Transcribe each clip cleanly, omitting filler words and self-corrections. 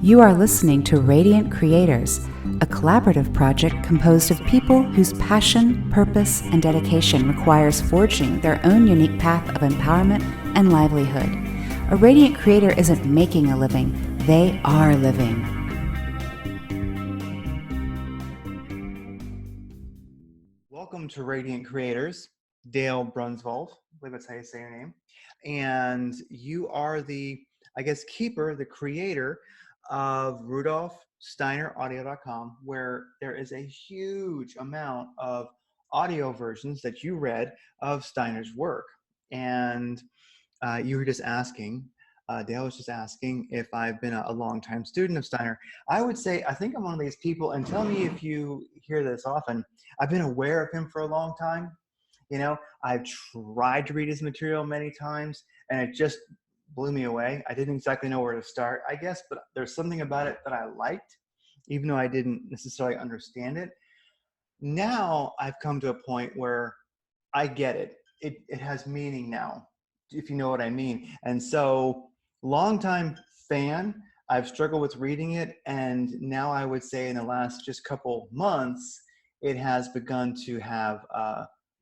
You are listening to Radiant Creators, a collaborative project composed of people whose passion, purpose, and dedication requires forging their own unique path of empowerment and livelihood. A Radiant Creator isn't making a living, they are living. Welcome to Radiant Creators, Dale Brunsvold, I believe that's how you say your name. And you are the, keeper, the creator of Rudolf Steiner Audio.com, where there is a huge amount of audio versions that you read of Steiner's work. And you were just asking, Dale was just asking if I've been a longtime student of Steiner. I would say, I think I'm one of these people, and tell me if you hear this often, I've been aware of him for a long time. You know, I've tried to read his material many times, and it just blew me away. I didn't exactly know where to start, I guess, but there's something about it that I liked, even though I didn't necessarily understand it. Now I've come to a point where I get it. It has meaning now, if you know what I mean. And so, longtime fan, I've struggled with reading it, and now I would say in the last just couple months, it has begun to have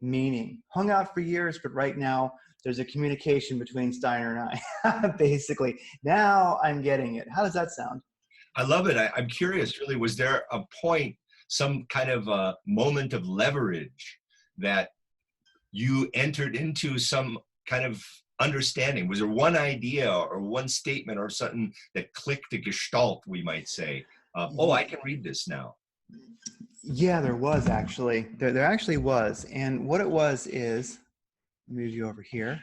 meaning. Hung out for years, but right now there's a communication between Steiner and I. Basically, now I'm getting it. How does that sound? I love it. I'm curious, really, was there a point, some kind of a moment of leverage that you entered into some kind of understanding? Was there one idea or one statement or something that clicked a gestalt, we might say? Oh, I can read this now. Yeah, there was actually. There actually was. And what it was is, move you over here.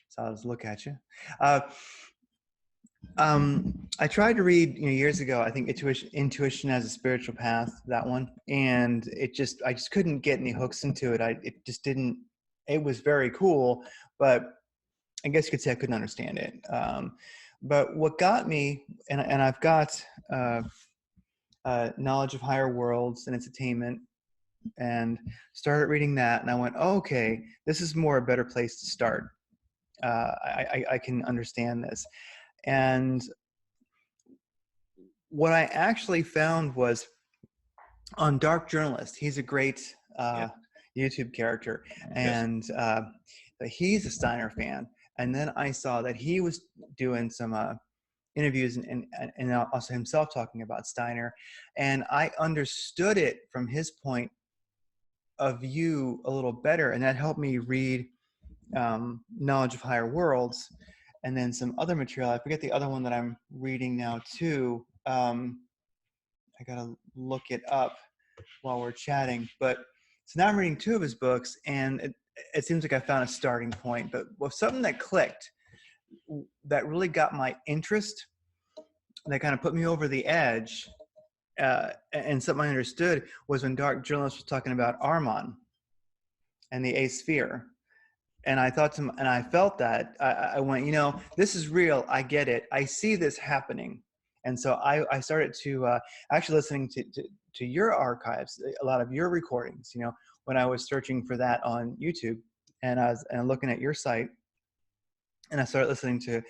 So I'll just look at you. I tried to read, years ago, I think Intuition as a Spiritual Path, that one. And I just couldn't get any hooks into it. It was very cool, but I guess you could say I couldn't understand it. But what got me, and I've got Knowledge of Higher Worlds and Its Attainment, and started reading that, and I went, oh, okay, this is a better place to start. I can understand this. And what I actually found was on Dark Journalist, he's a great YouTube character, and he's a Steiner fan. And then I saw that he was doing some interviews and also himself talking about Steiner, and I understood it from his point of view a little better, and that helped me read Knowledge of Higher Worlds, and then some other material. I forget the other one that I'm reading now too. I gotta look it up while we're chatting. But so now I'm reading two of his books, and it seems like I found a starting point. But something that clicked, that really got my interest, that kind of put me over the edge, and something I understood was when Dark Journalist was talking about Ahriman and the A sphere. And I thought and I felt that I went, this is real. I get it. I see this happening. And so I started to actually listening to your archives, a lot of your recordings, when I was searching for that on YouTube, and I was looking at your site, and I started listening to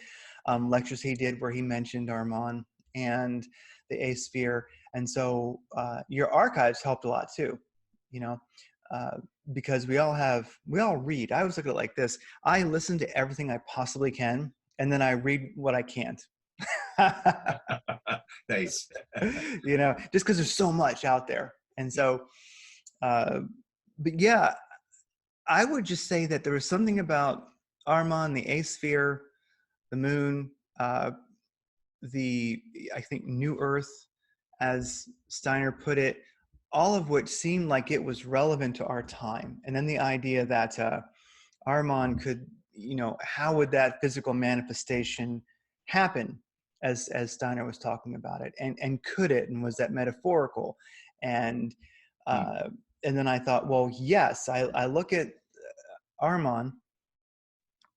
lectures he did where he mentioned Ahriman and the A sphere. And so your archives helped a lot too, because we all read. I always look at it like this. I listen to everything I possibly can, and then I read what I can't. Nice. Just because there's so much out there. And so, but yeah, I would just say that there was something about Ahriman, the A sphere, the moon, I think New Earth, as Steiner put it, all of which seemed like it was relevant to our time. And then the idea that Ahriman could, how would that physical manifestation happen, as Steiner was talking about it, and could it, and was that metaphorical? And then I thought, well, yes, I look at Ahriman,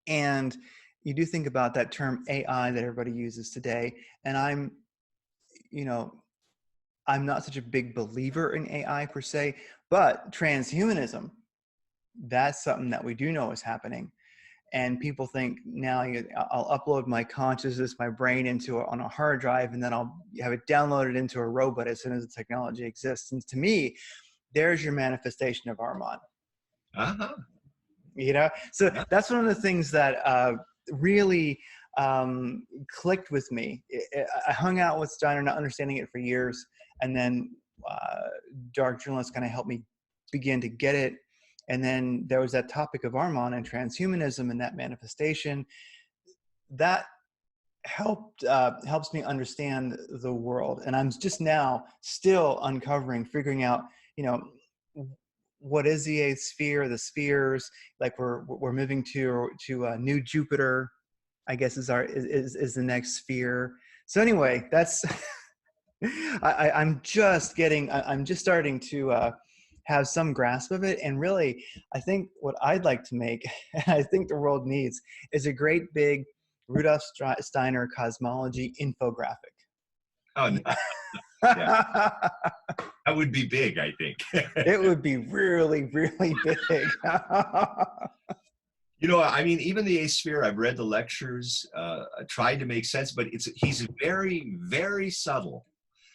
and you do think about that term AI that everybody uses today, and I'm not such a big believer in AI per se, but transhumanism, that's something that we do know is happening. And people think now I'll upload my consciousness, my brain on a hard drive, and then I'll have it downloaded into a robot as soon as the technology exists. And to me, there's your manifestation of Armon. Uh-huh. You know, so that's one of the things that really clicked with me. I hung out with Steiner, not understanding it for years, and then dark journalists kind of helped me begin to get it. And then there was that topic of Armon and transhumanism and that manifestation that helps me understand the world. And I'm just now still figuring out, you know, what is the eighth sphere, the spheres. Like we're moving to new Jupiter, I guess is the next sphere. So anyway, that's I'm just starting to have some grasp of it. And really, I think what I'd like to make, and I think the world needs, is a great big Rudolf Steiner cosmology infographic. Oh, no. Yeah. That would be big, I think. It would be really, really big. You know, I mean, even the eighth sphere, I've read the lectures, tried to make sense, but he's very, very subtle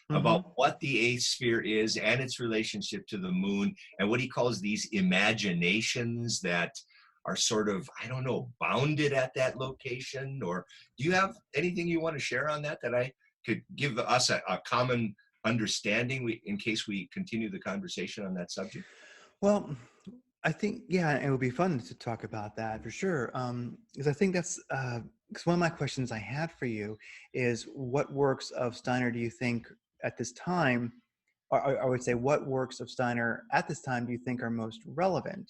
about what the eighth sphere is and its relationship to the moon, and what he calls these imaginations that are sort of, I don't know, bounded at that location. Or do you have anything you want to share on that I could give us a common understanding in case we continue the conversation on that subject? Well, I think, yeah, it would be fun to talk about that for sure. Because I think that's, because one of my questions I had for you is, what works of Steiner do you think at this time, or I would say, what works of Steiner at this time do you think are most relevant?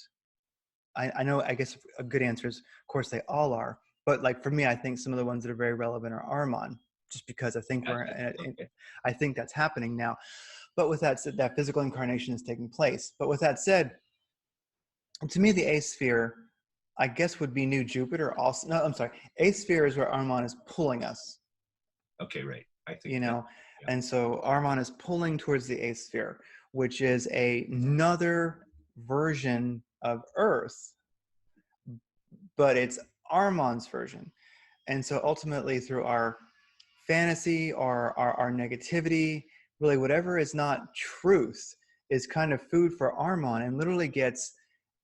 I know, I guess a good answer is, of course, they all are. But like for me, I think some of the ones that are very relevant are Armon, just because I think I think that's happening now. But with that said, that physical incarnation is taking place. But with that said, to me, the eighth sphere, I guess, would be new Jupiter. Also, no, I'm sorry. Eighth sphere is where Armon is pulling us. Okay, right. I think, you know, yeah. And so Armon is pulling towards the eighth sphere, which is another version of Earth, but it's Armon's version. And so ultimately, through our fantasy or our negativity, really whatever is not truth is kind of food for Armon, and literally gets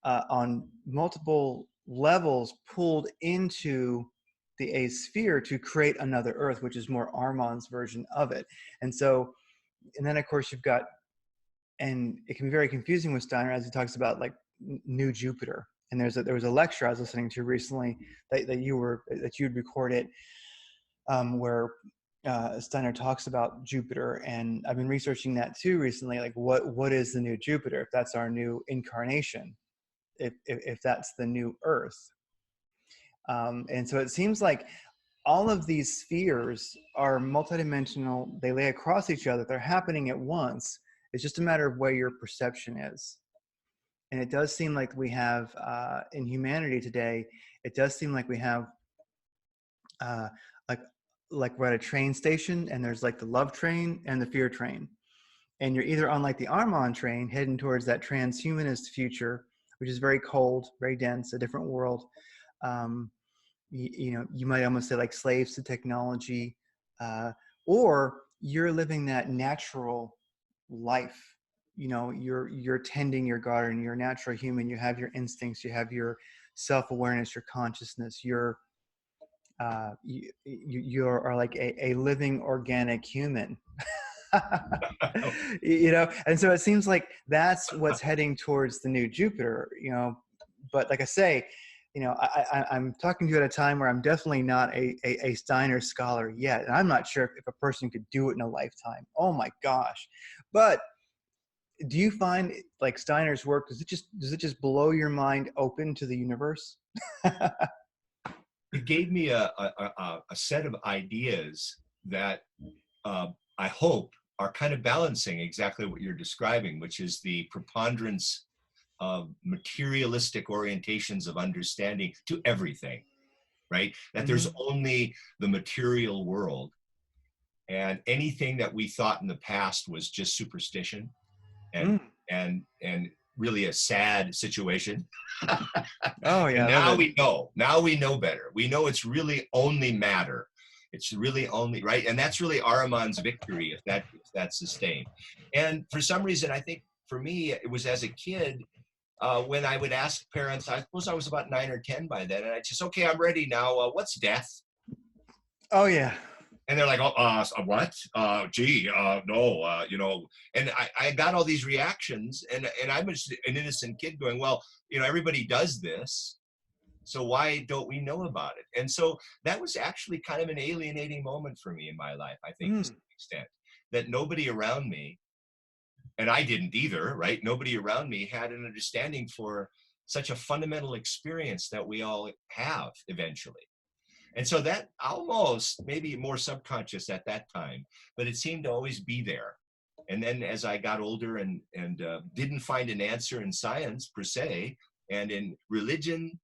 on multiple levels pulled into the eighth sphere to create another Earth, which is more Armon's version of it. And so, and then of course you've got, and it can be very confusing with Steiner as he talks about like new Jupiter. And there was a lecture I was listening to recently that you'd recorded, where Steiner talks about Jupiter, and I've been researching that too recently. Like, what is the new Jupiter? If that's our new incarnation, if that's the new Earth, and so it seems like all of these spheres are multidimensional. They lay across each other. They're happening at once. It's just a matter of where your perception is. And it does seem like we have, in humanity today, it does seem like we have, like we're at a train station, and there's like the love train and the fear train. And you're either on like the Armon train heading towards that transhumanist future, which is very cold, very dense, a different world. You know, you might almost say like slaves to technology, or you're living that natural life. You know, you're tending your garden, you're a natural human, you have your instincts, you have your self-awareness, your consciousness, you are like a living organic human. You know, and so it seems like that's what's heading towards the new Jupiter, you know. But like I say, you know, I'm talking to you at a time where I'm definitely not a Steiner scholar yet, and I'm not sure if a person could do it in a lifetime. Oh my gosh. But do you find like Steiner's work, does it just blow your mind open to the universe? It gave me a set of ideas that I hope are kind of balancing exactly what you're describing, which is the preponderance of materialistic orientations of understanding to everything, right? That there's only the material world, and anything that we thought in the past was just superstition, and really a sad situation. Oh And yeah. now we know. Now we know better. We know it's really only matter. It's really only right, and that's really Ahriman's victory if that's sustained. And for some reason, I think for me, it was as a kid when I would ask parents. I suppose I was about 9 or 10 by then, and I just, okay, I'm ready now. What's death? Oh yeah. And they're like, oh, what? No, you know. And I got all these reactions, and I'm just an innocent kid going, well, you know, everybody does this, so why don't we know about it? And so that was actually kind of an alienating moment for me in my life, I think, to some extent, that nobody around me, and I didn't either, right? Nobody around me had an understanding for such a fundamental experience that we all have eventually. And so that almost maybe more subconscious at that time, but it seemed to always be there. And then as I got older and didn't find an answer in science per se, and in religion,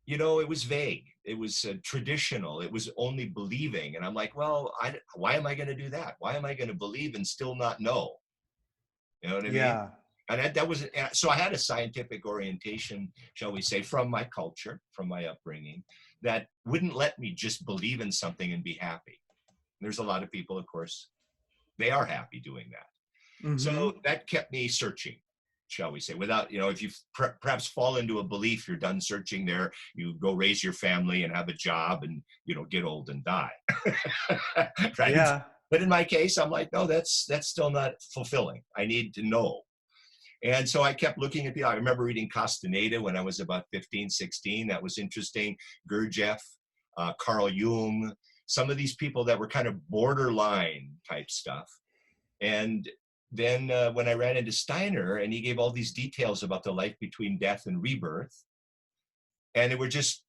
you know, it was vague. It was traditional. It was only believing. And I'm like, well, why am I going to do that? Why am I going to believe and still not know? You know what I mean? And that was, so I had a scientific orientation, shall we say, from my culture, from my upbringing, that wouldn't let me just believe in something and be happy. There's a lot of people, of course, they are happy doing that. Mm-hmm. So that kept me searching, shall we say, without, you know, if you perhaps fall into a belief, you're done searching there, you go raise your family and have a job and, you know, get old and die. Right? Yeah. But in my case, I'm like, no, that's still not fulfilling. I need to know. And so I kept looking at I remember reading Castaneda when I was about 15, 16. That was interesting. Gurdjieff, Carl Jung, some of these people that were kind of borderline type stuff. And then when I ran into Steiner and he gave all these details about the life between death and rebirth, and they were just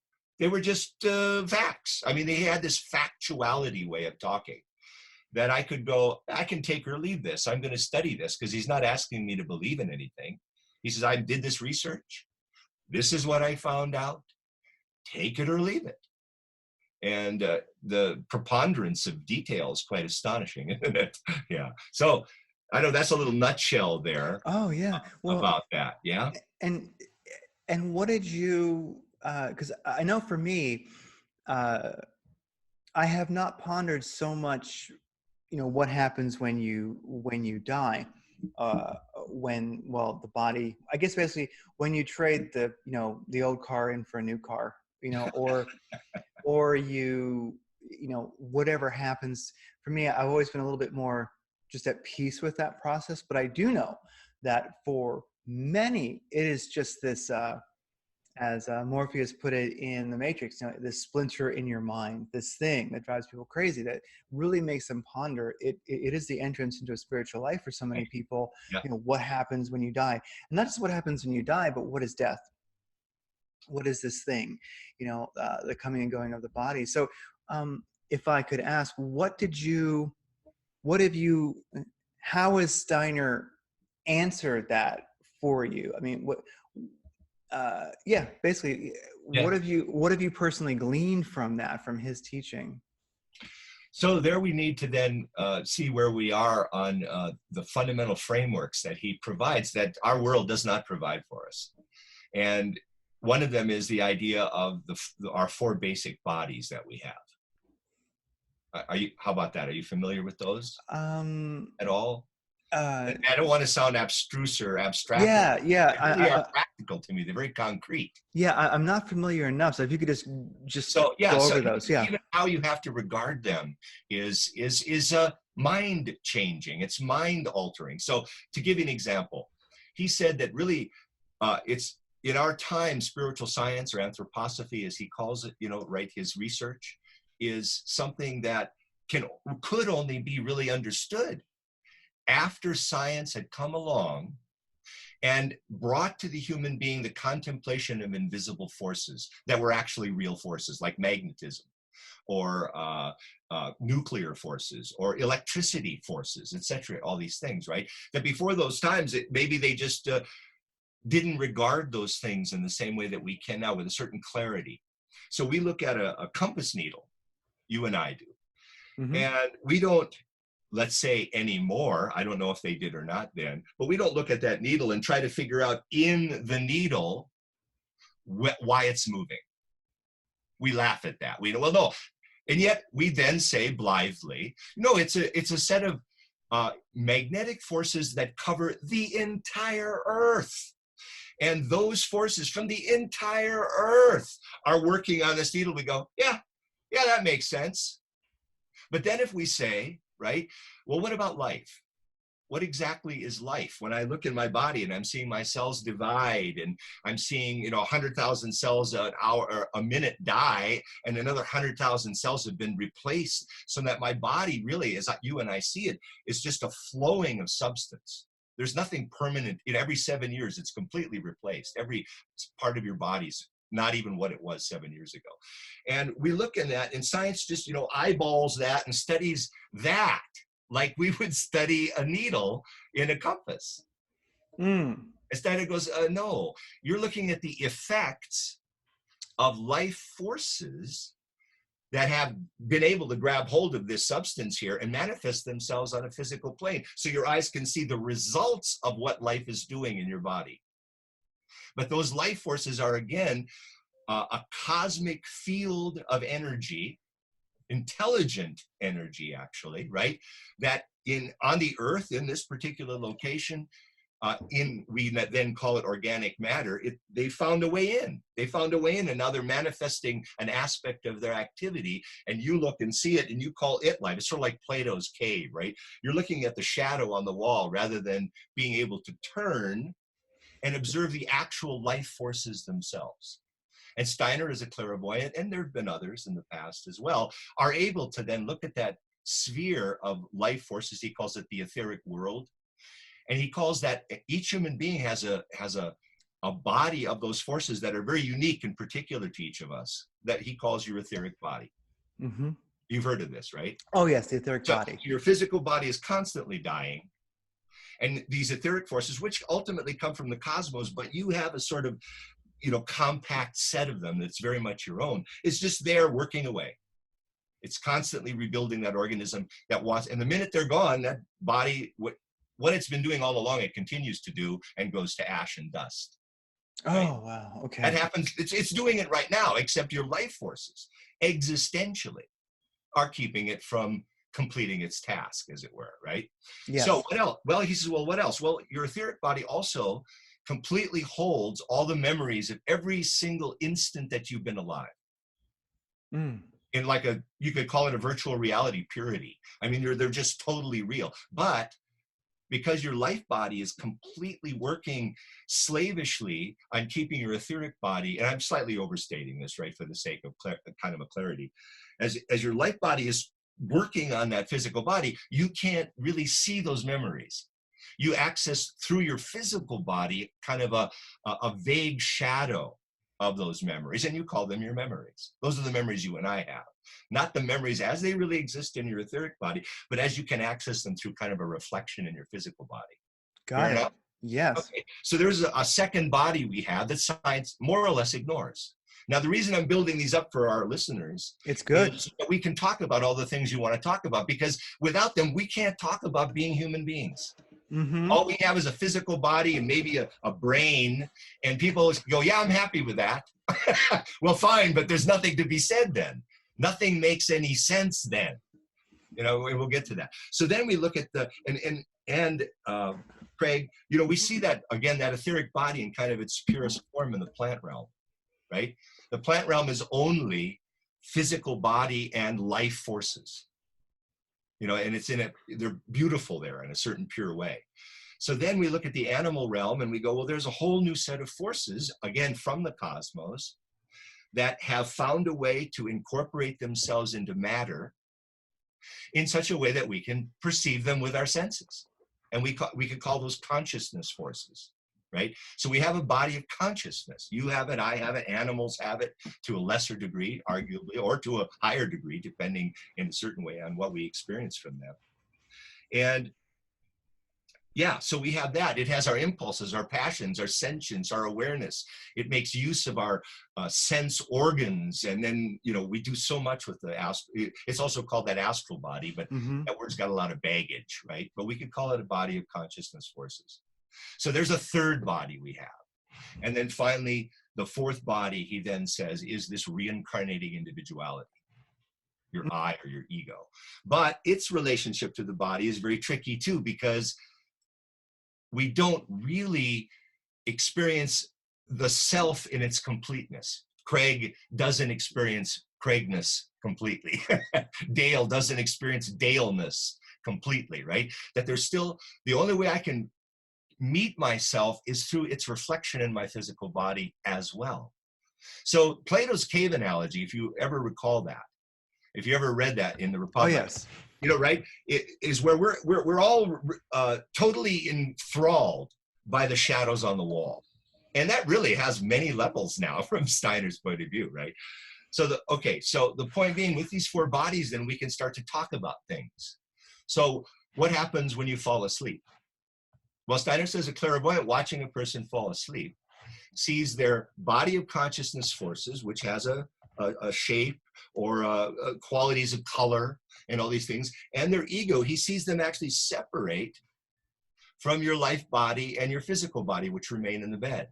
facts. I mean, they had this factuality way of talking that I could go, I can take or leave this. I'm going to study this because he's not asking me to believe in anything. He says, I did this research. This is what I found out. Take it or leave it. And the preponderance of detail is quite astonishing, isn't it? Yeah. So I know that's a little nutshell there. Oh yeah. Well, about that. Yeah. And what did you, because I know for me, I have not pondered so much, you know, what happens when you die, the body, I guess basically when you trade the old car in for a new car, you know, or you know, whatever happens. For me, I've always been a little bit more just at peace with that process, but I do know that for many, it is just this, as Morpheus put it in The Matrix, you know, this splinter in your mind, this thing that drives people crazy, that really makes them ponder. It is the entrance into a spiritual life for so many people. Yeah. You know, what happens when you die? And not just what happens when you die, but what is death? What is this thing? You know, the coming and going of the body. So if I could ask, how has Steiner answered that for you? I mean, basically, yeah. What have you personally gleaned from that, from his teaching? So there we need to then see where we are on the fundamental frameworks that he provides that our world does not provide for us. And one of them is the idea of our 4 basic bodies that we have. How about that? Are you familiar with those at all? I don't want to sound abstruse or abstract. Yeah. They really are practical to me. They're very concrete. Yeah, I'm not familiar enough. So if you could just go over those. Yeah. Even how you have to regard them is mind changing. It's mind altering. So to give you an example, he said that really it's in our time, spiritual science or anthroposophy, as he calls it, you know, right, his research is something that could only be really understood after science had come along and brought to the human being the contemplation of invisible forces that were actually real forces, like magnetism or nuclear forces or electricity forces, etc. All these things, right? That before those times, maybe they just didn't regard those things in the same way that we can now, with a certain clarity. So we look at a compass needle, you and I do, mm-hmm. and we don't let's say, anymore. I don't know if they did or not then, but we don't look at that needle and try to figure out in the needle why it's moving. We laugh at that. We know, well, no. And yet we then say blithely, no, it's a set of magnetic forces that cover the entire Earth. And those forces from the entire Earth are working on this needle. We go, yeah, that makes sense. But then if we say, right, well, what about life? What exactly is life? When I look in my body and I'm seeing my cells divide, and I'm seeing, 100,000 cells an hour or a minute die, and another 100,000 cells have been replaced, so that my body really, as you and I see it, is just a flowing of substance. There's nothing permanent. In every 7 years, it's completely replaced. Every part of your body's not even what it was 7 years ago. And we look at that, and science just, eyeballs that and studies that like we would study a needle in a compass. Instead it goes, no, you're looking at the effects of life forces that have been able to grab hold of this substance here and manifest themselves on a physical plane. So your eyes can see the results of what life is doing in your body. But those life forces are, again, a cosmic field of energy, intelligent energy, actually, right? That on the Earth, in this particular location, we then call it organic matter, they found a way in. They found a way in, and now they're manifesting an aspect of their activity, and you look and see it, and you call it life. It's sort of like Plato's cave, right? You're looking at the shadow on the wall rather than being able to turn and observe the actual life forces themselves. And Steiner is a clairvoyant, and there have been others in the past as well, are able to then look at that sphere of life forces. He calls it the etheric world. And he calls that each human being has a body of those forces that are very unique and particular to each of us, that he calls your etheric body. Mm-hmm. You've heard of this, right? Oh, yes, the etheric body. Your physical body is constantly dying. And these etheric forces, which ultimately come from the cosmos, but you have a sort of compact set of them that's very much your own. It's just there working away. It's constantly rebuilding that organism that wants, and the minute they're gone, that body, what it's been doing all along, it continues to do and goes to ash and dust. Right? Oh, wow. Okay. That happens. It's doing it right now, except your life forces existentially are keeping it from completing its task, as it were, right? Yes. So what else? Well, he says, well, what else? Well, your etheric body also completely holds all the memories of every single instant that you've been alive. In you could call it a virtual reality purity. I mean, they're just totally real. But because your life body is completely working slavishly on keeping your etheric body, and I'm slightly overstating this, right, for the sake of kind of a clarity, as your life body is working on that physical body, you can't really see those memories. You access through your physical body kind of a vague shadow of those memories, and you call them your memories. Those are the memories you and I have, not the memories as they really exist in your etheric body, but as you can access them through kind of a reflection in your physical body. Got it. Yes. Okay. So there's a second body we have that science more or less ignores. Now, the reason I'm building these up for our listeners, it's good, is that we can talk about all the things you want to talk about, because without them, we can't talk about being human beings. Mm-hmm. All we have is a physical body and maybe a brain, and people go, yeah, I'm happy with that. Well, fine, but there's nothing to be said then. Nothing makes any sense then. We'll get to that. So then we look at Craig, we see that, again, that etheric body in kind of its purest form in the plant realm, right? The plant realm is only physical body and life forces. And it's they're beautiful there in a certain pure way. So then we look at the animal realm and we go, well, there's a whole new set of forces, again, from the cosmos, that have found a way to incorporate themselves into matter in such a way that we can perceive them with our senses. And we could call those consciousness forces, right? So we have a body of consciousness. You have it, I have it, animals have it to a lesser degree, arguably, or to a higher degree, depending in a certain way on what we experience from them. And Yeah, so we have that. It has our impulses, our passions, our sentience, our awareness. It makes use of our sense organs. And then, you know, we do so much with the astral. It's also called that astral body, but Mm-hmm. that word's got a lot of baggage, right? But we could call it a body of consciousness forces. So there's a third body we have. And then finally, the fourth body, he then says, is this reincarnating individuality, your I or your ego. But its relationship to the body is very tricky too, because we don't really experience the self in its completeness. Craig doesn't experience Craigness completely. Dale doesn't experience Daleness completely, right? That there's still, the only way I can meet myself is through its reflection in my physical body as well. So Plato's cave analogy, if you ever recall that, if you ever read that in the Republic, Oh, yes. you know, right, it is where we're all totally enthralled by the shadows on the wall. And that really has many levels now from Steiner's point of view, right? So so the point being, with these four bodies, then we can start to talk about things. So what happens when you fall asleep? Well, Steiner says a clairvoyant watching a person fall asleep sees their body of consciousness forces, which has a shape or qualities of color and all these things, and their ego, he sees them actually separate from your life body and your physical body, which remain in the bed.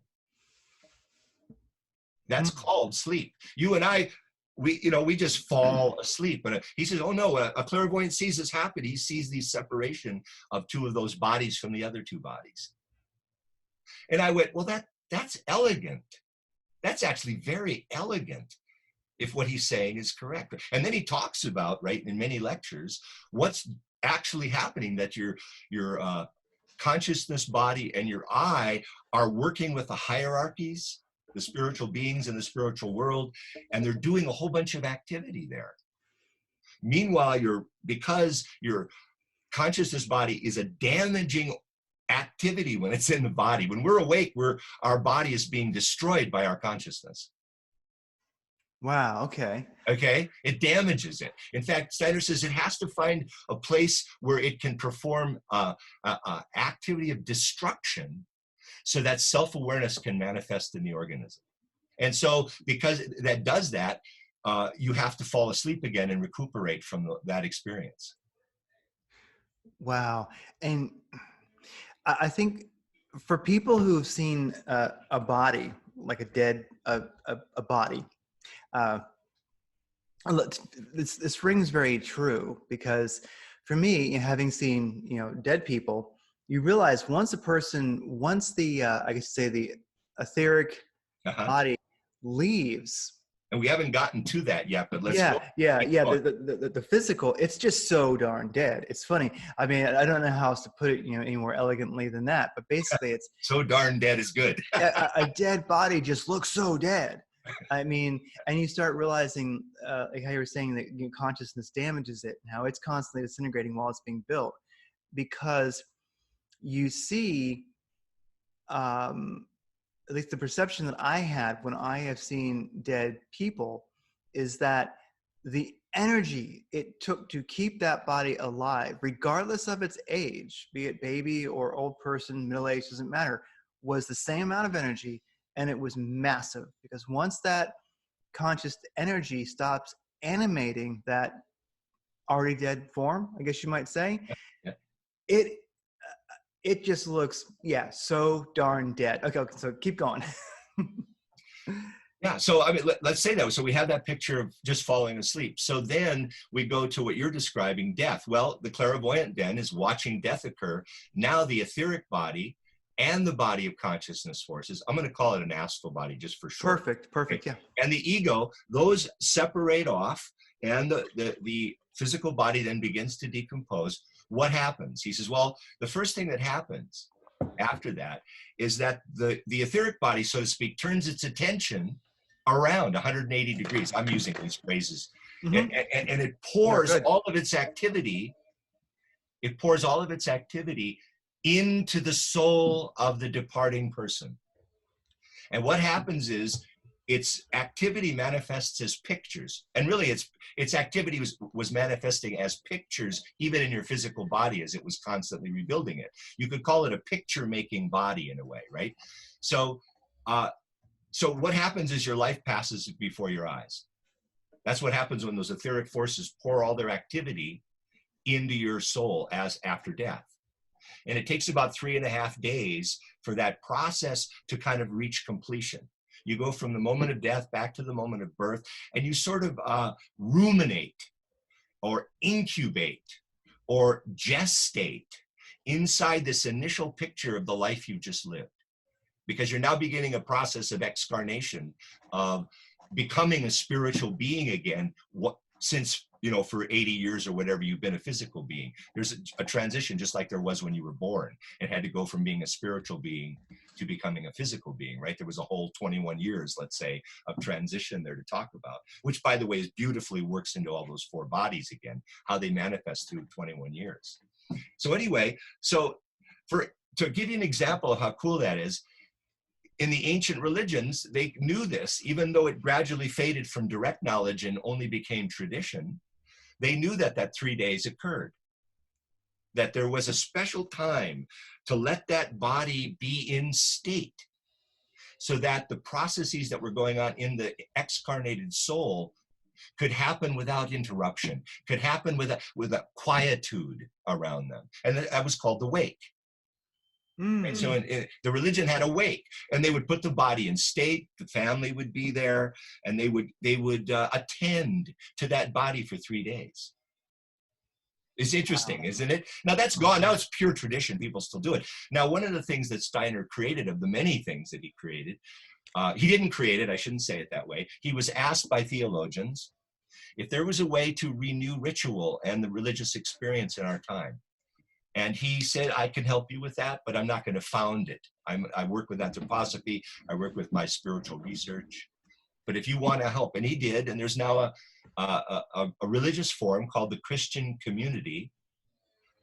That's called sleep. You and I, we just fall asleep. But he says, oh no, a clairvoyant sees this happen. He sees the separation of two of those bodies from the other two bodies. And I went, well, that's elegant. That's actually very elegant, if what he's saying is correct. And then he talks about, right, in many lectures, what's actually happening, that your consciousness body and your I are working with the hierarchies, the spiritual beings in the spiritual world, and they're doing a whole bunch of activity there. Meanwhile, because your consciousness body is a damaging activity when it's in the body. When we're awake, our body is being destroyed by our consciousness. Wow, okay. Okay, it damages it. In fact, Steiner says it has to find a place where it can perform activity of destruction, so that self-awareness can manifest in the organism. And so because that does that, you have to fall asleep again and recuperate from that experience. Wow. And I think for people who've seen a body, like a dead a body, this rings very true, because for me, having seen dead people, you realize once the I guess say the etheric body leaves. And we haven't gotten to that yet, but let's go. The physical, it's just so darn dead. It's funny. I mean, I don't know how else to put it, any more elegantly than that. But basically, it's so darn dead is good. a dead body just looks so dead. I mean, and you start realizing, like how you were saying, that consciousness damages it, and how it's constantly disintegrating while it's being built, because you see, at least the perception that I had when I have seen dead people, is that the energy it took to keep that body alive, regardless of its age, be it baby or old person, middle age, doesn't matter, was the same amount of energy. And it was massive, because once that conscious energy stops animating that already dead form, I guess you might say, it just looks, so darn dead. Okay, so keep going. Yeah, so I mean, let's say that. So we have that picture of just falling asleep. So then we go to what you're describing, death. Well, the clairvoyant then is watching death occur. Now the etheric body and the body of consciousness forces, I'm going to call it an astral body just for short. Perfect, okay. Yeah. And the ego, those separate off, and the physical body then begins to decompose. What happens? He says, well, the first thing that happens after that is that the etheric body, so to speak, turns its attention around 180 degrees. I'm using these phrases. Mm-hmm. and it pours all of its activity, into the soul of the departing person. And what happens is its activity manifests as pictures. And really its activity was manifesting as pictures, even in your physical body, as it was constantly rebuilding it. You could call it a picture-making body in a way, right? So, so what happens is your life passes before your eyes. That's what happens when those etheric forces pour all their activity into your soul as after death. And it takes about 3.5 days for that process to kind of reach completion. You go from the moment of death back to the moment of birth, and you sort of ruminate or incubate or gestate inside this initial picture of the life you just lived. Because you're now beginning a process of excarnation, of becoming a spiritual being again, since, you know, for 80 years or whatever, you've been a physical being. There's a transition, just like there was when you were born. It had to go from being a spiritual being to becoming a physical being, right? There was a whole 21 years, let's say, of transition there to talk about, which, by the way, is beautifully works into all those 4 bodies again, how they manifest through 21 years. So anyway, to give you an example of how cool that is, in the ancient religions, they knew this, even though it gradually faded from direct knowledge and only became tradition. They knew that that 3 days occurred, that there was a special time to let that body be in state so that the processes that were going on in the excarnated soul could happen without interruption, could happen with a quietude around them. And that was called the wake. Right? So the religion had a wake, and they would put the body in state. The family would be there, and they would attend to that body for 3 days. It's interesting, isn't it? Now that's gone. Now it's pure tradition. People still do it. Now, one of the things that Steiner created, of the many things that he created, he didn't create it. I shouldn't say it that way. He was asked by theologians if there was a way to renew ritual and the religious experience in our time. And he said, I can help you with that, but I'm not going to found it. I work with anthroposophy. I work with my spiritual research. But if you want to help, and he did, and there's now a religious forum called the Christian Community,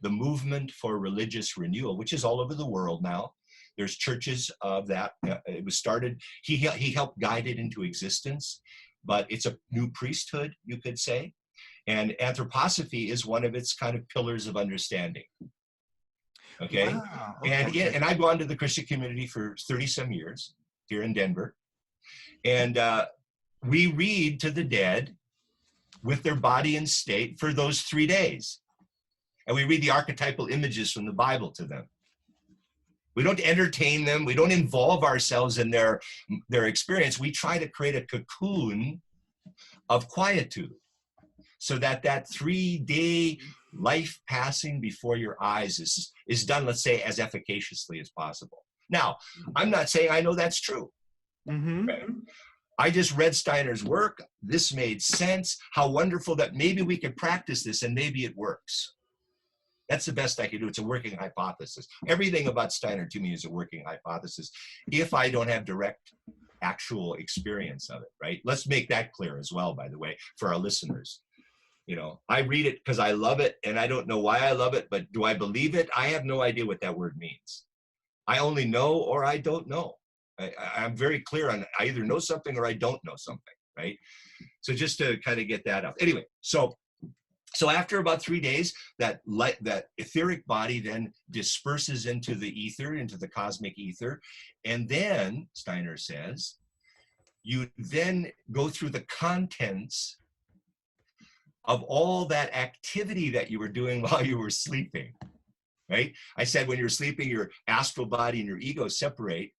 the Movement for Religious Renewal, which is all over the world now. There's churches of that. It was started, he helped guide it into existence, but it's a new priesthood, you could say. And anthroposophy is one of its kind of pillars of understanding. Okay. Wow, okay. And I've gone to the Christian Community for 30-some years here in Denver. And we read to the dead with their body in state for those 3 days. And we read the archetypal images from the Bible to them. We don't entertain them. We don't involve ourselves in their experience. We try to create a cocoon of quietude, so that 3-day life passing before your eyes is done, let's say, as efficaciously as possible. Now, I'm not saying I know that's true. Right? I just read Steiner's work. This made sense. How wonderful that maybe we could practice this and maybe it works. That's the best I could do. It's a working hypothesis. Everything about Steiner to me is a working hypothesis if I don't have direct actual experience of it, right? Let's make that clear as well, by the way, for our listeners. You know, I read it because I love it, and I don't know why I love it, but do I believe it? I have no idea what that word means. I only know or I don't know. I'm very clear on I either know something or I don't know something, right? So just to kind of get that up. Anyway, so after about 3 days, that etheric body then disperses into the ether, into the cosmic ether, and then, Steiner says, you then go through the contents of all that activity that you were doing while you were sleeping, right? I said when you're sleeping, your astral body and your ego separate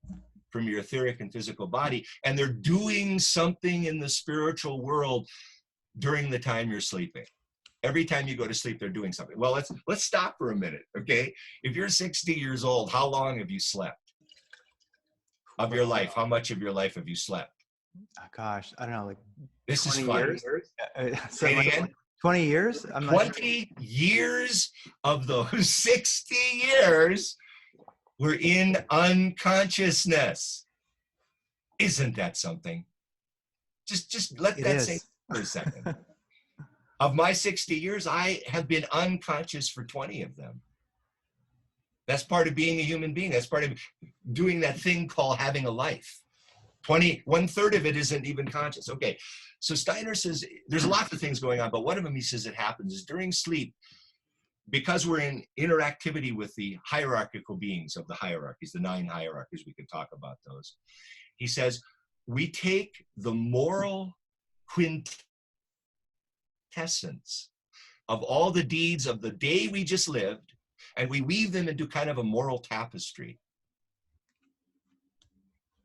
from your etheric and physical body, and they're doing something in the spiritual world during the time you're sleeping. Every time you go to sleep, they're doing something. Well, let's stop for a minute, okay? If you're 60 years old, how long have you slept of your life? How much of your life have you slept? Oh, gosh, I don't know, like this is fun. Say it again. 20 years? 20 years of those 60 years were in unconsciousness. Isn't that something? Just let that sink for a second. Of my 60 years, I have been unconscious for 20 of them. That's part of being a human being. That's part of doing that thing called having a life. 1/3 of it isn't even conscious. Okay, so Steiner says there's lots of things going on, but one of them, he says, it happens is during sleep, because we're in interactivity with the hierarchical beings of the hierarchies, the 9 hierarchies, we could talk about those. He says, we take the moral quintessence of all the deeds of the day we just lived, and we weave them into kind of a moral tapestry,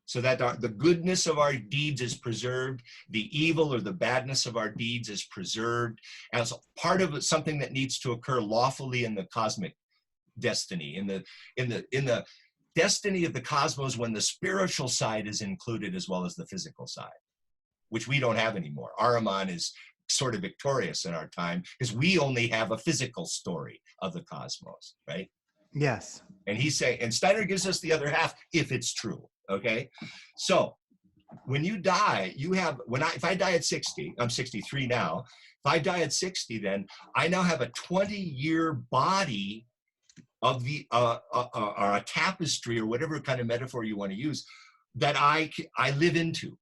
so that the goodness of our deeds is preserved, the evil or the badness of our deeds is preserved as part of something that needs to occur lawfully in the cosmic destiny, in the destiny of the cosmos, when the spiritual side is included as well as the physical side, which we don't have anymore. Ahriman is sort of victorious in our time because we only have a physical story of the cosmos, right? Yes. And he's saying, and Steiner gives us the other half if it's true. Okay, so when you die, you have, if I die at 60, I'm 63 now. If I die at 60, then I now have a 20-year body of the or a tapestry, or whatever kind of metaphor you want to use, that I live into.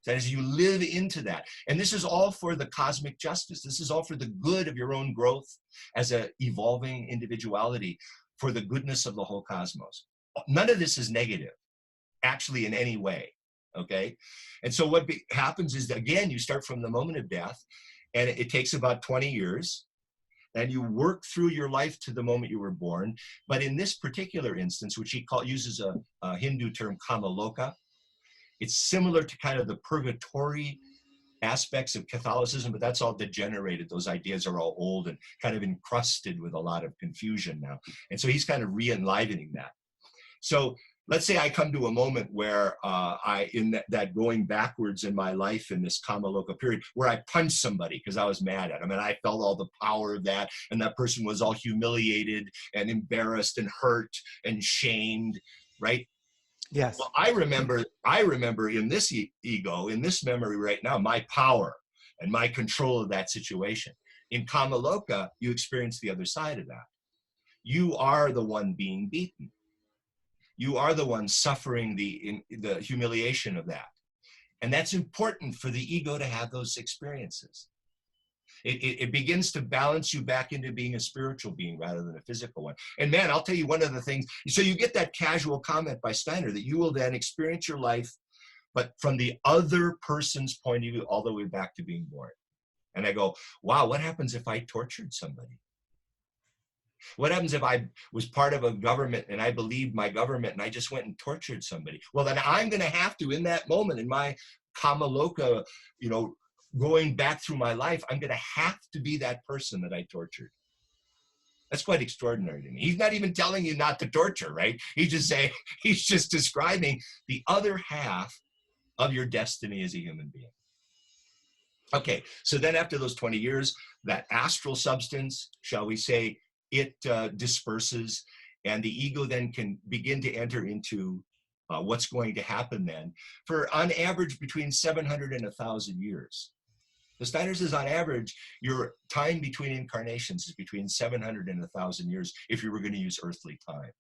That is, you live into that. And this is all for the cosmic justice. This is all for the good of your own growth as an evolving individuality, for the goodness of the whole cosmos. None of this is negative, actually, in any way, okay? And so what happens is that, again, you start from the moment of death, and it takes about 20 years, and you work through your life to the moment you were born. But in this particular instance, which he uses a Hindu term, kamaloka, it's similar to kind of the purgatory aspects of Catholicism, but that's all degenerated. Those ideas are all old and kind of encrusted with a lot of confusion now. And so he's kind of re-enlivening that. So let's say I come to a moment where in that going backwards in my life in this Kamaloka period, where I punched somebody because I was mad at him, and I felt all the power of that, and that person was all humiliated and embarrassed and hurt and shamed, right? Yes. Well, I remember in this ego, in this memory right now, my power and my control of that situation. In Kamaloka, you experience the other side of that. You are the one being beaten. You are the one suffering the humiliation of that. And that's important for the ego to have those experiences. It begins to balance you back into being a spiritual being rather than a physical one. And man, I'll tell you one of the things, so you get that casual comment by Steiner that you will then experience your life, but from the other person's point of view, all the way back to being born. And I go, wow, what happens if I tortured somebody? What happens if I was part of a government and I believed my government and I just went and tortured somebody? Well, then I'm going to have to, in that moment, in my Kamaloka, going back through my life, I'm going to have to be that person that I tortured. That's quite extraordinary to me. He's not even telling you not to torture, right? He's just describing the other half of your destiny as a human being. Okay, so then after those 20 years, that astral substance, shall we say, it disperses, and the ego then can begin to enter into what's going to happen then for, on average, between 700 and 1,000 years. The Steiner says, on average, your time between incarnations is between 700 and 1,000 years if you were going to use earthly time.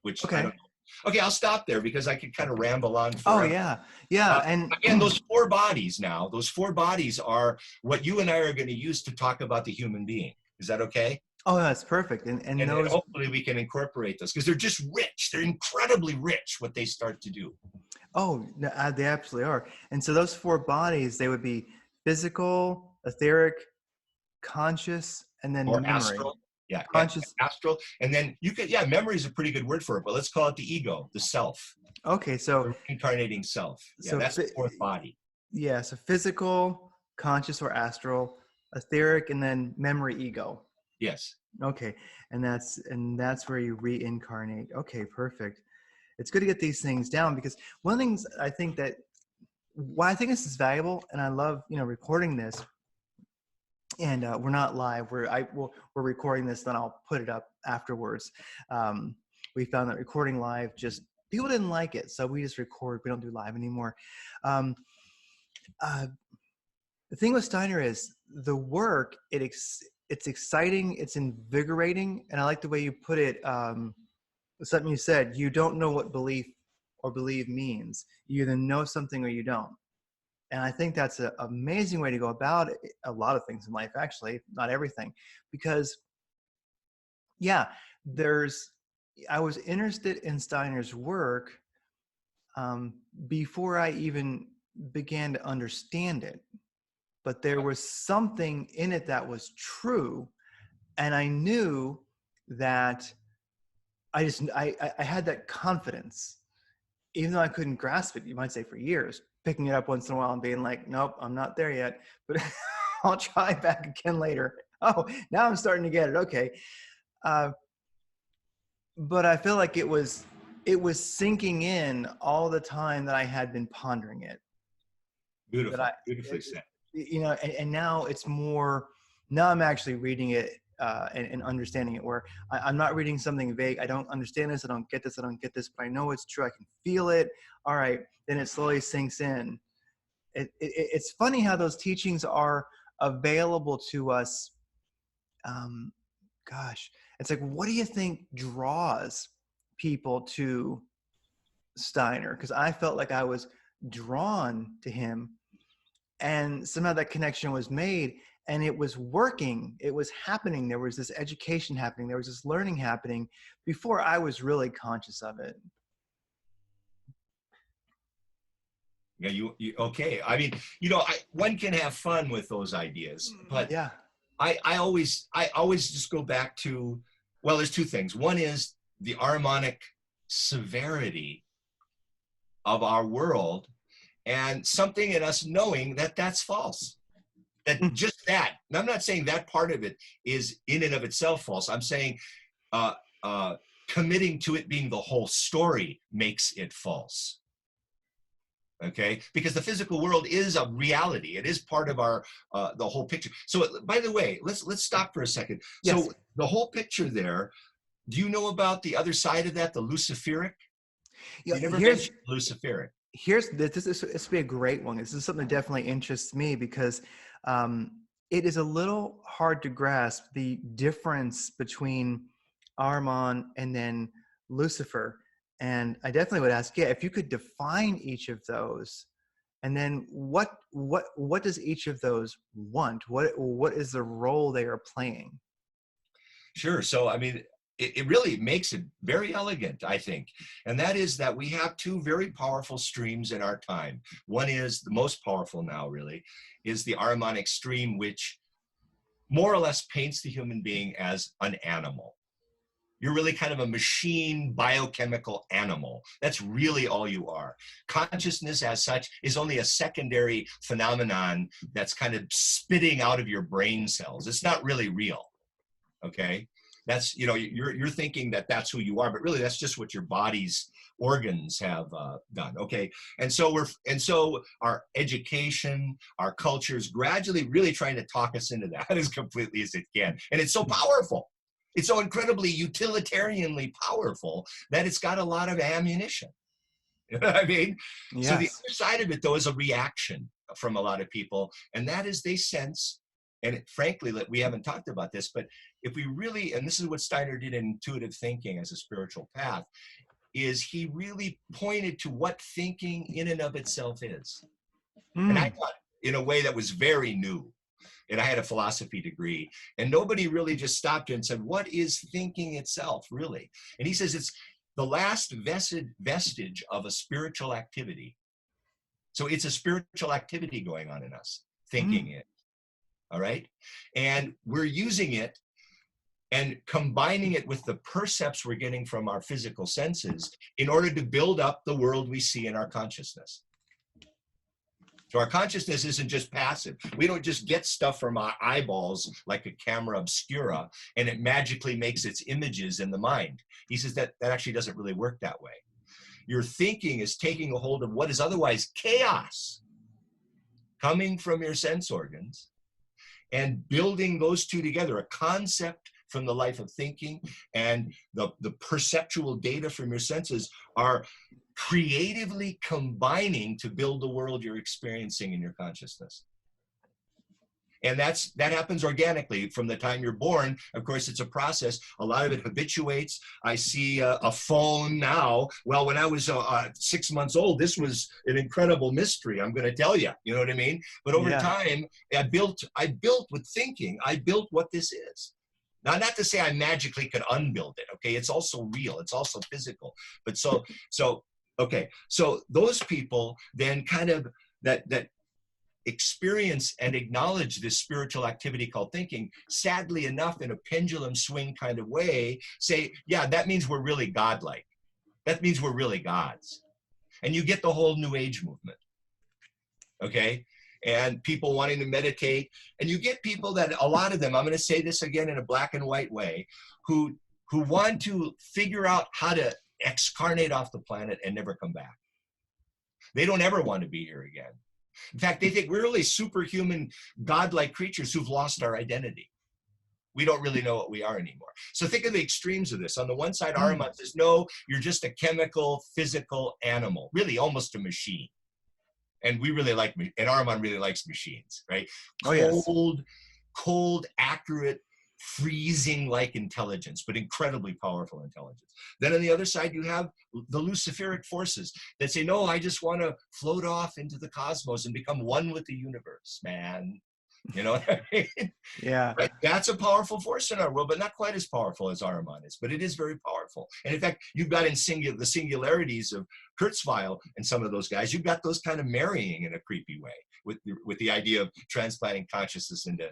Which, okay. I don't know. Okay, I'll stop there because I could kind of ramble on forever. Oh, yeah. Yeah. And again, those 4 bodies now, those 4 bodies are what you and I are going to use to talk about the human being. Is that okay? Oh, that's perfect. And those... hopefully we can incorporate those because they're just rich. They're incredibly rich what they start to do. Oh, they absolutely are. And so those 4 bodies, they would be physical, etheric, conscious, and then or memory. Astral. Yeah, conscious, astral. And then you could, memory is a pretty good word for it, but let's call it the ego, the self. Okay, so the incarnating self. Yeah, so that's the 4th body. Yeah, so physical, conscious, or astral, etheric, and then memory, ego. Yes. Okay, and that's where you reincarnate. Okay, perfect. It's good to get these things down because one of the things I think that why I think this is valuable, and I love recording this. And we're not live. We're recording this, then I'll put it up afterwards. We found that recording live people didn't like it, so we just record. We don't do live anymore. The thing with Steiner is the work. It's exciting. It's invigorating, and I like the way you put it. Something you said. You don't know what belief or believe means. You either know something or you don't. And I think that's an amazing way to go about it. A lot of things in life, actually, not everything, because yeah, I was interested in Steiner's work before I even began to understand it. But there was something in it that was true. And I knew that I had that confidence, even though I couldn't grasp it, you might say, for years, picking it up once in a while and being like, nope, I'm not there yet, but I'll try back again later. Oh, now I'm starting to get it. Okay. But I feel like it was sinking in all the time that I had been pondering it. Beautiful, beautifully said. You know, and now it's more, now I'm actually reading it and understanding it, where I'm not reading something vague. I don't understand this. I don't get this. But I know it's true. I can feel it. All right. Then it slowly sinks in. It's funny how those teachings are available to us. Gosh, it's like, what do you think draws people to Steiner? Because I felt like I was drawn to him, and somehow that connection was made, and it was working. It was happening. There was this education happening. There was this learning happening before I was really conscious of it. Yeah, you okay. I mean, you know, one can have fun with those ideas, but yeah, I always just go back to, well, there's two things. One is the harmonic severity of our world, and something in us knowing that that's false. That just that. And I'm not saying that part of it is in and of itself false. I'm saying committing to it being the whole story makes it false. Okay, because the physical world is a reality. It is part of our the whole picture. So, by the way, let's stop for a second. Yes. So, the whole picture there. Do you know about the other side of that, the Luciferic? Yeah, you never mentioned Luciferic. This would be a great one. This is something that definitely interests me, because it is a little hard to grasp the difference between Ahriman and then Lucifer. And I definitely would ask, if you could define each of those, and then what does each of those want? What is the role they are playing? Sure. So, I mean, it really makes it very elegant, I think. And that is that we have two very powerful streams in our time. One is the most powerful now, really, is the Ahrimanic stream, which more or less paints the human being as an animal. You're really kind of a machine biochemical animal. That's really all you are. Consciousness as such is only a secondary phenomenon that's kind of spitting out of your brain cells. It's not really real, okay? That's, you know, you're thinking that that's who you are, but really that's just what your body's organs have done, okay? And so our education, our culture is gradually really trying to talk us into that as completely as it can. And it's so powerful. It's so incredibly utilitarianly powerful that it's got a lot of ammunition. You know what I mean? Yes. So the other side of it, though, is a reaction from a lot of people. And that is they sense, and frankly, we haven't talked about this, but if we really, and this is what Steiner did in intuitive thinking as a spiritual path, is he really pointed to what thinking in and of itself is. And I thought in a way that was very new. And I had a philosophy degree, and nobody really just stopped and said, what is thinking itself, really? And he says it's the last vestige of a spiritual activity. So it's a spiritual activity going on in us, thinking it, all right? And we're using it and combining it with the percepts we're getting from our physical senses in order to build up the world we see in our consciousness. So our consciousness isn't just passive. We don't just get stuff from our eyeballs like a camera obscura and it magically makes its images in the mind. He says that actually doesn't really work that way. Your thinking is taking a hold of what is otherwise chaos coming from your sense organs and building those two together, a concept from the life of thinking and the perceptual data from your senses are creatively combining to build the world you're experiencing in your consciousness. And that happens organically from the time you're born. Of course, it's a process. A lot of it habituates. I see a phone now. Well, when I was 6 months old, this was an incredible mystery, I'm going to tell you. You know what I mean? But over time, I built with thinking. I built what this is. Now, not to say I magically could unbuild it. Okay, it's also real. It's also physical. But okay. So those people then kind of that experience and acknowledge this spiritual activity called thinking, sadly enough, in a pendulum swing kind of way, say, yeah, that means we're really godlike. That means we're really gods. And you get the whole New Age movement, okay? And people wanting to meditate. And you get people that, a lot of them, I'm going to say this again in a black and white way, who want to figure out how to excarnate off the planet and never come back. They don't ever want to be here again. In fact, they think we're really superhuman, godlike creatures who've lost our identity. We don't really know what we are anymore. So think of the extremes of this. On the one side, Ahriman says, no, you're just a chemical, physical animal, really almost a machine. And we really like, and Ahriman really likes machines, right? Cold, accurate, freezing-like intelligence, but incredibly powerful intelligence. Then on the other side, you have the Luciferic forces that say, no, I just want to float off into the cosmos and become one with the universe, man. You know what I mean? Yeah. Right? That's a powerful force in our world, but not quite as powerful as Ahriman is, but it is very powerful. And in fact, you've got in the singularities of Kurzweil and some of those guys, you've got those kind of marrying in a creepy way with the idea of transplanting consciousness into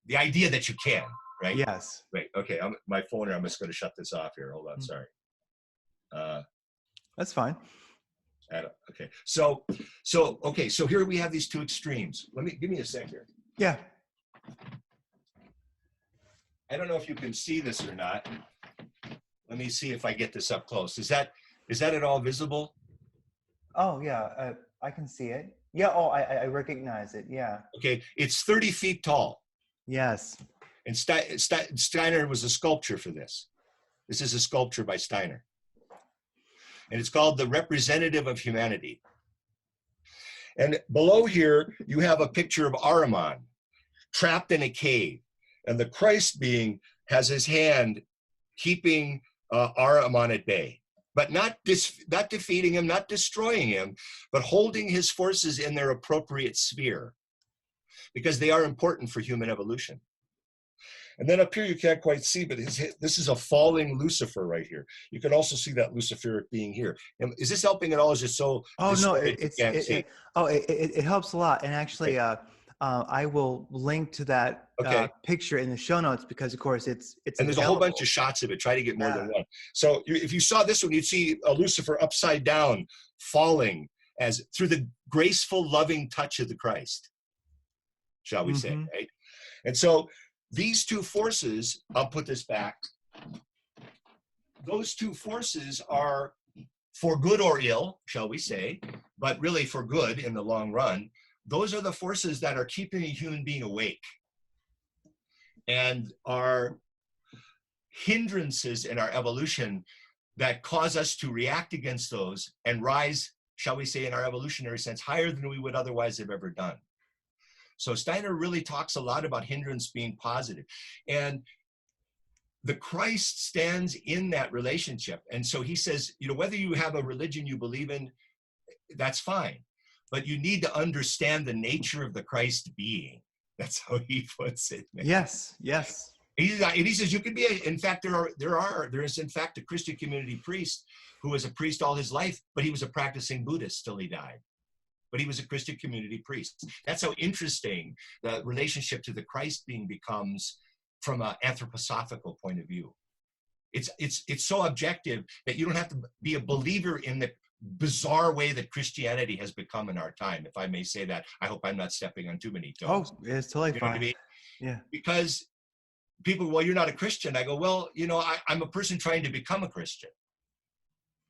the idea that you can. Right? Yes. Wait, okay, my phone here, I'm just going to shut this off here. Hold on, sorry. That's fine. Okay, so here we have these two extremes. Give me a sec here. Yeah. I don't know if you can see this or not. Let me see if I get this up close. Is that at all visible? Oh, yeah, I can see it. Yeah, oh, I recognize it, yeah. Okay, it's 30 feet tall. Yes. And Steiner was a sculpture for this. This is a sculpture by Steiner. And it's called The Representative of Humanity. And below here, you have a picture of Ahriman trapped in a cave. And the Christ being has his hand keeping Ahriman at bay. But not defeating him, not destroying him, but holding his forces in their appropriate sphere. Because they are important for human evolution. And then up here, you can't quite see, but this is a falling Lucifer right here. You can also see that Luciferic being here. And is this helping at all? Is it so? Oh, no, it helps a lot. And actually, I will link to that picture in the show notes because, of course, it's and there's a whole bunch of shots of it. Try to get more than one. So if you saw this one, you'd see a Lucifer upside down, falling as through the graceful, loving touch of the Christ, shall we say, right? And so these two forces, I'll put this back, those two forces are for good or ill, shall we say, but really for good in the long run. Those are the forces that are keeping a human being awake and are hindrances in our evolution that cause us to react against those and rise, shall we say, in our evolutionary sense, higher than we would otherwise have ever done. So Steiner really talks a lot about hindrance being positive. And the Christ stands in that relationship. And so he says, you know, whether you have a religion you believe in, that's fine. But you need to understand the nature of the Christ being. That's how he puts it. Yes, yes. And he says you can be, in fact, there is in fact a Christian community priest who was a priest all his life, but he was a practicing Buddhist till he died. But he was a Christian community priest. That's how interesting the relationship to the Christ being becomes from an anthroposophical point of view. It's so objective that you don't have to be a believer in the bizarre way that Christianity has become in our time, if I may say that. I hope I'm not stepping on too many toes. Oh, it's totally fine. What I mean? Yeah. Because people, well, you're not a Christian. I go, well, you know, I'm a person trying to become a Christian.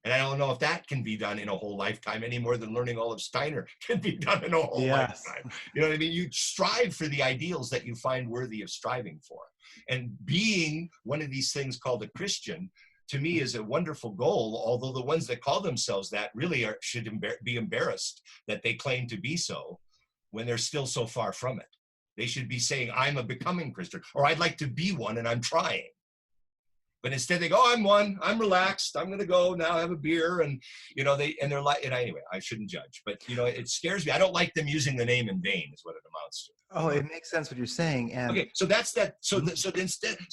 And I don't know if that can be done in a whole lifetime any more than learning all of Steiner can be done in a whole lifetime. You know what I mean? You strive for the ideals that you find worthy of striving for. And being one of these things called a Christian, to me, is a wonderful goal, although the ones that call themselves that really should be embarrassed that they claim to be so when they're still so far from it. They should be saying, I'm a becoming Christian, or I'd like to be one and I'm trying. But instead they go, oh, I'm one, I'm relaxed, I'm gonna go now have a beer. And, they're like, and anyway, I shouldn't judge, but it scares me. I don't like them using the name in vain is what it amounts to. Oh, it makes sense what you're saying. And okay, so that's that. So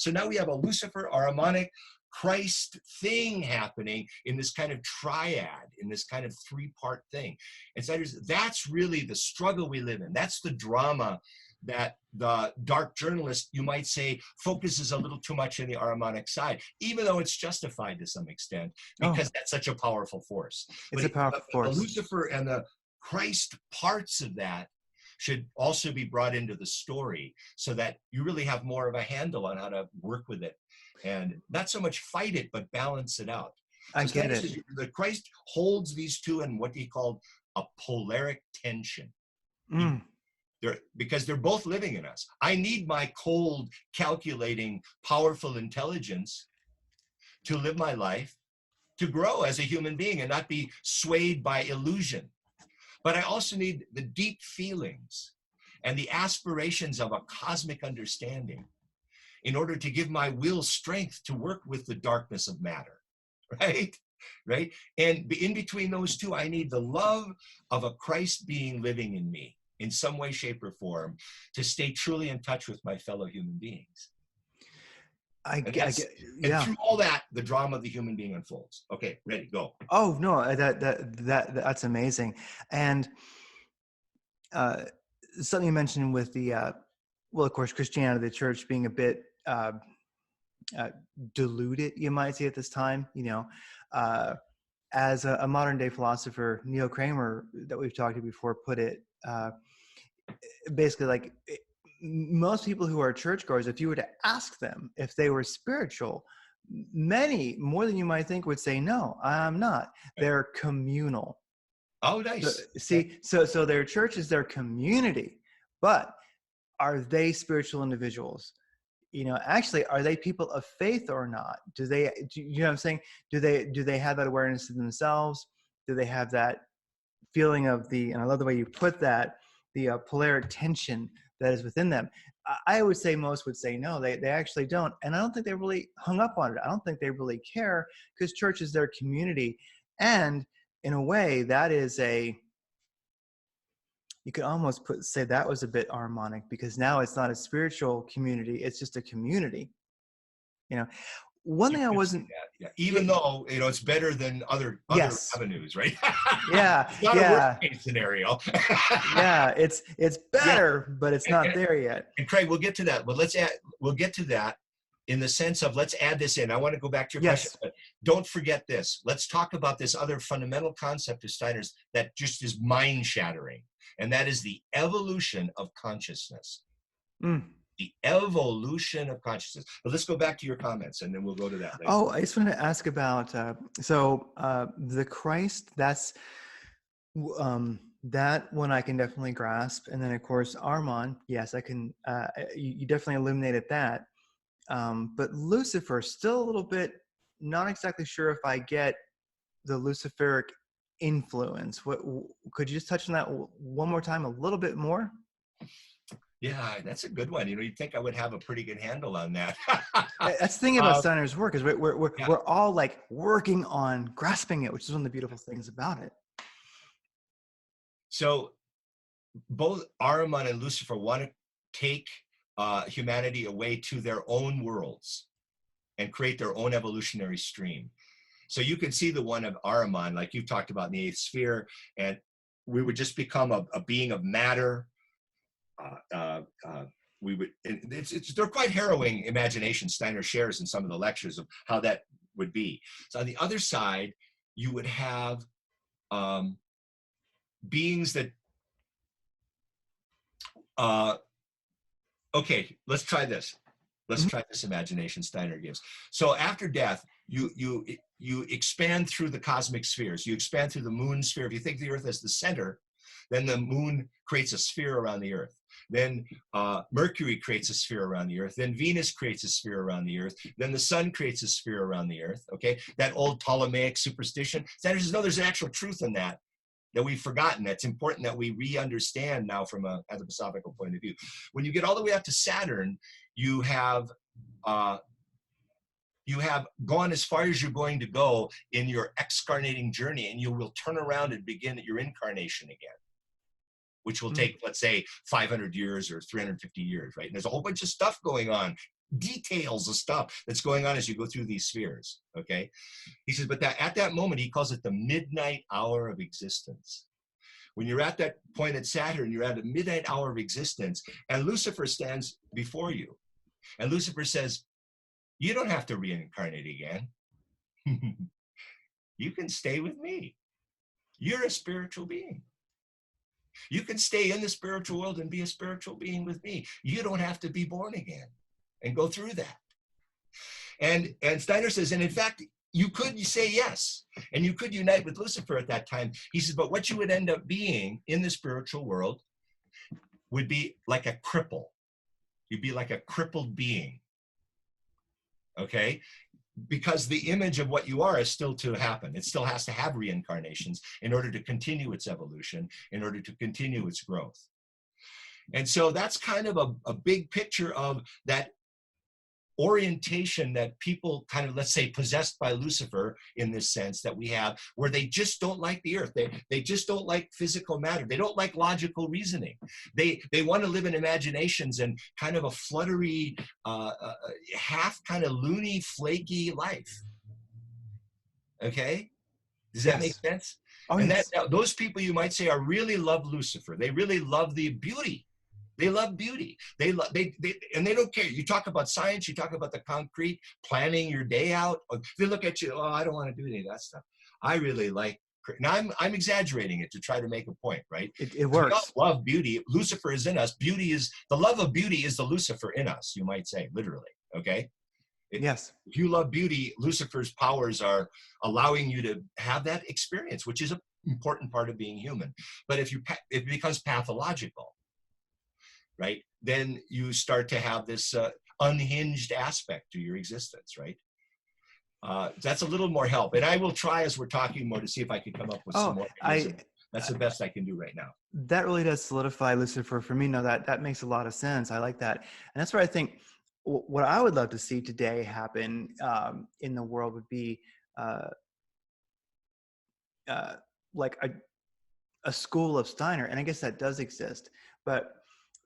now we have a Lucifer, Ahrimanic, Christ thing happening in this kind of triad, in this kind of three-part thing. And so that's really the struggle we live in. That's the drama that the dark journalist, you might say, focuses a little too much on the Ahrimanic side, even though it's justified to some extent, because that's such a powerful force. It's a powerful force. The Lucifer and the Christ parts of that should also be brought into the story so that you really have more of a handle on how to work with it and not so much fight it, but balance it out. I get it. The Christ holds these two in what he called a polaric tension. Because they're both living in us. I need my cold, calculating, powerful intelligence to live my life, to grow as a human being and not be swayed by illusion. But I also need the deep feelings and the aspirations of a cosmic understanding in order to give my will strength to work with the darkness of matter, right? And in between those two, I need the love of a Christ being living in me in some way, shape, or form to stay truly in touch with my fellow human beings. And through all that, the drama of the human being unfolds. Okay, ready, go. Oh no, that's amazing. And something you mentioned with the well, of course, Christianity, the church being a bit diluted, you might say at this time. As a modern day philosopher, Neil Kramer, that we've talked to before, put it basically like, most people who are churchgoers, if you were to ask them if they were spiritual, many, more than you might think, would say, no, I'm not. They're communal. Oh, nice. So their church is their community, but are they spiritual individuals? Actually, are they people of faith or not? Do you know what I'm saying? Do they have that awareness of themselves? Do they have that feeling of and I love the way you put that, the polaric tension that is within them? I would say most would say no, they actually don't. And I don't think they really hung up on it. I don't think they really care, because church is their community. And in a way, that is you could almost say that was a bit Ahrimanic, because now it's not a spiritual community, it's just a community. One thing I wasn't, even though it's better than other avenues, right? Yeah, it's not a worst-case scenario. Yeah, it's better, but it's not there yet. And Craig, we'll get to that, but we'll get to that in the sense of, let's add this in. I want to go back to your question, but don't forget this. Let's talk about this other fundamental concept of Steiner's that just is mind-shattering, and that is the evolution of consciousness. The evolution of consciousness. But let's go back to your comments, and then we'll go to that later. Oh, I just wanted to ask about, the Christ, that's, that one I can definitely grasp. And then, of course, Ahriman, yes, I can, you definitely illuminated that. But Lucifer, still a little bit, not exactly sure if I get the Luciferic influence. What could you just touch on that one more time, a little bit more? Yeah, that's a good one. You'd think I would have a pretty good handle on that. That's the thing about Steiner's work, is we're all like working on grasping it, which is one of the beautiful things about it. So both Ahriman and Lucifer want to take humanity away to their own worlds and create their own evolutionary stream. So you can see the one of Ahriman, like you've talked about in the 8th sphere, and we would just become a being of matter. They're quite harrowing imagination Steiner shares in some of the lectures of how that would be. So on the other side, you would have beings that, okay, let's try this. Let's try this imagination Steiner gives. So after death, you expand through the cosmic spheres. You expand through the moon sphere. If you think of the Earth as the center, then the moon creates a sphere around the Earth. Then Mercury creates a sphere around the Earth. Then Venus creates a sphere around the Earth. Then the sun creates a sphere around the Earth. Okay, that old Ptolemaic superstition. Steiner says, no, there's an actual truth in that. that we've forgotten. That's important that we re-understand now from a anthroposophical point of view. When you get all the way up to Saturn, you have gone as far as you're going to go in your excarnating journey, and you will turn around and begin your incarnation again, which will take, let's say, 500 years or 350 years, right? And there's a whole bunch of stuff going on, details of stuff that's going on as you go through these spheres, okay? He says, but at that moment, he calls it the midnight hour of existence. When you're at that point at Saturn, you're at a midnight hour of existence, and Lucifer stands before you. And Lucifer says, you don't have to reincarnate again. You can stay with me. You're a spiritual being. You can stay in the spiritual world and be a spiritual being with me. You don't have to be born again and go through that. And Steiner says, and in fact, you could say yes, and you could unite with Lucifer at that time. He says, but what you would end up being in the spiritual world would be like a cripple. You'd be like a crippled being. Okay, because the image of what you are is still to happen. It still has to have reincarnations in order to continue its evolution, in order to continue its growth. And so that's kind of a big picture of that orientation that people kind of, let's say, possessed by Lucifer in this sense that we have, where they just don't like the earth. They just don't like physical matter. They don't like logical reasoning. They want to live in imaginations and kind of a fluttery, half kind of loony, flaky life. Okay? Does that make sense? Oh, and yes. those people, you might say, are really love Lucifer. They really love the beauty. They love beauty. And they don't care. You talk about science, you talk about the concrete, planning your day out. They look at you, oh, I don't want to do any of that stuff. I really like, now I'm exaggerating it to try to make a point, right? It works. We all love beauty. Lucifer is in us. The love of beauty is the Lucifer in us, you might say, literally, okay? Yes. If you love beauty, Lucifer's powers are allowing you to have that experience, which is an important part of being human. But if it becomes pathological, right, then you start to have this unhinged aspect to your existence, right? That's a little more help. And I will try as we're talking more to see if I can come up with some more. That's the best I can do right now. That really does solidify Lucifer for me. No, that makes a lot of sense. I like that. And that's where I think what I would love to see today happen in the world would be like a school of Steiner. And I guess that does exist. But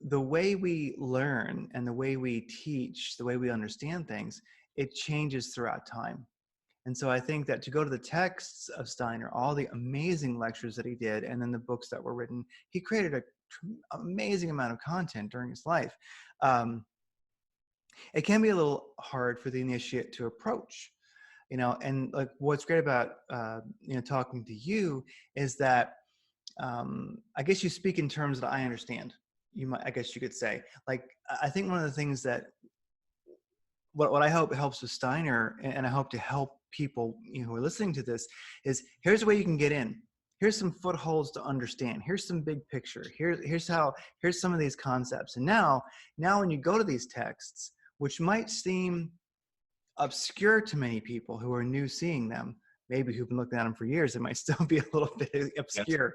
the way we learn and the way we teach, the way we understand things, it changes throughout time. And so I think that to go to the texts of Steiner, all the amazing lectures that he did, and then the books that were written, he created an amazing amount of content during his life. It can be a little hard for the initiate to approach, and like what's great about, talking to you is that I guess you speak in terms that I understand. I guess you could say, like, I think one of the things that what I hope helps with Steiner, and I hope to help people who are listening to this, is here's a way you can get in. Here's some footholds to understand. Here's some big picture. Here's some of these concepts. And now when you go to these texts, which might seem obscure to many people who are new seeing them, maybe who've been looking at them for years, it might still be a little bit obscure,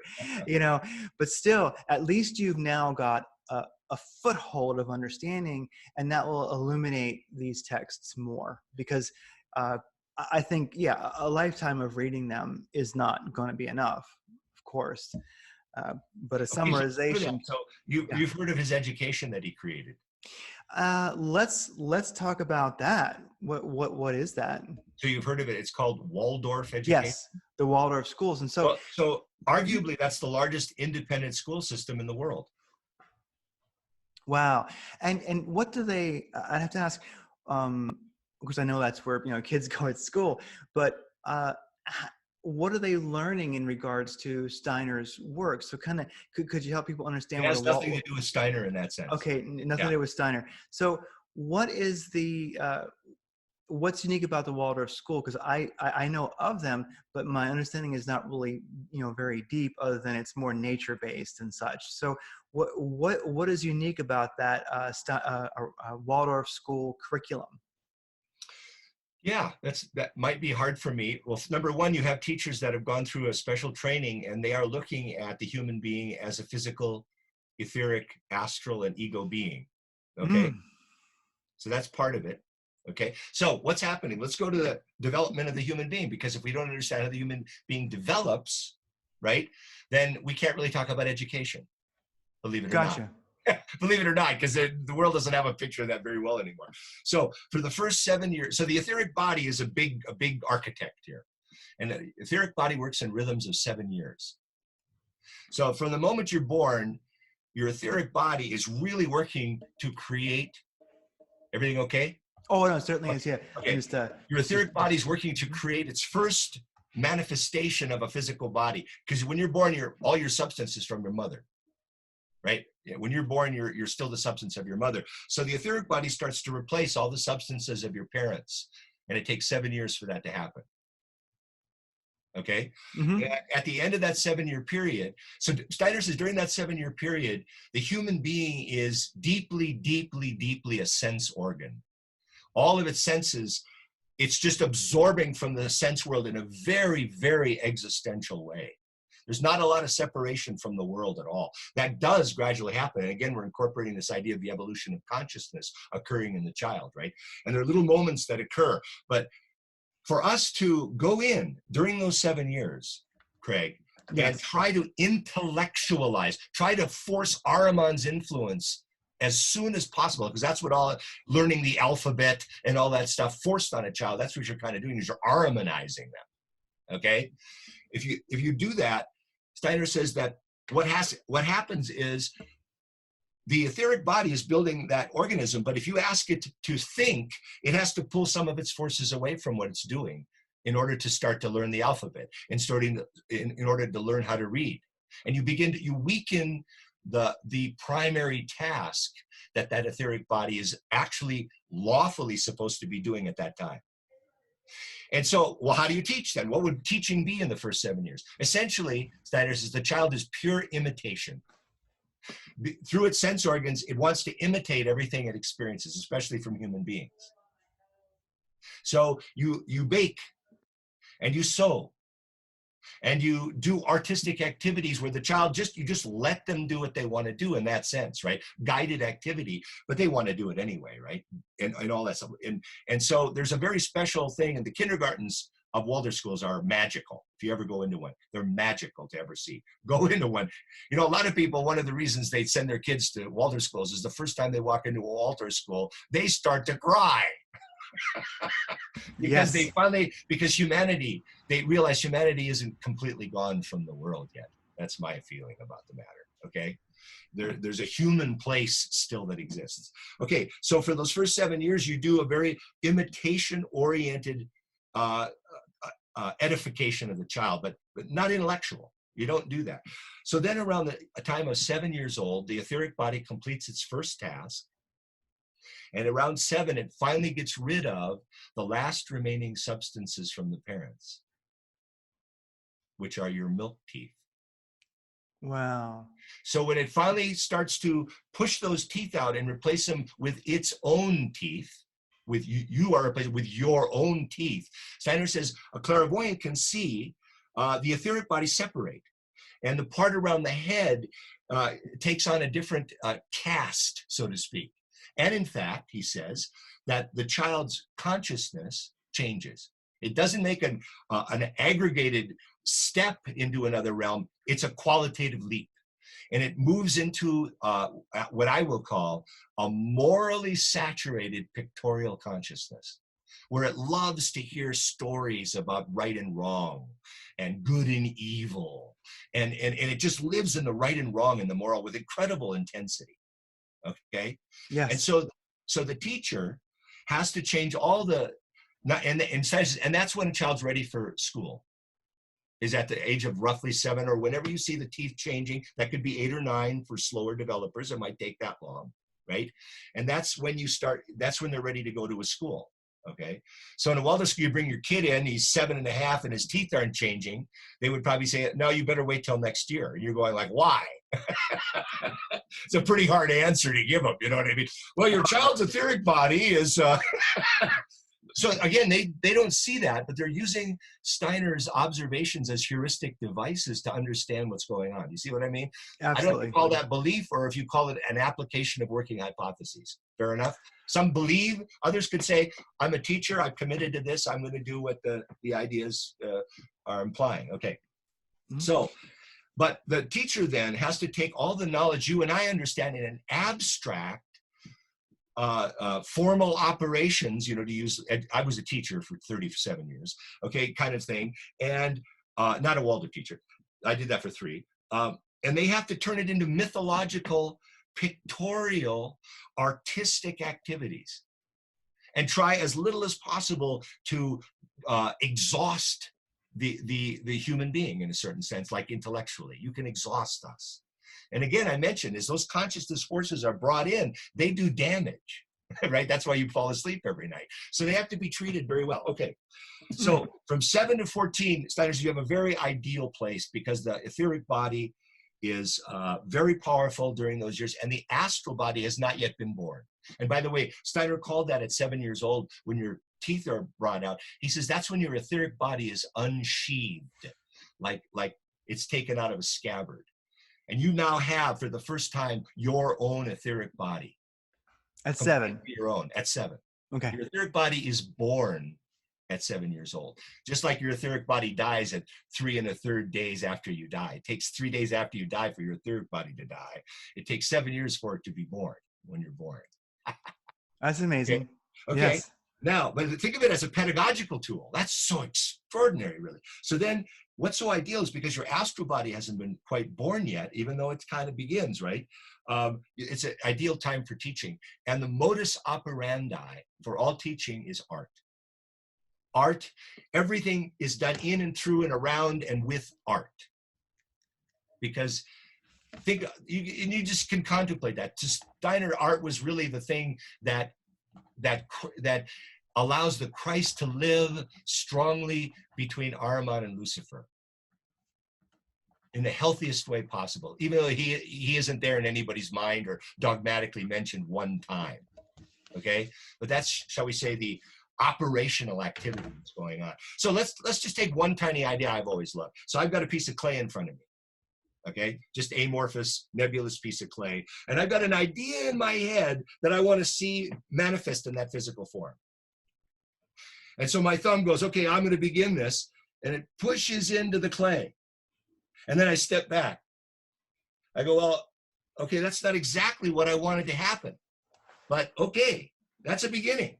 but still, at least you've now got a foothold of understanding, and that will illuminate these texts more, because I think, a lifetime of reading them is not going to be enough, of course, but a summarization. So you've heard of his education that he created? Let's talk about that. What is that? So you've heard of it? It's called Waldorf education. Yes, the Waldorf Schools, and so arguably that's the largest independent school system in the world. Wow, and what do they? I have to ask, because I know that's where kids go at school, but what are they learning in regards to Steiner's work? So kind of, could you help people understand? It has nothing to do with Steiner in that sense. Okay, nothing to do with Steiner. So what is what's unique about the Waldorf School? Because I know of them, but my understanding is not really very deep, other than it's more nature based and such. So what is unique about that Waldorf School curriculum? Yeah, that might be hard for me. Well, number one, you have teachers that have gone through a special training and they are looking at the human being as a physical, etheric, astral, and ego being. Okay. Mm. So that's part of it. Okay. So what's happening? Let's go to the development of the human being, because if we don't understand how the human being develops, right, then we can't really talk about education, believe it or not. Gotcha. Believe it or not, because the world doesn't have a picture of that very well anymore. So for the first 7 years, so the etheric body is a big architect here. And the etheric body works in rhythms of 7 years. So from the moment you're born, your etheric body is really working to create, everything okay? Oh, no, it certainly is, yeah. Okay. Just, your etheric body is working to create its first manifestation of a physical body. Because when you're born, all your substance is from your mother, right? When you're born, you're still the substance of your mother. So the etheric body starts to replace all the substances of your parents. And it takes 7 years for that to happen. Okay. Mm-hmm. At the end of that 7-year period, so Steiner says during that 7-year period, the human being is deeply, deeply, deeply a sense organ. All of its senses, it's just absorbing from the sense world in a very, very existential way. There's not a lot of separation from the world at all. That does gradually happen. And again, we're incorporating this idea of the evolution of consciousness occurring in the child, right? And there are little moments that occur. But for us to go in during those 7 years, Craig, Yes. and try to intellectualize, try to force Ahriman's influence as soon as possible, because that's what all learning the alphabet and all that stuff forced on a child, that's what you're kind of doing, is you're Ahrimanizing them, okay? If you do that, Steiner says that what happens is the etheric body is building that organism, but if you ask it to think, it has to pull some of its forces away from what it's doing in order to start to learn the alphabet and in order to learn how to read. And you weaken the primary task that etheric body is actually lawfully supposed to be doing at that time. And so, well, how do you teach then? What would teaching be in the first 7 years? Essentially, Steiner says the child is pure imitation. Through its sense organs, it wants to imitate everything it experiences, especially from human beings. So you bake and you sew and you do artistic activities where the child you just let them do what they want to do in that sense, right? Guided activity, but they want to do it anyway, right? And all that stuff. And so there's a very special thing, and the kindergartens of Waldorf schools are magical. If you ever go into one, they're magical to ever see. Go into one. You know, a lot of people, one of the reasons they send their kids to Waldorf schools is the first time they walk into a Waldorf school, they start to cry. Because Yes. because humanity, they realize humanity isn't completely gone from the world yet. That's my feeling about the matter. Okay. There's a human place still that exists. Okay. So for those first 7 years, you do a very imitation oriented, edification of the child, but not intellectual. You don't do that. So then around a time of 7 years old, the etheric body completes its first task. And around 7, it finally gets rid of the last remaining substances from the parents, which are your milk teeth. Wow. So when it finally starts to push those teeth out and replace them with its own teeth, with you are replaced with your own teeth, Steiner says a clairvoyant can see the etheric body separate. And the part around the head takes on a different cast, so to speak. And in fact, he says that the child's consciousness changes. It doesn't make an aggregated step into another realm. It's a qualitative leap. And it moves into what I will call a morally saturated pictorial consciousness, where it loves to hear stories about right and wrong and good and evil. And it just lives in the right and wrong and the moral with incredible intensity. Okay. Yes. And so the teacher has to change all and that's when a child's ready for school, is at the age of roughly 7, or whenever you see the teeth changing. That could be 8 or 9 for slower developers. It might take that long, right? And that's when they're ready to go to a school. Okay. So in a Waldorf school, you bring your kid in, he's 7.5 and his teeth aren't changing. They would probably say, no, you better wait till next year. And you're going like, why? It's a pretty hard answer to give them. You know what I mean? Well, your child's etheric body is So again, they don't see that, but they're using Steiner's observations as heuristic devices to understand what's going on. You see what I mean? Absolutely. I don't know if you call that belief or if you call it an application of working hypotheses. Fair enough. Some believe, others could say, I'm a teacher, I'm committed to this, I'm going to do what the ideas are implying. Okay. Mm-hmm. So, but the teacher then has to take all the knowledge you and I understand in an abstract, formal operations, you know, to use, I was a teacher for 37 years, okay, kind of thing, and not a Waldorf teacher. I did that for 3. And they have to turn it into mythological, pictorial, artistic activities and try as little as possible to exhaust the human being in a certain sense, like intellectually. You can exhaust us. And again, I mentioned, as those consciousness forces are brought in, they do damage, right? That's why you fall asleep every night. So they have to be treated very well. Okay, so from 7 to 14, Steiners, you have a very ideal place because the etheric body is very powerful during those years, and the astral body has not yet been born. And by the way, Steiner called that at 7 years old, when your teeth are brought out. He says that's when your etheric body is unsheathed, like it's taken out of a scabbard. And you now have, for the first time, your own etheric body. At 7. Your own, at 7. Okay. Your etheric body is born at 7 years old. Just like your etheric body dies at 3 1/3 days after you die. It takes 3 days after you die for your etheric body to die. It takes 7 years for it to be born when you're born. That's amazing. Okay. Yes. Now, but think of it as a pedagogical tool. That's so extraordinary, really. So then what's so ideal is because your astral body hasn't been quite born yet, even though it kind of begins, right? It's an ideal time for teaching. And the modus operandi for all teaching is art. Art, everything is done in and through and around and with art. Because you just can contemplate that. To Steiner, art was really the thing that allows the Christ to live strongly between Ahriman and Lucifer in the healthiest way possible, even though he isn't there in anybody's mind or dogmatically mentioned one time. Okay, but that's, shall we say, the operational activity that's going on. So let's just take one tiny idea I've always loved. So I've got a piece of clay in front of me. Okay, just amorphous, nebulous piece of clay. And I've got an idea in my head that I want to see manifest in that physical form. And so my thumb goes, okay, I'm going to begin this. And it pushes into the clay. And then I step back. I go, well, okay, that's not exactly what I wanted to happen. But okay, that's a beginning.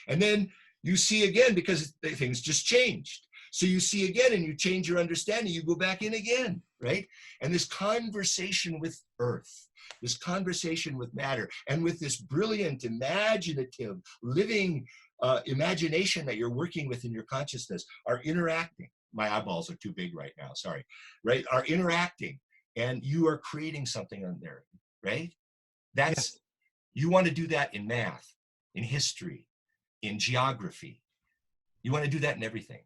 And then you see again, because things just changed. So you see again and you change your understanding, you go back in again, right? And this conversation with earth, this conversation with matter, and with this brilliant, imaginative, living imagination that you're working with in your consciousness are interacting. My eyeballs are too big right now, sorry, right? Are interacting, and you are creating something on there, right? That's, yes. You want to do that in math, in history, in geography. You want to do that in everything.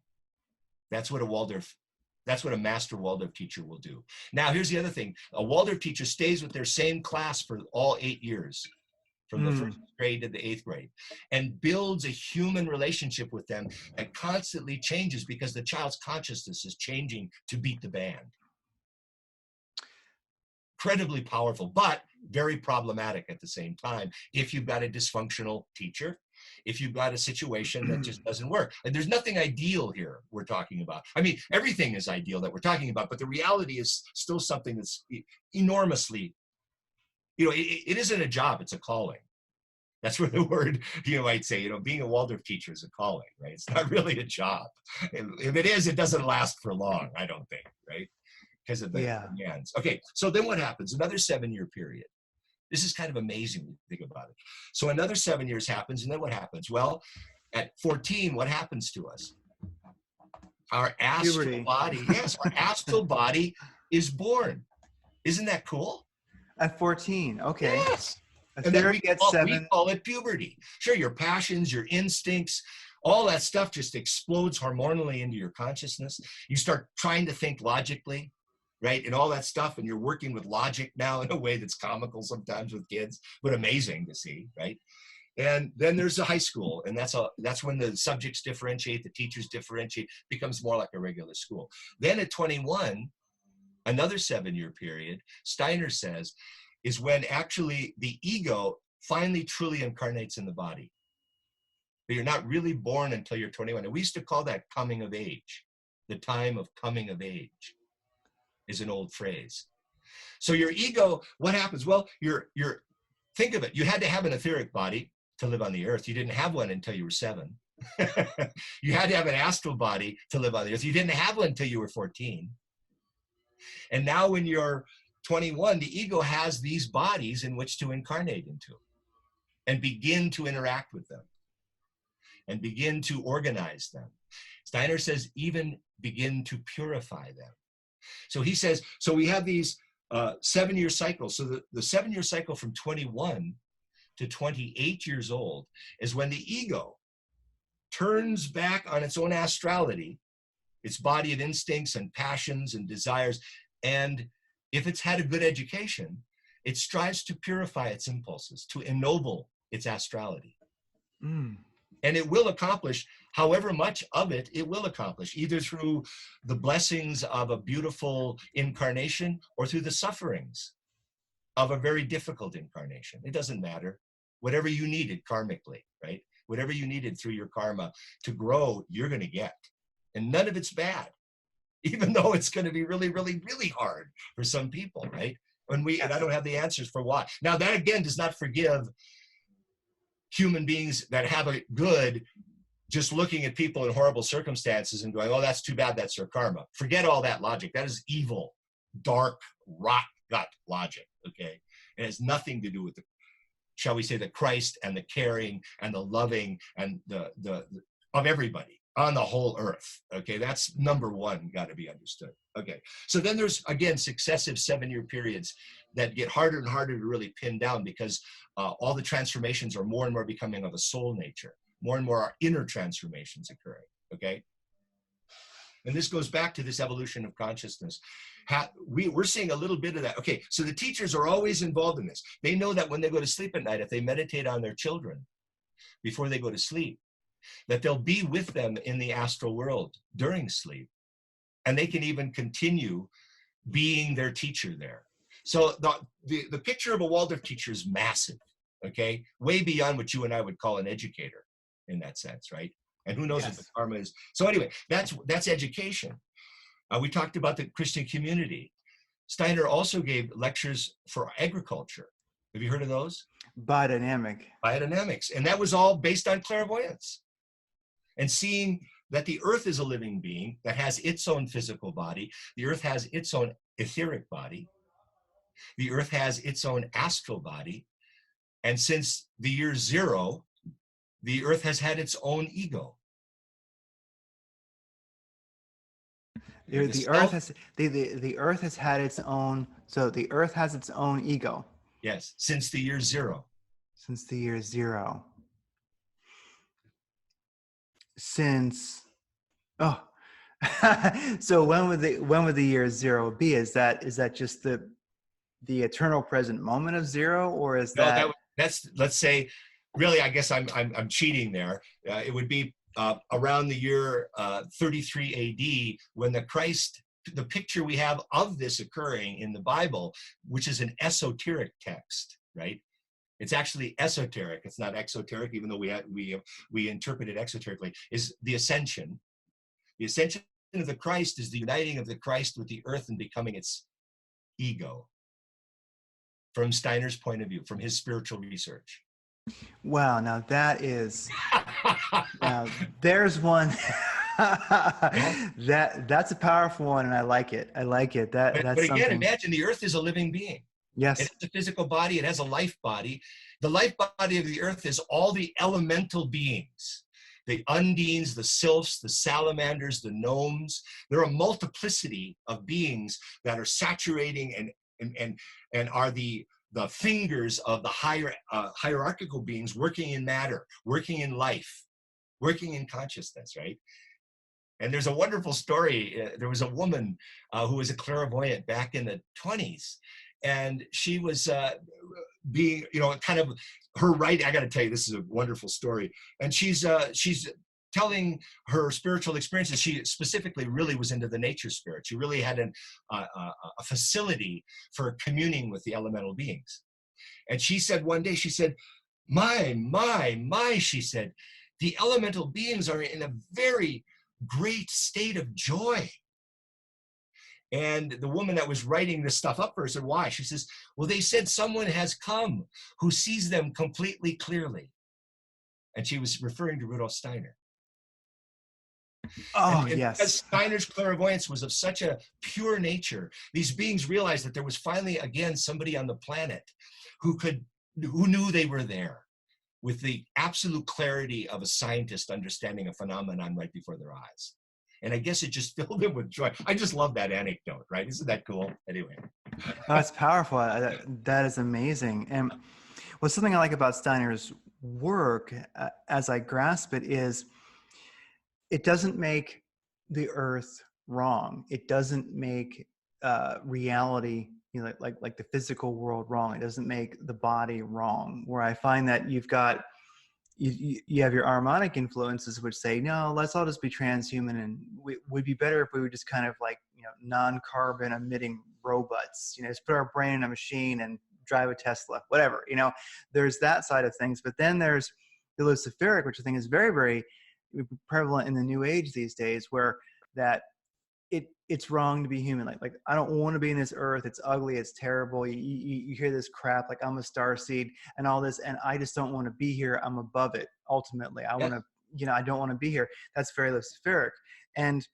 That's what a master Waldorf teacher will do. Now, here's the other thing. A Waldorf teacher stays with their same class for all 8 years, from the first grade to the 8th grade, and builds a human relationship with them that constantly changes because the child's consciousness is changing to beat the band. Incredibly powerful, but very problematic at the same time if you've got a dysfunctional teacher, if you've got a situation that just doesn't work. And there's nothing ideal here we're talking about. I mean, everything is ideal that we're talking about, but the reality is still something that's enormously, it isn't a job, it's a calling. That's where the word, might say, being a Waldorf teacher is a calling, right? It's not really a job. If it is, it doesn't last for long, I don't think, right? Because of the demands. Okay, so then what happens? Another 7-year period. This is kind of amazing when you think about it. So another 7 years happens, and then what happens? Well, at 14, what happens to us? Our astral body, our astral body is born. Isn't that cool? At 14, okay. Yes. And then we get 7. We call it puberty. Sure, your passions, your instincts, all that stuff just explodes hormonally into your consciousness. You start trying to think logically, right? And all that stuff, and you're working with logic now in a way that's comical sometimes with kids, but amazing to see, right? And then there's the high school, and that's when the subjects differentiate, the teachers differentiate, becomes more like a regular school. Then at 21, another 7-year period, Steiner says, is when actually the ego finally truly incarnates in the body. But you're not really born until you're 21. And we used to call that coming of age. The time of coming of age is an old phrase. So your ego, what happens? Well, think of it. You had to have an etheric body to live on the earth. You didn't have one until you were 7. You had to have an astral body to live on the earth. You didn't have one until you were 14. And now when you're 21, the ego has these bodies in which to incarnate into and begin to interact with them and begin to organize them. Steiner says even begin to purify them. So he says, so we have these 7-year cycles. So the 7-year cycle from 21 to 28 years old is when the ego turns back on its own astrality, its body of instincts and passions and desires. And if it's had a good education, it strives to purify its impulses, to ennoble its astrality. Mm. And it will accomplish however much of it will accomplish, either through the blessings of a beautiful incarnation or through the sufferings of a very difficult incarnation. It doesn't matter. Whatever you needed karmically, right? Whatever you needed through your karma to grow, you're going to get. And none of it's bad, even though it's going to be really, really, really hard for some people, right? And I don't have the answers for why. Now, that again does not forgive human beings that have a good, just looking at people in horrible circumstances and going, oh, that's too bad, that's their karma. Forget all that logic. That is evil, dark, rot gut logic, okay? It has nothing to do with the, shall we say, the Christ and the caring and the loving and the of everybody on the whole earth, okay? That's number one, got to be understood, okay? So then there's, again, successive 7-year periods that get harder and harder to really pin down because all the transformations are more and more becoming of a soul nature. More and more are inner transformations occurring, okay? And this goes back to this evolution of consciousness. We're seeing a little bit of that. Okay, so the teachers are always involved in this. They know that when they go to sleep at night, if they meditate on their children before they go to sleep, that they'll be with them in the astral world during sleep. And they can even continue being their teacher there. So the picture of a Waldorf teacher is massive, okay? Way beyond what you and I would call an educator in that sense, right? And who knows what the karma is. So anyway, that's education. We talked about the Christian community. Steiner also gave lectures for agriculture. Have you heard of those? Biodynamic. Biodynamics. And that was all based on clairvoyance. And seeing that the earth is a living being that has its own physical body. The earth has its own etheric body. The earth has its own astral body. And since the year 0, the earth has had its own ego. The earth has had its own, so the earth has its own ego. Yes, since the year 0. Since the year 0. Since, oh, so when would the year 0 be? Is that just the eternal present moment of 0, or is that's, let's say, really, I guess I'm cheating there. It would be around the year 33 AD, when the picture we have of this occurring in the Bible, which is an esoteric text, right? It's actually esoteric. It's not exoteric, even though we interpret it exoterically, is the ascension. The ascension of the Christ is the uniting of the Christ with the earth and becoming its ego. From Steiner's point of view, from his spiritual research. Wow, now that is, now there's one, that's a powerful one, and I like it. But again, something. Imagine the earth is a living being. Yes. It has a physical body, it has a life body. The life body of the earth is all the elemental beings. The undines, the sylphs, the salamanders, the gnomes. There are a multiplicity of beings that are saturating and are the fingers of the higher hierarchical beings working in matter, working in life, working in consciousness, right? And there's a wonderful story. There was a woman who was a clairvoyant back in the 20s, and she was being, you know, kind of her writing. I got to tell you, this is a wonderful story. And she's telling her spiritual experiences. She specifically really was into the nature spirit. She really had a facility for communing with the elemental beings. And she said one day, she said, my, she said, the elemental beings are in a very great state of joy. And the woman that was writing this stuff up for her said, why? She says, well, they said someone has come who sees them completely clearly. And she was referring to Rudolf Steiner. Oh, and yes. Because Steiner's clairvoyance was of such a pure nature, these beings realized that there was finally, again, somebody on the planet who knew they were there with the absolute clarity of a scientist understanding a phenomenon right before their eyes. And I guess it just filled him with joy. I just love that anecdote, right? Isn't that cool? Anyway. Oh, it's powerful. That is amazing. And well, something I like about Steiner's work, as I grasp it, is it doesn't make the earth wrong. It doesn't make reality, you know, like the physical world wrong. It doesn't make the body wrong. Where I find that you've got, you have your harmonic influences which say, no, let's all just be transhuman, and would be better if we were just kind of like, you know, non-carbon emitting robots, you know, just put our brain in a machine and drive a Tesla, whatever, you know. There's that side of things. But then there's the Luciferic, which I think is very, very prevalent in the new age these days, where that it's wrong to be human. Like I don't want to be in this earth. It's ugly. It's terrible. You hear this crap, like I'm a starseed and all this, and I just don't want to be here. I'm above it. Ultimately, I want to, you know, I don't want to be here. That's very Luciferic. And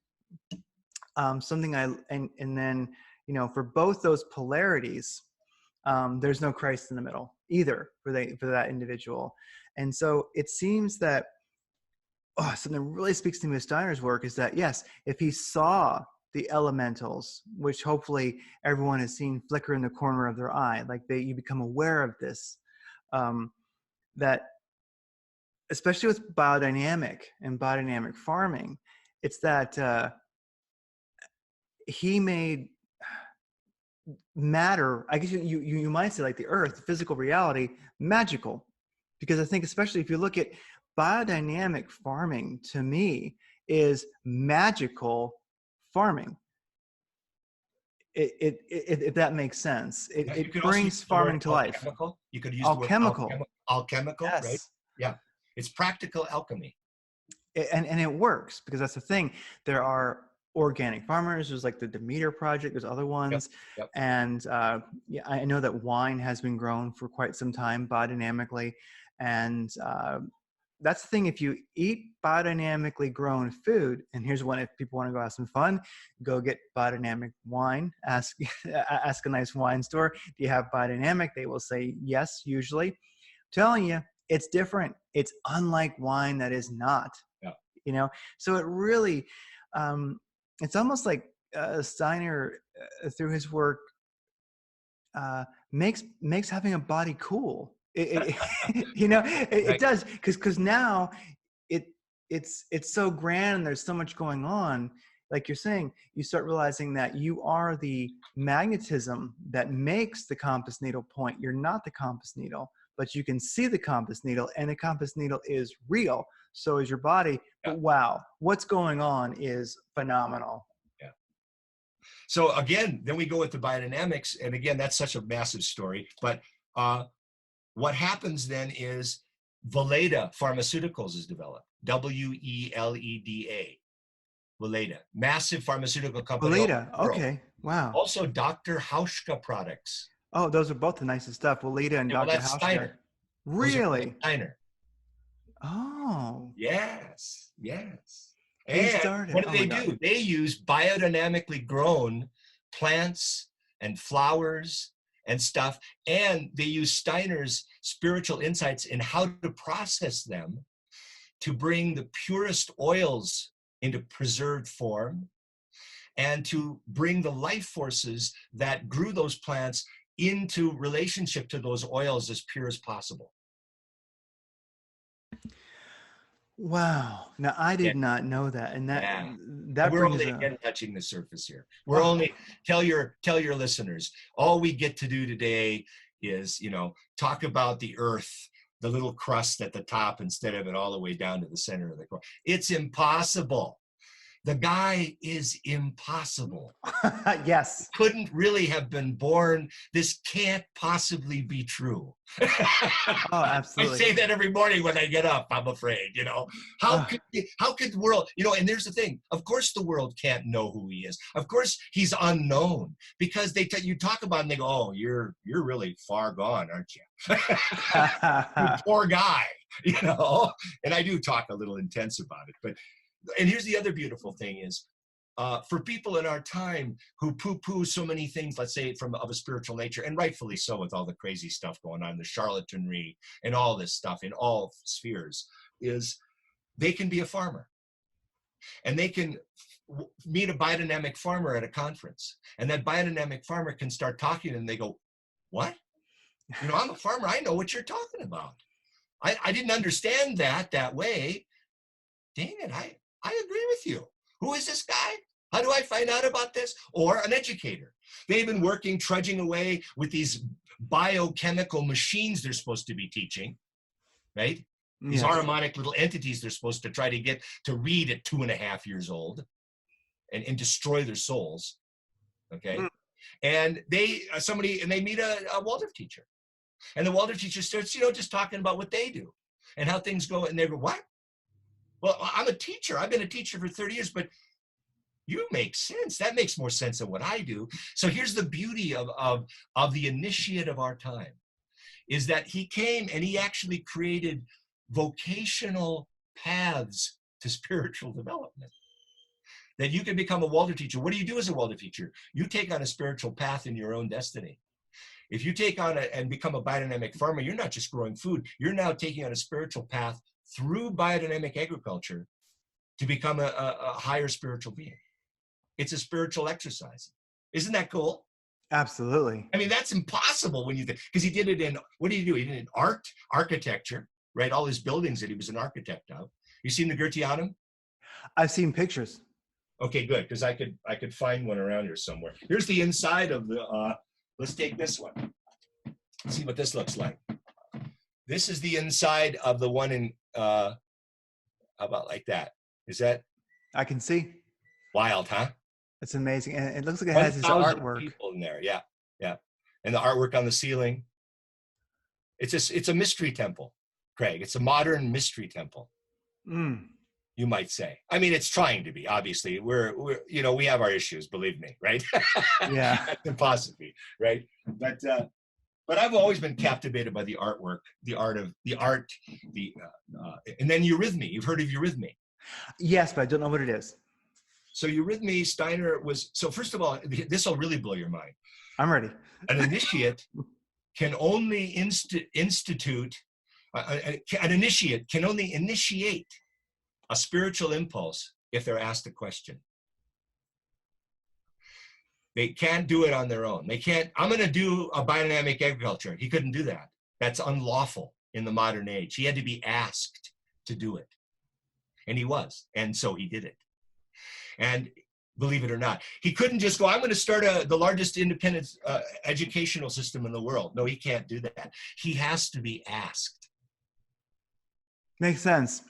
something and then, you know, for both those polarities, there's no Christ in the middle either for that individual. And so it seems that something really speaks to me with Steiner's work is that, yes, if he saw the elementals, which hopefully everyone has seen flicker in the corner of their eye, like you become aware of this, that especially with biodynamic and biodynamic farming, it's that he made matter, I guess you might say, like the earth, physical reality, magical. Because I think, especially if you look at biodynamic farming, to me is magical farming. If that makes sense, it brings farming to life. Alchemical. You could use alchemical. The word alchemical, yes. Right? Yeah, it's practical alchemy, and it works, because that's the thing. There are organic farmers. There's like the Demeter Project. There's other ones, yep. And yeah, I know that wine has been grown for quite some time biodynamically, and that's the thing. If you eat biodynamically grown food, and here's one, if people want to go have some fun, go get biodynamic wine. Ask a nice wine store, do you have biodynamic? They will say yes, usually. I'm telling you, it's different. It's unlike wine that is not. Yeah. You know, so it really, it's almost like Steiner, through his work, makes having a body cool. You know, it does, because now it's so grand, and there's so much going on. Like you're saying, you start realizing that you are the magnetism that makes the compass needle point. You're not the compass needle, but you can see the compass needle, and the compass needle is real. So is your body. Yeah. But wow, what's going on is phenomenal. Yeah. So again, then we go with the biodynamics, and again, that's such a massive story. But what happens then is Weleda Pharmaceuticals is developed. WELEDA. Weleda, massive pharmaceutical company. Weleda, okay, wow. Also, Dr. Hauschka products. Oh, those are both the nicest stuff. Weleda and Dr. Hauschka. Steiner. Really? Steiner. Oh. Yes, yes. And what do they do? They use biodynamically grown plants and flowers and stuff, and they use Steiner's spiritual insights in how to process them to bring the purest oils into preserved form, and to bring the life forces that grew those plants into relationship to those oils as pure as possible. Wow. Now, I did not know that. And that we're only again touching the surface here. We're only, tell your listeners, all we get to do today is, you know, talk about the earth, the little crust at the top instead of it all the way down to the center of the core. It's impossible. The guy is impossible. Yes. Couldn't really have been born. This can't possibly be true. Oh, absolutely. I say that every morning when I get up, I'm afraid, you know. How could the world, you know, and there's the thing, of course the world can't know who he is. Of course he's unknown, because you talk about him and they go, oh, you're really far gone, aren't you? You poor guy, you know. And I do talk a little intense about it, but, and here's the other beautiful thing is, for people in our time who poo-poo so many things, let's say of a spiritual nature, and rightfully so with all the crazy stuff going on, the charlatanry and all this stuff in all spheres, is they can be a farmer. And they can meet a biodynamic farmer at a conference. And that biodynamic farmer can start talking and they go, what? You know, I'm a farmer. I know what you're talking about. I didn't understand that way. Dang it, I agree with you. Who is this guy? How do I find out about this? Or an educator. They've been working, trudging away with these biochemical machines they're supposed to be teaching, right? These harmonic little entities they're supposed to try to get to read at 2.5 years old and destroy their souls, okay? And they meet a Waldorf teacher. And the Waldorf teacher starts, you know, just talking about what they do and how things go. And they go, what? Well, I'm a teacher. I've been a teacher for 30 years, but you make sense. That makes more sense than what I do. So here's the beauty of the initiate of our time, is that he came and he actually created vocational paths to spiritual development. That you can become a Waldorf teacher. What do you do as a Waldorf teacher? You take on a spiritual path in your own destiny. If you take on and become a biodynamic farmer, you're not just growing food. You're now taking on a spiritual path through biodynamic agriculture to become a higher spiritual being. It's a spiritual exercise. Isn't that cool? Absolutely. I mean, that's impossible when you think, because he did it in, what did he do? He did it in architecture, right? All his buildings that he was an architect of. You seen the Goetheanum? I've seen pictures. Okay, good, because I could find one around here somewhere. Here's the inside of the, let's take this one. Let's see what this looks like. This is the inside of the one in, how about like that? Is that? I can see. Wild, huh? It's amazing. And it looks like it has his artwork. People in there, yeah. And the artwork on the ceiling. It's a mystery temple, Craig. It's a modern mystery temple. You might say. I mean, it's trying to be, obviously. We're you know, we have our issues, believe me, right? Yeah. That's impossible, right? But I've always been captivated by the artwork, the art, and then eurythmy. You've heard of eurythmy? Yes, but I don't know what it is. So eurythmy, Steiner was, so first of all, this will really blow your mind. I'm ready. An initiate can only an initiate can only initiate a spiritual impulse if they're asked a question. They can't do it on their own. They can't, I'm going to do a biodynamic agriculture. He couldn't do that. That's unlawful in the modern age. He had to be asked to do it. And he was. And so he did it. And believe it or not, he couldn't just go, I'm going to start the largest independent educational system in the world. No, he can't do that. He has to be asked. Makes sense.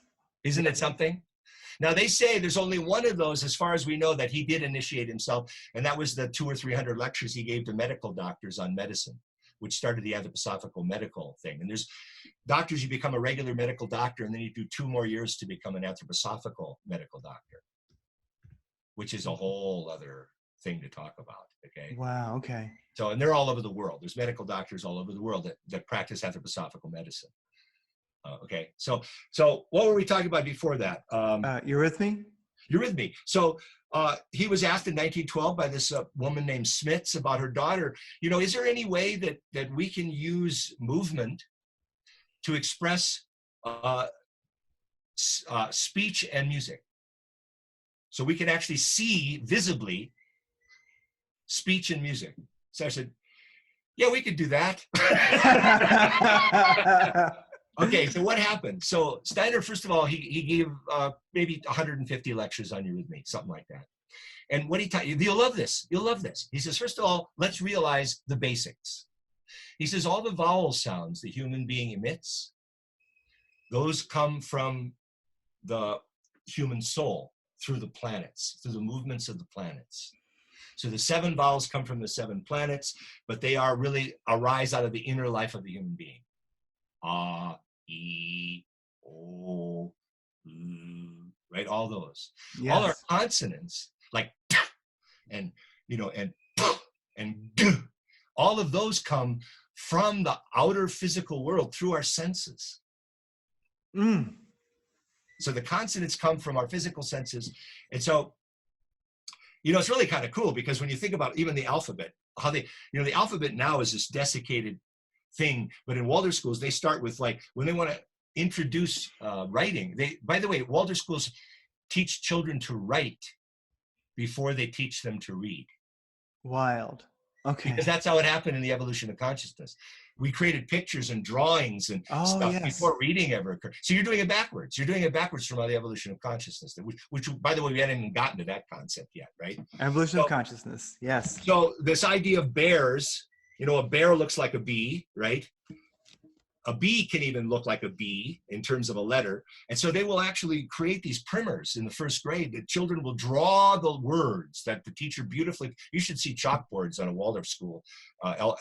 Isn't it something? Now, they say there's only one of those, as far as we know, that he did initiate himself, and that was the 200 or 300 lectures he gave to medical doctors on medicine, which started the anthroposophical medical thing. And there's doctors, you become a regular medical doctor, and then you do 2 more years to become an anthroposophical medical doctor, which is a whole other thing to talk about, okay? Wow, okay. So, and they're all over the world. There's medical doctors all over the world that practice anthroposophical medicine. Okay, so what were we talking about before that? Eurythmy? Eurythmy. So he was asked in 1912 by this woman named Smits about her daughter, you know, is there any way that we can use movement to express speech and music? So we can actually see visibly speech and music. So I said, yeah, we could do that. Okay, so what happened? So Steiner, first of all, he gave maybe 150 lectures on eurythmy, something like that. And what he taught you, you'll love this. You'll love this. He says, first of all, let's realize the basics. He says all the vowel sounds the human being emits, those come from the human soul through the planets, through the movements of the planets. So the 7 vowels come from the 7 planets, but they are really arise out of the inner life of the human being. Ah, E, O, right? All those. Yes. All our consonants, like and and all of those come from the outer physical world through our senses. So the consonants come from our physical senses. And so, it's really kind of cool, because when you think about even the alphabet, how they, the alphabet now is this desiccated thing, but in Waldorf schools, they start with, like, when they want to introduce writing, by the way, Waldorf schools teach children to write before they teach them to read. Wild. Okay. Because that's how it happened in the evolution of consciousness. We created pictures and drawings and stuff before reading ever occurred. So you're doing it backwards. You're doing it backwards from the evolution of consciousness, which, by the way, we hadn't even gotten to that concept yet, right? Evolution of consciousness, yes. So this idea of bears, a bear looks like a bee, right? A bee can even look like a bee in terms of a letter. And so they will actually create these primers in the first grade that children will draw the words that the teacher beautifully, you should see chalkboards on a Waldorf school,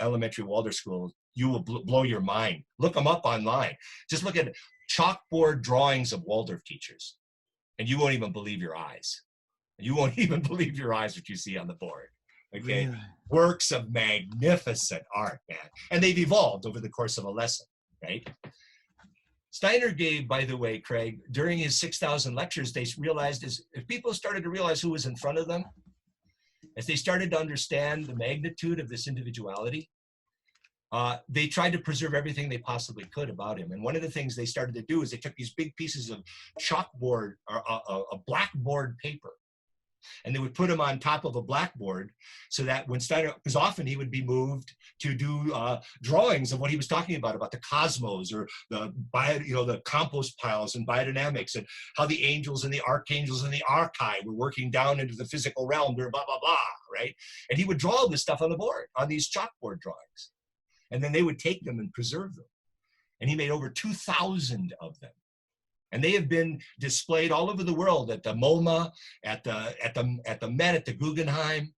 elementary Waldorf school. You will blow your mind. Look them up online. Just look at chalkboard drawings of Waldorf teachers, and you won't even believe your eyes. You won't even believe your eyes what you see on the board. Okay. Really? Works of magnificent art, man. And they've evolved over the course of a lesson. Right? Steiner gave, by the way, Craig, during his 6,000 lectures, they realized as people started to realize who was in front of them, as they started to understand the magnitude of this individuality, they tried to preserve everything they possibly could about him. And one of the things they started to do is they took these big pieces of chalkboard or a blackboard paper, and they would put them on top of a blackboard so that when Steiner, because often he would be moved to do drawings of what he was talking about the cosmos or the compost piles and biodynamics and how the angels and the archangels and the archive were working down into the physical realm, blah, blah, blah, right? And he would draw all this stuff on the board, on these chalkboard drawings. And then they would take them and preserve them. And he made over 2,000 of them. And they have been displayed all over the world at the MoMA, at the Met, at the Guggenheim,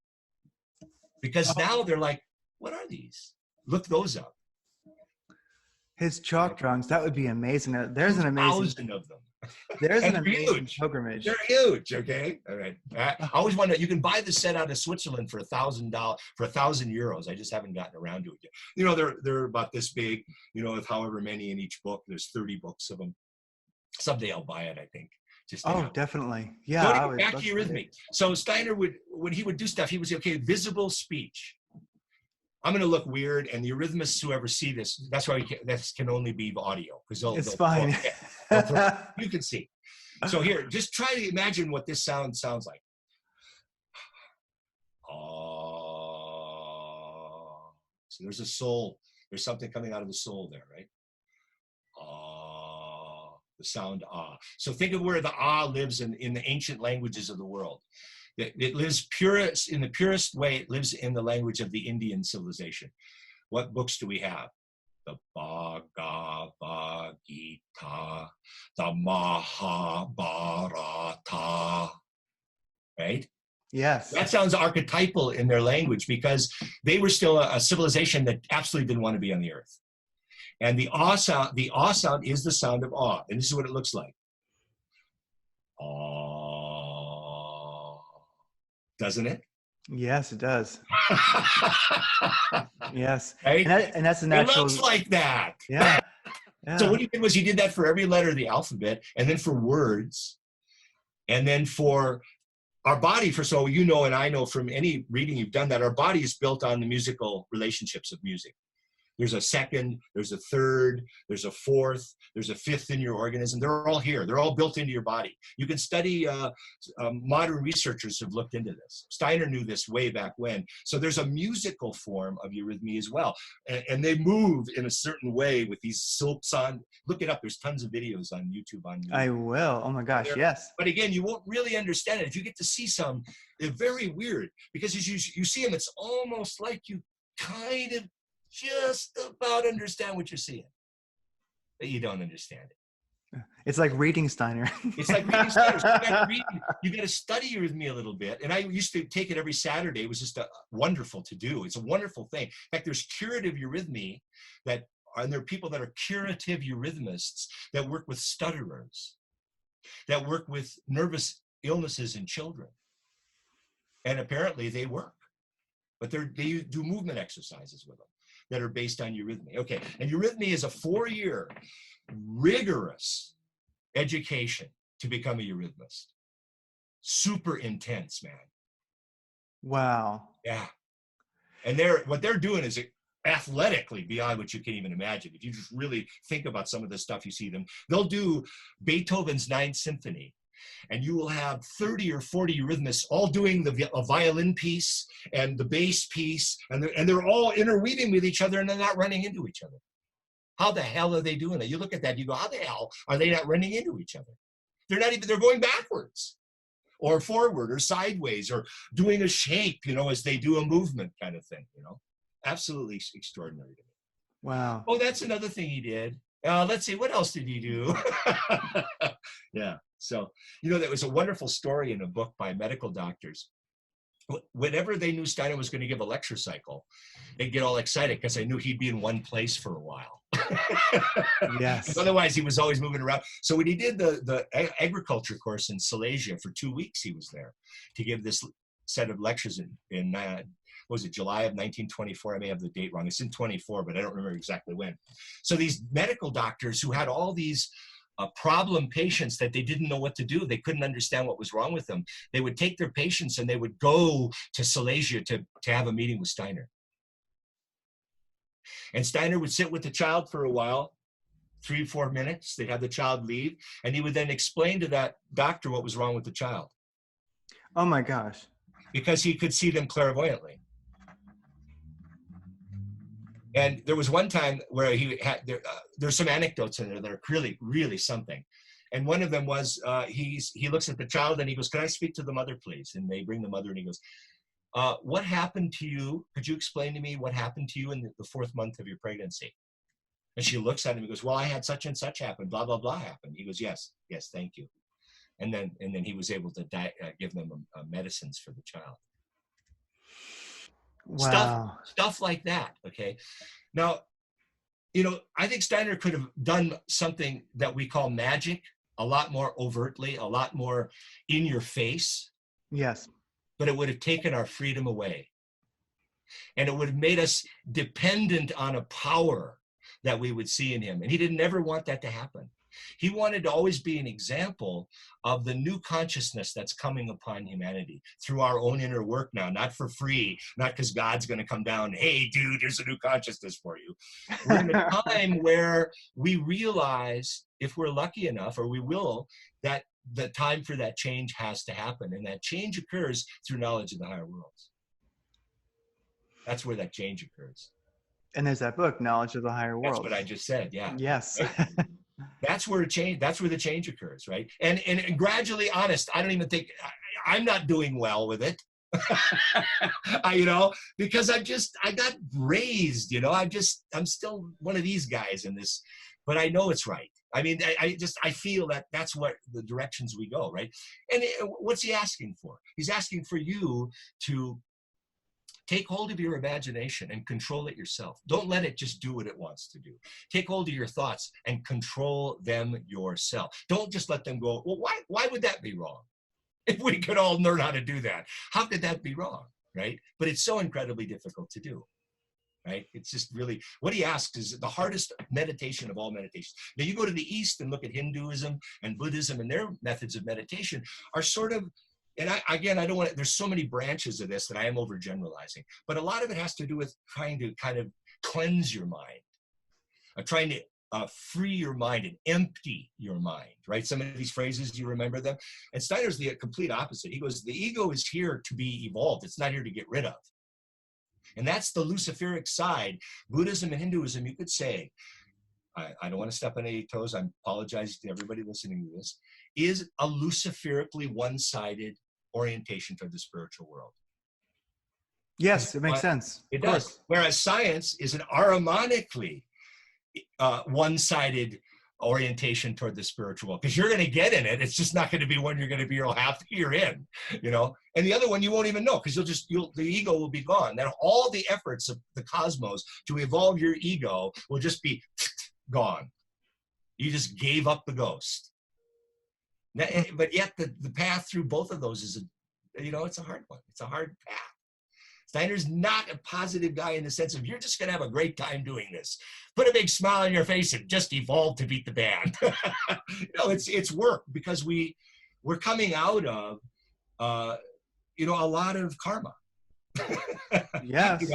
because now they're like, what are these? Look those up. His chalk drawings, that would be amazing. There's an amazing 1,000 of them. There's an amazing pilgrimage. They're huge. Okay, all right. I always wonder. You can buy the set out of Switzerland for $1,000 for 1,000 euros. I just haven't gotten around to it yet. They're about this big. With however many in each book. There's 30 books of them. Someday I'll buy it, I think. Definitely. Yeah. Back to eurythmy. So Steiner when he would do stuff, he would say, okay, visible speech. I'm going to look weird, and the eurythmists who ever see this, that's why this can only be audio. Because it's fine. You can see. So here, just try to imagine what this sounds like. So there's a soul. There's something coming out of the soul there, right? The sound ah. So think of where the ah lives in the ancient languages of the world. It lives in the purest way. It lives in the language of the Indian civilization. What books do we have? The Bhagavad Gita, the Mahabharata, right? Yes. That sounds archetypal in their language because they were still a civilization that absolutely didn't want to be on the earth. And the ah sound is the sound of awe. And this is what it looks like. Ah. Doesn't it? Yes, it does. Yes. Right? And that's a natural. It looks like that. Yeah. So what he did was he did that for every letter of the alphabet, and then for words, and then for our body. So and I know from any reading you've done that our body is built on the musical relationships of music. There's a second, there's a third, there's a fourth, there's a fifth in your organism. They're all here. They're all built into your body. You can study, modern researchers have looked into this. Steiner knew this way back when. So there's a musical form of eurythmy as well. And they move in a certain way with these silks on. Look it up. There's tons of videos on YouTube on YouTube. I will. Oh my gosh, yes. But again, you won't really understand it. If you get to see some, they're very weird. Because as you see them, it's almost like you kind of just about understand what you're seeing, but you don't understand it. It's like reading Steiner. It's like reading Steiner. So you got to study eurythmy a little bit. And I used to take it every Saturday. It was just wonderful to do. It's a wonderful thing. In fact, there's curative eurythmy and there are people that are curative eurythmists that work with stutterers, that work with nervous illnesses in children. And apparently they work. But they do movement exercises with them that are based on eurythmy. Okay, and eurythmy is a 4-year rigorous education to become a eurythmist. Super intense, man. Wow. Yeah. And what they're doing is athletically beyond what you can even imagine. If you just really think about some of the stuff you see them, they'll do Beethoven's Ninth Symphony, and you will have 30 or 40 eurythmists all doing a violin piece and the bass piece, and they're all interweaving with each other, and they're not running into each other. How the hell are they doing that? You look at that, you go, how the hell are they not running into each other? They're going backwards or forward or sideways or doing a shape, as they do a movement kind of thing, Absolutely extraordinary to me. Wow. Oh, that's another thing he did. Let's see, what else did he do? Yeah. So, there was a wonderful story in a book by medical doctors. Whenever they knew Steiner was going to give a lecture cycle, they'd get all excited because they knew he'd be in one place for a while. Yes. Otherwise, he was always moving around. So when he did the agriculture course in Silesia for 2 weeks, he was there to give this set of lectures in was it July of 1924? I may have the date wrong. It's in 24, but I don't remember exactly when. So these medical doctors who had all these problem patients that they didn't know what to do, they couldn't understand what was wrong with them, they would take their patients and they would go to Silesia to have a meeting with Steiner. And Steiner would sit with the child for a while, 3-4 minutes. They'd have the child leave, and he would then explain to that doctor what was wrong with the child. Oh my gosh. Because he could see them clairvoyantly. And there was one time where he had, there's some anecdotes in there that are really, really something. And one of them was, he looks at the child and he goes, "Can I speak to the mother, please?" And they bring the mother and he goes, "What happened to you? Could you explain to me what happened to you in the 4th month of your pregnancy?" And she looks at him and goes, "Well, I had such and such happen, blah, blah, blah happened." He goes, yes, thank you. And then he was able to give them medicines for the child. Wow. Stuff like that, okay? Now, I think Steiner could have done something that we call magic a lot more overtly, a lot more in your face. Yes. But it would have taken our freedom away. And it would have made us dependent on a power that we would see in him. And he didn't ever want that to happen. He wanted to always be an example of the new consciousness that's coming upon humanity through our own inner work now, not for free, not because God's going to come down, "Hey, dude, here's a new consciousness for you." We're in a time where we realize, if we're lucky enough, or we will, that the time for that change has to happen. And that change occurs through knowledge of the higher worlds. That's where that change occurs. And there's that book, Knowledge of the Higher Worlds. That's what I just said, yeah. Yes. Right? That's where the change occurs, right? And gradually, honest, I don't even think, I'm not doing well with it. Because I got raised, I'm still one of these guys in this, but I know it's right. I mean, I feel that that's what the directions we go, right? And what's he asking for? He's asking for you to take hold of your imagination and control it yourself. Don't let it just do what it wants to do. Take hold of your thoughts and control them yourself. Don't just let them go, "Well, why would that be wrong?" If we could all learn how to do that, how could that be wrong, right? But it's so incredibly difficult to do, right? It's just really, what he asks is the hardest meditation of all meditations. Now you go to the East and look at Hinduism and Buddhism, and their methods of meditation are sort of, and I don't want to, there's so many branches of this that I am overgeneralizing, but a lot of it has to do with trying to kind of cleanse your mind, trying to free your mind and empty your mind, right? Some of these phrases, you remember them? And Steiner's the complete opposite. He goes, the ego is here to be evolved. It's not here to get rid of. And that's the Luciferic side. Buddhism and Hinduism, you could say, I don't want to step on any toes, I apologize to everybody listening to this, is a Luciferically one-sided orientation toward the spiritual world. Yes, it makes sense. It does. Whereas science is an aromatically one-sided orientation toward the spiritual, because you're going to get in it. It's just not going to be one you're going to be real happy you're in, you know. And the other one you won't even know, because the ego will be gone. Then all the efforts of the cosmos to evolve your ego will just be gone. You just gave up the ghost. But yet the path through both of those is it's a hard one. It's a hard path. Steiner's not a positive guy in the sense of you're just going to have a great time doing this. Put a big smile on your face and just evolve to beat the band. It's work, because we're coming out of a lot of karma. Yes.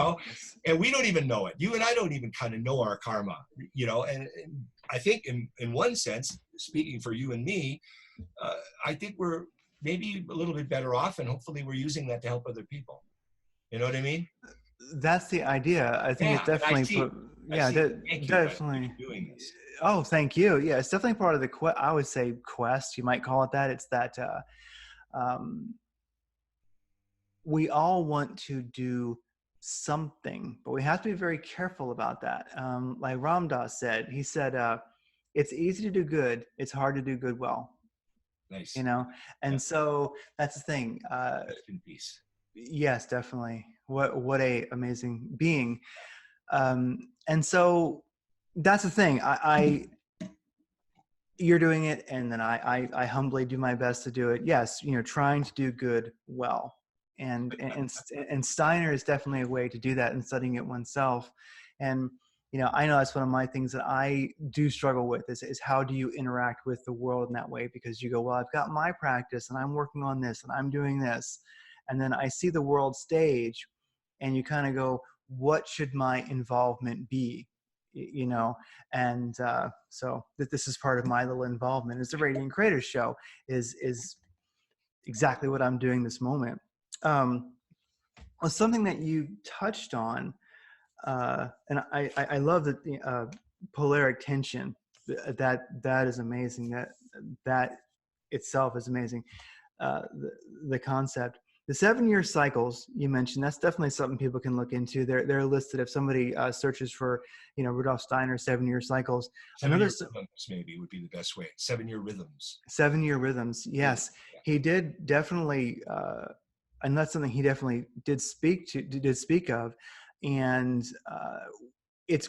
And we don't even know it. You and I don't even kind of know our karma, and I think in one sense, speaking for you and me, I think we're maybe a little bit better off, and hopefully we're using that to help other people. You know what I mean? That's the idea. I think it's definitely, definitely doing this. Oh, thank you. Yeah, it's definitely part of the I would say quest. You might call it that. It's that we all want to do something, but we have to be very careful about that. Like Ram Dass said, he said, "It's easy to do good. It's hard to do good well." Nice. And so that's the thing. Rest in peace. Yes, definitely. What a amazing being. And so that's the thing. You're doing it, and then I humbly do my best to do it. Yes, trying to do good well. And Steiner is definitely a way to do that, and studying it oneself. And I know that's one of my things that I do struggle with is how do you interact with the world in that way? Because you go, well, I've got my practice and I'm working on this and I'm doing this. And then I see the world stage, and you kind of go, what should my involvement be? And so this is part of my little involvement is the Radiant Creators Show is exactly what I'm doing this moment. Something that you touched on, and I love that the polaric tension, that is amazing. That itself is amazing. The concept. The 7-year cycles you mentioned, that's definitely something people can look into. They're listed if somebody searches for, Rudolf Steiner 7-year cycles. 7-year rhythms maybe would be the best way. 7-year rhythms. 7-year rhythms. Yes, yeah. He did definitely, and that's something he definitely did speak of. And it's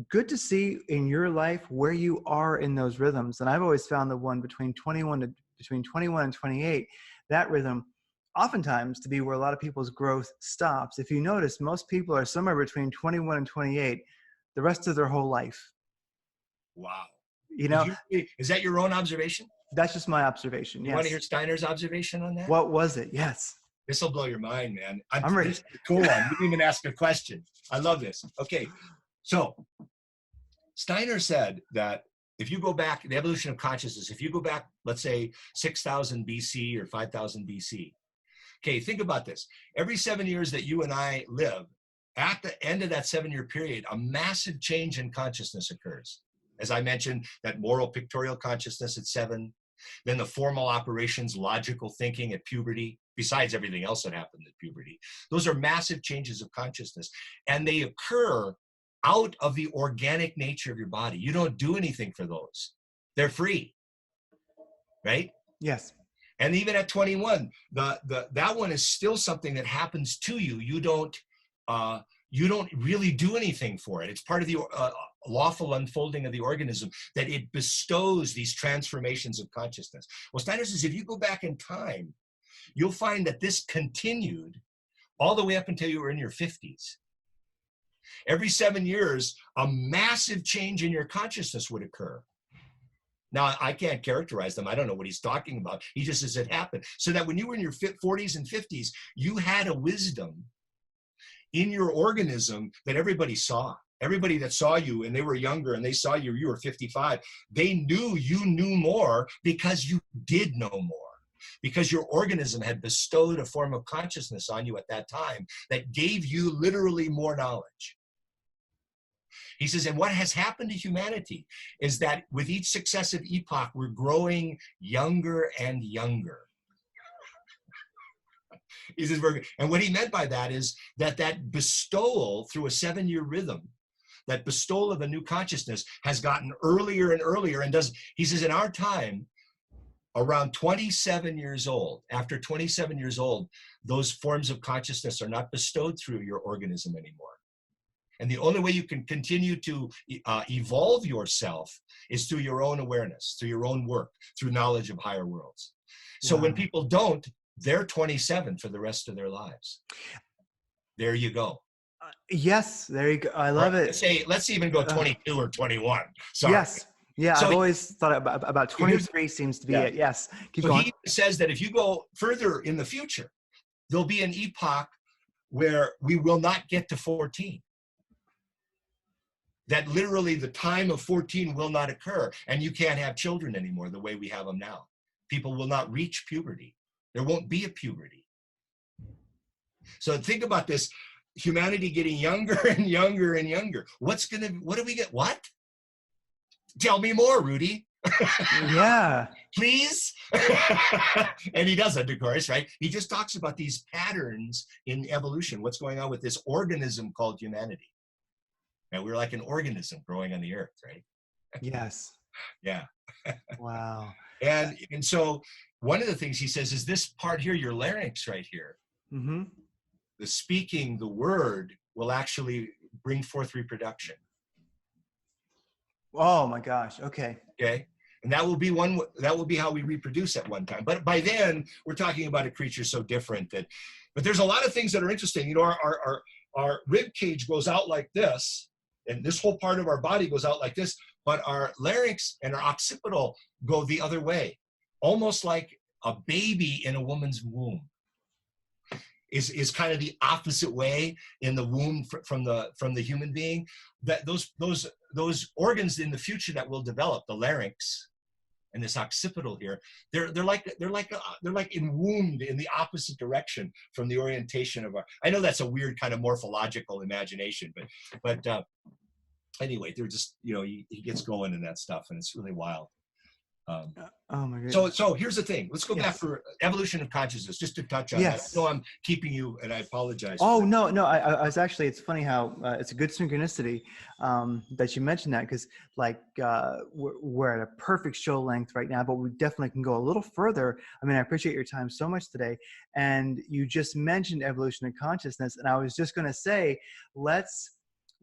good to see in your life where you are in those rhythms. And I've always found the one between 21 and 28, that rhythm, oftentimes to be where a lot of people's growth stops. If you notice, most people are somewhere between 21 and 28 the rest of their whole life. Wow. Is that your own observation? That's just my observation. Yes. You want to hear Steiner's observation on that? What was it? Yes. This will blow your mind, man. I'm ready. Cool. You didn't even ask a question. I love this. Okay. So Steiner said that if you go back, the evolution of consciousness, if you go back, let's say 6,000 BC or 5,000 BC, okay, think about this. Every 7 years that you and I live, at the end of that 7-year period, a massive change in consciousness occurs. As I mentioned, that moral pictorial consciousness at 7, then the formal operations, logical thinking at puberty, besides everything else that happened at puberty. Those are massive changes of consciousness, and they occur out of the organic nature of your body. You don't do anything for those. They're free, right? Yes. And even at 21, that one is still something that happens to you. You don't really do anything for it. It's part of the lawful unfolding of the organism that it bestows these transformations of consciousness. Well, Steiner says if you go back in time, you'll find that this continued all the way up until you were in your 50s. Every 7 years, a massive change in your consciousness would occur. Now, I can't characterize them. I don't know what he's talking about. He just says it happened. So that when you were in your 40s and 50s, you had a wisdom in your organism that everybody saw. Everybody that saw you and they were younger and they saw you, you were 55, they knew you knew more because you did know more. Because your organism had bestowed a form of consciousness on you at that time that gave you literally more knowledge. He says, and what has happened to humanity is that with each successive epoch, we're growing younger and younger. He says, and what he meant by that is that bestowal through a 7-year rhythm, that bestowal of a new consciousness has gotten earlier and earlier, and he says, in our time, around 27 years old, after 27 years old, those forms of consciousness are not bestowed through your organism anymore. And the only way you can continue to evolve yourself is through your own awareness, through your own work, through knowledge of higher worlds. So when people don't, they're 27 for the rest of their lives. There you go. Yes, there you go. I love it. Let's even go 22 or 21. Sorry. Yes. Yeah, so I've always thought about 23 seems to be it. Yes. Keep going. He says that if you go further in the future, there'll be an epoch where we will not get to 14. That literally the time of 14 will not occur, and you can't have children anymore the way we have them now. People will not reach puberty. There won't be a puberty. So think about this, humanity getting younger and younger and younger. What do we get? What? Tell me more, Rudy. Yeah. Please? And he doesn't, of course, right? He just talks about these patterns in evolution, what's going on with this organism called humanity. And we're like an organism growing on the earth, right? Yes. Yeah. Wow. And so one of the things he says is this part here, your larynx right here, the speaking, the word will actually bring forth reproduction. Oh my gosh. Okay. Okay. And that will be how we reproduce at one time. But by then we're talking about a creature so different but there's a lot of things that are interesting. You know, our rib cage goes out like this, and this whole part of our body goes out like this, but our larynx and our occipital go the other way, almost like a baby in a woman's womb. Is kind of the opposite way in the womb from the human being. That those organs in the future that will develop, the larynx and this occipital here, they're like enwombed in the opposite direction from the orientation of our. I know that's a weird kind of morphological imagination, but anyway, they're just, you know, he gets going in that stuff, and it's really wild. Oh my goodness. So here's the thing. Let's go back for evolution of consciousness, just to touch on that. I know I'm keeping you, and I apologize. Oh, no. I was actually, it's funny how it's a good synchronicity that you mentioned that, because like we're at a perfect show length right now, but we definitely can go a little further. I mean, I appreciate your time so much today. And you just mentioned evolution of consciousness, and I was just going to say, let's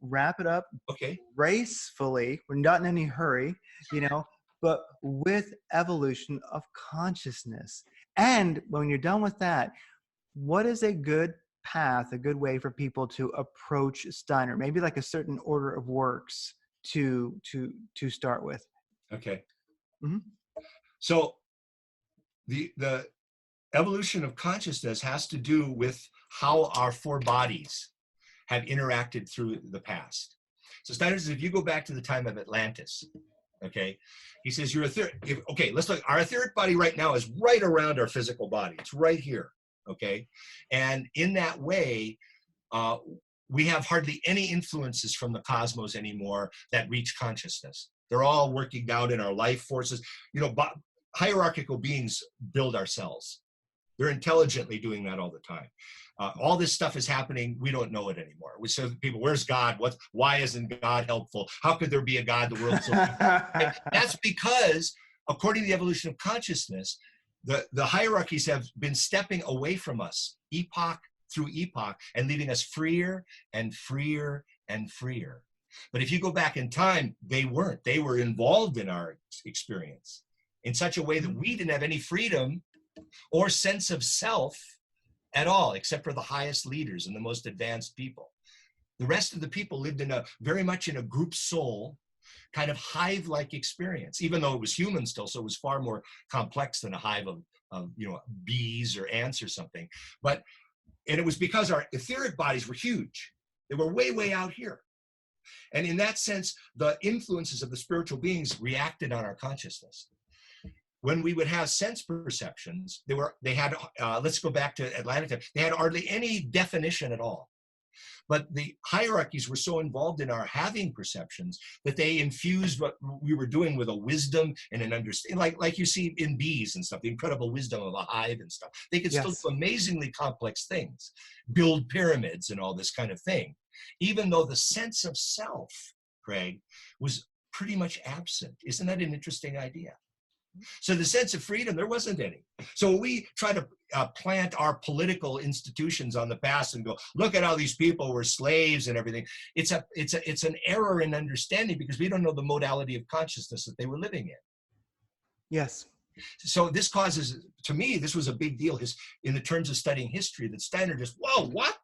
wrap it up gracefully. We're not in any hurry, you know, but with evolution of consciousness. And when you're done with that, what is a good path, a good way for people to approach Steiner? Maybe like a certain order of works to start with. Okay. So the evolution of consciousness has to do with how our 4 bodies have interacted through the past. So Steiner says, if you go back to the time of Atlantis, okay, he says let's look, our etheric body right now is right around our physical body. It's right here, okay? And in that way, we have hardly any influences from the cosmos anymore that reach consciousness. They're all working out in our life forces. You know, hierarchical beings build our cells. They're intelligently doing that all the time. All this stuff is happening. We don't know it anymore. We say to people, where's God? Why isn't God helpful? How could there be a God? The world's so That's because, according to the evolution of consciousness, the hierarchies have been stepping away from us, epoch through epoch, and leaving us freer and freer and freer. But if you go back in time, they weren't. They were involved in our experience in such a way that we didn't have any freedom or sense of self at all, except for the highest leaders and the most advanced people. The rest of the people lived very much in a group soul, kind of hive-like experience, even though it was human still, so it was far more complex than a hive of bees or ants or something. And it was because our etheric bodies were huge. They were way, way out here. And in that sense, the influences of the spiritual beings reacted on our consciousness. When we would have sense perceptions, they had let's go back to Atlantic time. They had hardly any definition at all. But the hierarchies were so involved in our having perceptions that they infused what we were doing with a wisdom and an understanding, like you see in bees and stuff, the incredible wisdom of a hive and stuff. They could still do amazingly complex things, build pyramids and all this kind of thing, even though the sense of self, Craig, was pretty much absent. Isn't that an interesting idea? So the sense of freedom, there wasn't any. So we try to plant our political institutions on the past and go, look at how these people were slaves and everything. It's an error in understanding because we don't know the modality of consciousness that they were living in. Yes. So this causes, to me, this was a big deal in the terms of studying history, that Steiner just, whoa, what?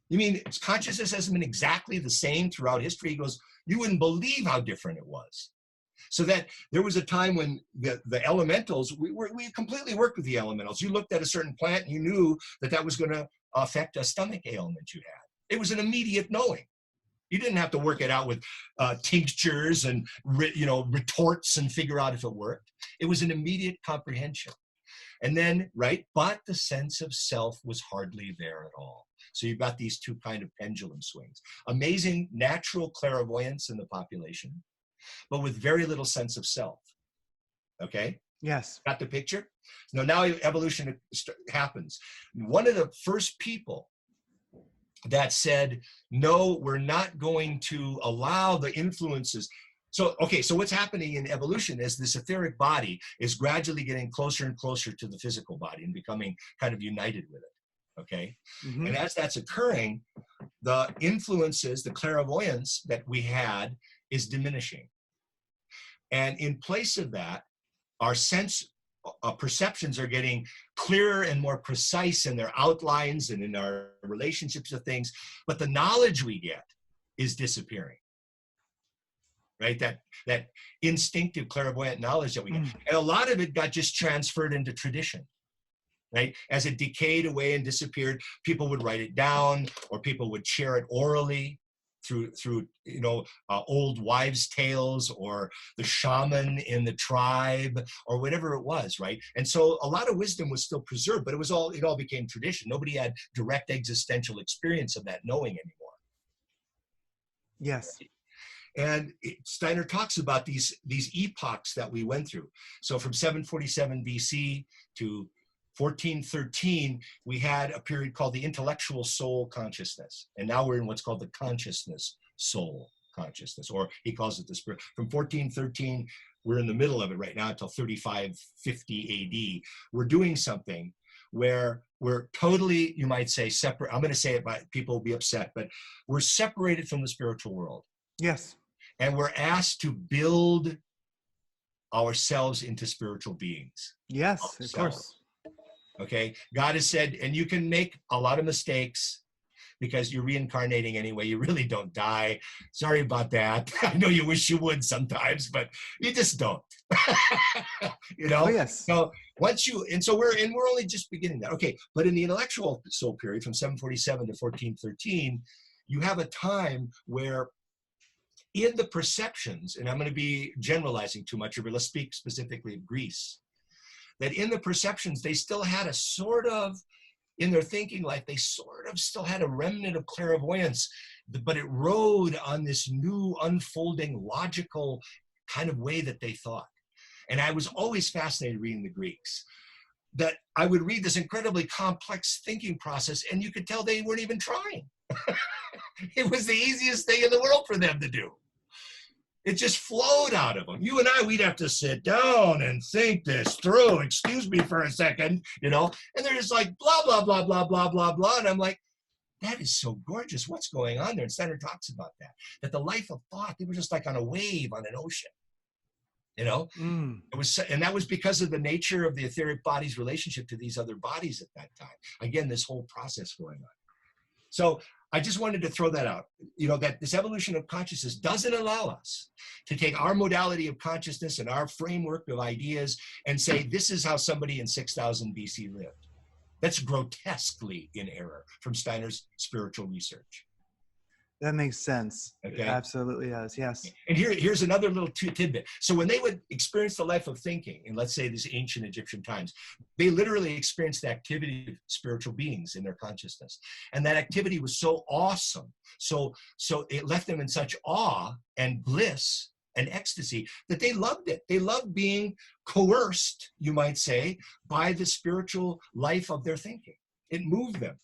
You mean consciousness hasn't been exactly the same throughout history? He goes, you wouldn't believe how different it was. So that there was a time when the elementals, we completely worked with the elementals. You looked at a certain plant and you knew that was going to affect a stomach ailment you had. It was an immediate knowing. You didn't have to work it out with tinctures and retorts and figure out if it worked. It was an immediate comprehension. And then, right, but the sense of self was hardly there at all. So you've got these two kind of pendulum swings. Amazing natural clairvoyance in the population, but with very little sense of self. Okay? Yes. Got the picture? Now evolution happens. One of the first people that said, no, we're not going to allow the influences. So, okay, so what's happening in evolution is this etheric body is gradually getting closer and closer to the physical body and becoming kind of united with it, okay? Mm-hmm. And as that's occurring, the influences, the clairvoyance that we had is diminishing. And in place of that, our perceptions are getting clearer and more precise in their outlines and in our relationships with things, but the knowledge we get is disappearing. Right? That instinctive clairvoyant knowledge that we get. And a lot of it got just transferred into tradition. Right? As it decayed away and disappeared, people would write it down or people would share it orally through old wives' tales or the shaman in the tribe or whatever it was, right? And so a lot of wisdom was still preserved, but it all became tradition. Nobody had direct existential experience of that knowing anymore. Yes. And Steiner talks about these epochs that we went through. So from 747 BC to 1413, we had a period called the intellectual soul consciousness. And now we're in what's called the consciousness soul consciousness, or he calls it the spirit. From 1413, we're in the middle of it right now until 3550 AD. We're doing something where we're totally, you might say, separate. I'm going to say it, but people will be upset, but we're separated from the spiritual world. Yes. And we're asked to build ourselves into spiritual beings. Yes, of course. Okay, God has said, and you can make a lot of mistakes because you're reincarnating anyway. You really don't die. Sorry about that. I know you wish you would sometimes, but you just don't. Oh, yes. So we're only just beginning that. Okay, but in the intellectual soul period from 747 to 1413, you have a time where in the perceptions, and I'm going to be generalizing too much here, but let's speak specifically of Greece, that in the perceptions, they still had a sort of, in their thinking life, they sort of still had a remnant of clairvoyance, but it rode on this new unfolding logical kind of way that they thought. And I was always fascinated reading the Greeks, that I would read this incredibly complex thinking process and you could tell they weren't even trying. It was the easiest thing in the world for them to do. It just flowed out of them. You and I, we'd have to sit down and think this through. Excuse me for a second, and they're just like, blah, blah, blah, blah, blah, blah, blah. And I'm like, that is so gorgeous. What's going on there? And Steiner talks about that the life of thought, they were just like on a wave on an ocean. It was, and that was because of the nature of the etheric body's relationship to these other bodies at that time. Again, this whole process going on. So I just wanted to throw that out, that this evolution of consciousness doesn't allow us to take our modality of consciousness and our framework of ideas and say, this is how somebody in 6000 BC lived. That's grotesquely in error from Steiner's spiritual research. That makes sense. Okay. It absolutely does. Yes. And here's another little tidbit. So when they would experience the life of thinking in, let's say, these ancient Egyptian times, they literally experienced the activity of spiritual beings in their consciousness. And that activity was so awesome. So it left them in such awe and bliss and ecstasy that they loved it. They loved being coerced, you might say, by the spiritual life of their thinking. It moved them.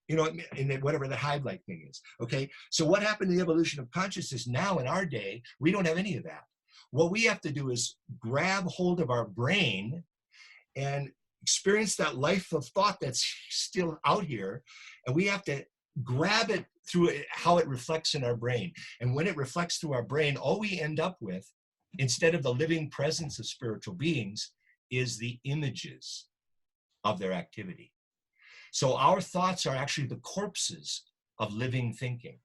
You know, in whatever the hive-like thing is, okay? So what happened to the evolution of consciousness now in our day? We don't have any of that. What we have to do is grab hold of our brain and experience that life of thought that's still out here, and we have to grab it through how it reflects in our brain. And when it reflects through our brain, all we end up with, instead of the living presence of spiritual beings, is the images of their activity. So our thoughts are actually the corpses of living thinking.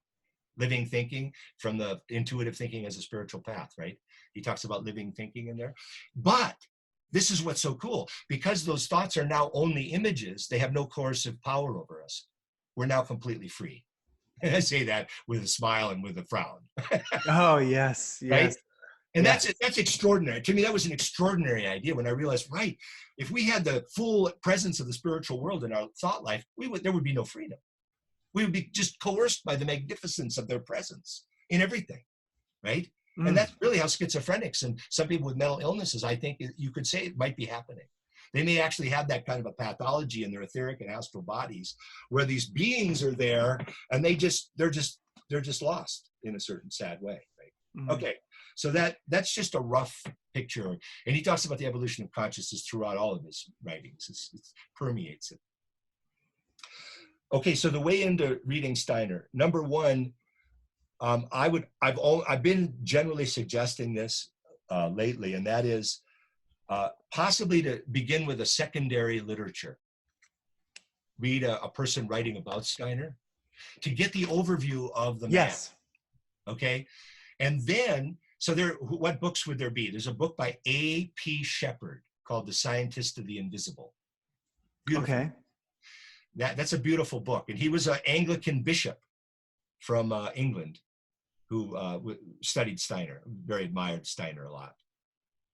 Living thinking from the intuitive thinking as a spiritual path, right? He talks about living thinking in there. But this is what's so cool. Because those thoughts are now only images, they have no coercive power over us. We're now completely free. And I say that with a smile and with a frown. Oh, yes, yes. Right? And yes. that's extraordinary. To me, that was an extraordinary idea when I realized, right, if we had the full presence of the spiritual world in our thought life, there would be no freedom. We would be just coerced by the magnificence of their presence in everything, right? And that's really how schizophrenics and some people with mental illnesses, I think you could say it might be happening. They may actually have that kind of a pathology in their etheric and astral bodies where these beings are there and they're just lost in a certain sad way, right? Okay. So that's just a rough picture. And he talks about the evolution of consciousness throughout all of his writings. It permeates it. Okay, so the way into reading Steiner. Number one, I've been generally suggesting this lately, and that is possibly to begin with a secondary literature. Read a person writing about Steiner to get the overview of the man. Yes. Okay, and then. So what books would there be? There's a book by A.P. Shepard called The Scientist of the Invisible. Beautiful. Okay. That's a beautiful book. And he was an Anglican bishop from England who studied Steiner, very admired Steiner a lot.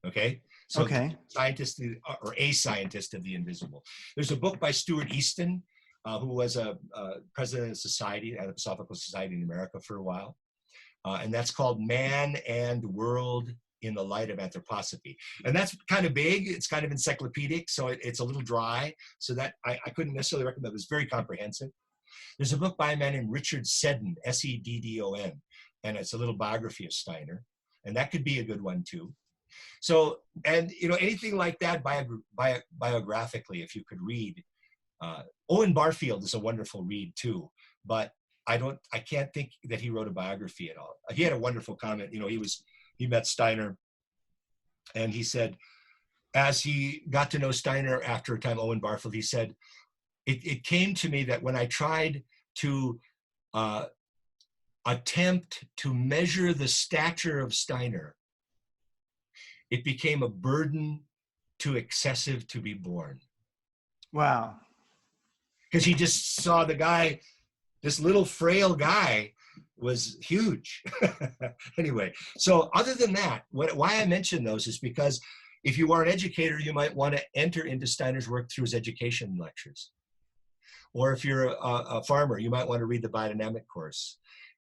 Okay? So okay. Scientist or A Scientist of the Invisible. There's a book by Stuart Easton, who was a president of society, Anthroposophical Society in America for a while. And that's called Man and World in the Light of Anthroposophy. And that's kind of big. It's kind of encyclopedic, so it's a little dry. So that I couldn't necessarily recommend it. It's very comprehensive. There's a book by a man named Richard Seddon, S-E-D-D-O-N, and it's a little biography of Steiner. And that could be a good one too. So, and you know, anything like that biographically, if you could read. Owen Barfield is a wonderful read too, but I can't think that he wrote a biography at all. He had a wonderful comment. You know, he met Steiner and he said, as he got to know Steiner after a time, Owen Barfield, he said, it came to me that when I tried to attempt to measure the stature of Steiner, it became a burden too excessive to be borne. Wow. Because he just saw the guy, this little frail guy was huge. Anyway, so other than that, why I mention those is because if you are an educator, you might want to enter into Steiner's work through his education lectures. Or if you're a farmer, you might want to read the biodynamic course.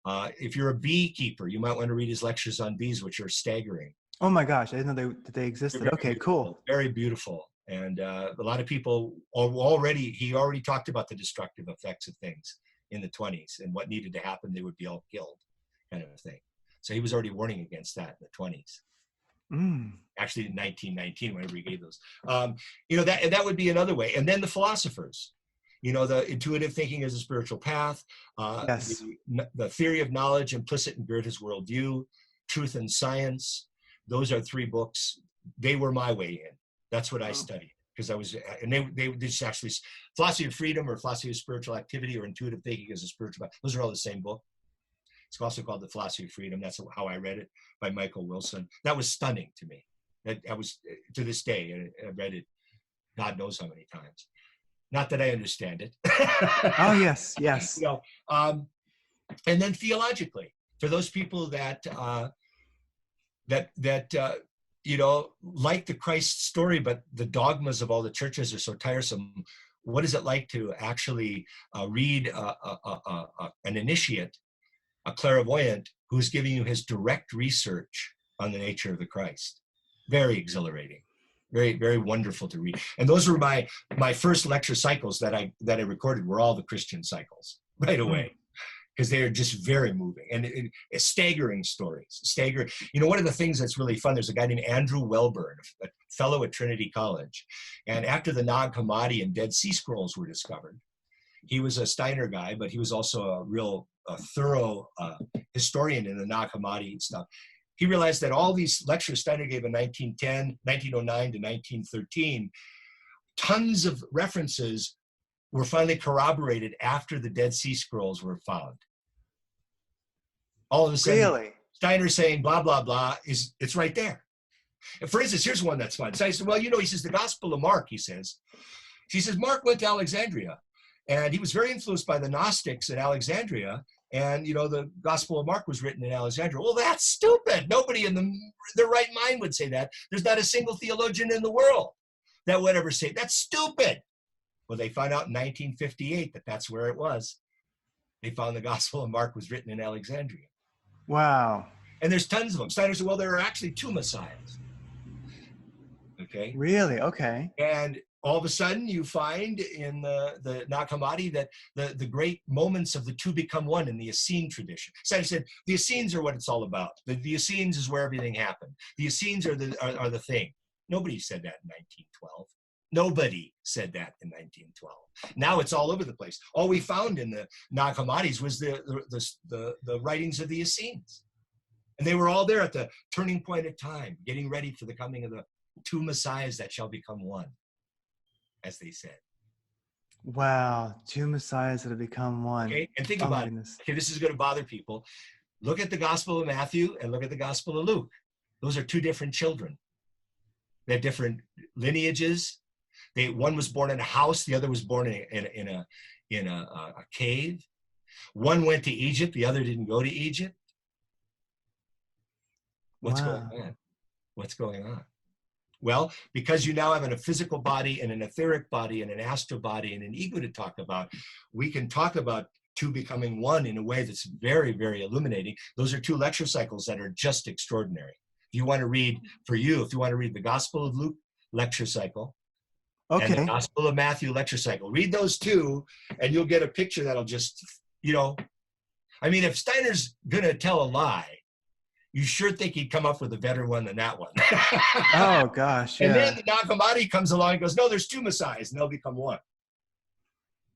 If you're a beekeeper, you might want to read his lectures on bees, which are staggering. Oh my gosh, I didn't know they existed. Okay, cool. Very beautiful. And a lot of people he already talked about the destructive effects of things in the 20s and what needed to happen, they would be all killed, kind of a thing. So he was already warning against that in the 20s. Actually in 1919, whenever he gave those. You know, that would be another way. And then the philosophers, you know, the intuitive thinking as a spiritual path, yes. the theory of knowledge, implicit in Goethe's worldview, truth and science. Those are 3 books. They were my way in. That's what I studied. Because I was, and they just actually, philosophy of freedom or philosophy of spiritual activity or intuitive thinking as a spiritual, those are all the same book. It's also called The Philosophy of Freedom. That's how I read it, by Michael Wilson. That was stunning to me. I was, to this day, I read it God knows how many times. Not that I understand it. Oh, yes, yes. You know, And then theologically, for those people that you know, like the Christ story, but the dogmas of all the churches are so tiresome. What is it like to actually read an initiate, a clairvoyant, who's giving you his direct research on the nature of the Christ? Very exhilarating, very, very wonderful to read. And those were my first lecture cycles that I recorded, were all the Christian cycles right away. Because they are just very moving and staggering stories. You know, one of the things that's really fun, there's a guy named Andrew Welburn, a fellow at Trinity College. And after the Nag Hammadi and Dead Sea Scrolls were discovered, he was a Steiner guy, but he was also a real thorough historian in the Nag Hammadi stuff. He realized that all these lectures Steiner gave in 1910, 1909 to 1913, tons of references were finally corroborated after the Dead Sea Scrolls were found. All of a sudden, Really? Steiner saying blah, blah, blah, it's right there. And for instance, here's one that's fun. So I said, well, you know, he says, the Gospel of Mark, he says, Mark went to Alexandria, and he was very influenced by the Gnostics in Alexandria, and, you know, the Gospel of Mark was written in Alexandria. Well, that's stupid. Nobody in their right mind would say that. There's not a single theologian in the world that would ever say, that's stupid. Well, they found out in 1958 that that's where it was. They found the Gospel of Mark was written in Alexandria. Wow. And there's tons of them. Steiner said, well, there are actually two messiahs. Okay. Really? Okay. And all of a sudden you find in the Nag Hammadi that the great moments of the two become one in the Essene tradition. Steiner said, the Essenes are what it's all about. The Essenes is where everything happened. The Essenes are the thing. Nobody said that in 1912. Nobody said that in 1912. Now it's all over the place. All we found in the Nag Hammadis was the writings of the Essenes. And they were all there at the turning point of time, getting ready for the coming of the two messiahs that shall become one, as they said. Wow. Two messiahs that have become one. Okay, and think about it. Okay, this is going to bother people. Look at the Gospel of Matthew and look at the Gospel of Luke. Those are two different children. They have different lineages. One was born in a house, the other was born in a cave. One went to Egypt, the other didn't go to Egypt. What's going on? What's going on? Well, because you now have a physical body and an etheric body and an astral body and an ego to talk about, we can talk about two becoming one in a way that's very, very illuminating. Those are two lecture cycles that are just extraordinary. If you want to read the Gospel of Luke lecture cycle, okay, and the Gospel of Matthew lecture cycle, read those two and you'll get a picture that'll just, you know, I mean, if Steiner's going to tell a lie, you sure think he'd come up with a better one than that one. Oh, gosh. Yeah. And then the Nag Hammadi comes along and goes, no, there's two messiahs and they'll become one.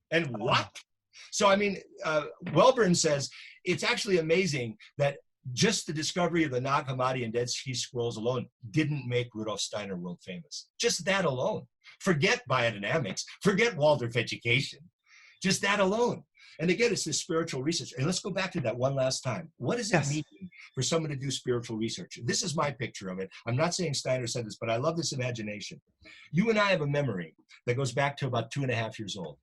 And what? So, I mean, Welburn says, it's actually amazing that just the discovery of the Nag Hammadi and Dead Sea Scrolls alone didn't make Rudolf Steiner world famous. Just that alone. Forget biodynamics. Forget Waldorf education. Just that alone. And again, it's this spiritual research. And let's go back to that one last time. What does it mean for someone to do spiritual research? This is my picture of it. I'm not saying Steiner said this, but I love this imagination. You and I have a memory that goes back to about 2.5 years old.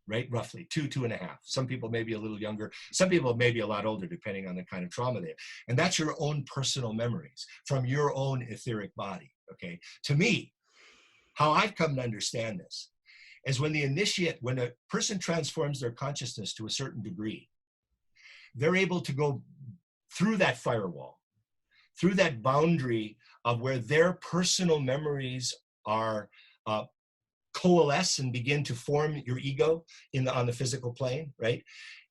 Right? Roughly 2.5. Some people may be a little younger. Some people may be a lot older, depending on the kind of trauma they have. And that's your own personal memories from your own etheric body. Okay. To me, how I've come to understand this is when a person transforms their consciousness to a certain degree, they're able to go through that firewall, through that boundary of where their personal memories are coalesce and begin to form your ego on the physical plane, right?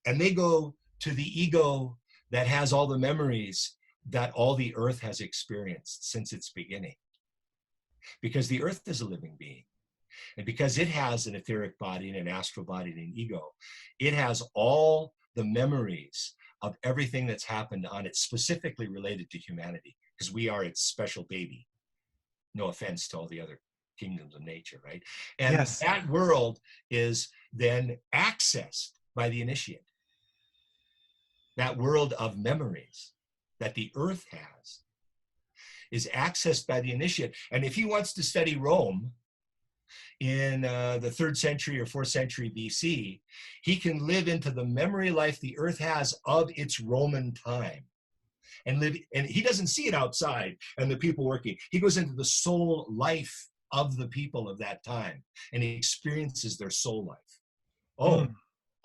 And they go to the ego that has all the memories that all the earth has experienced since its beginning. Because the earth is a living being. And because it has an etheric body and an astral body and an ego, it has all the memories of everything that's happened on it, specifically related to humanity, because we are its special baby. No offense to all the other kingdoms of nature, right? And that world is then accessed by the initiate. That world of memories that the earth has is accessed by the initiate. And if he wants to study Rome, in the 3rd century or 4th century BC, he can live into the memory life the earth has of its Roman time. And he doesn't see it outside and the people working. He goes into the soul life of the people of that time, and he experiences their soul life. Oh,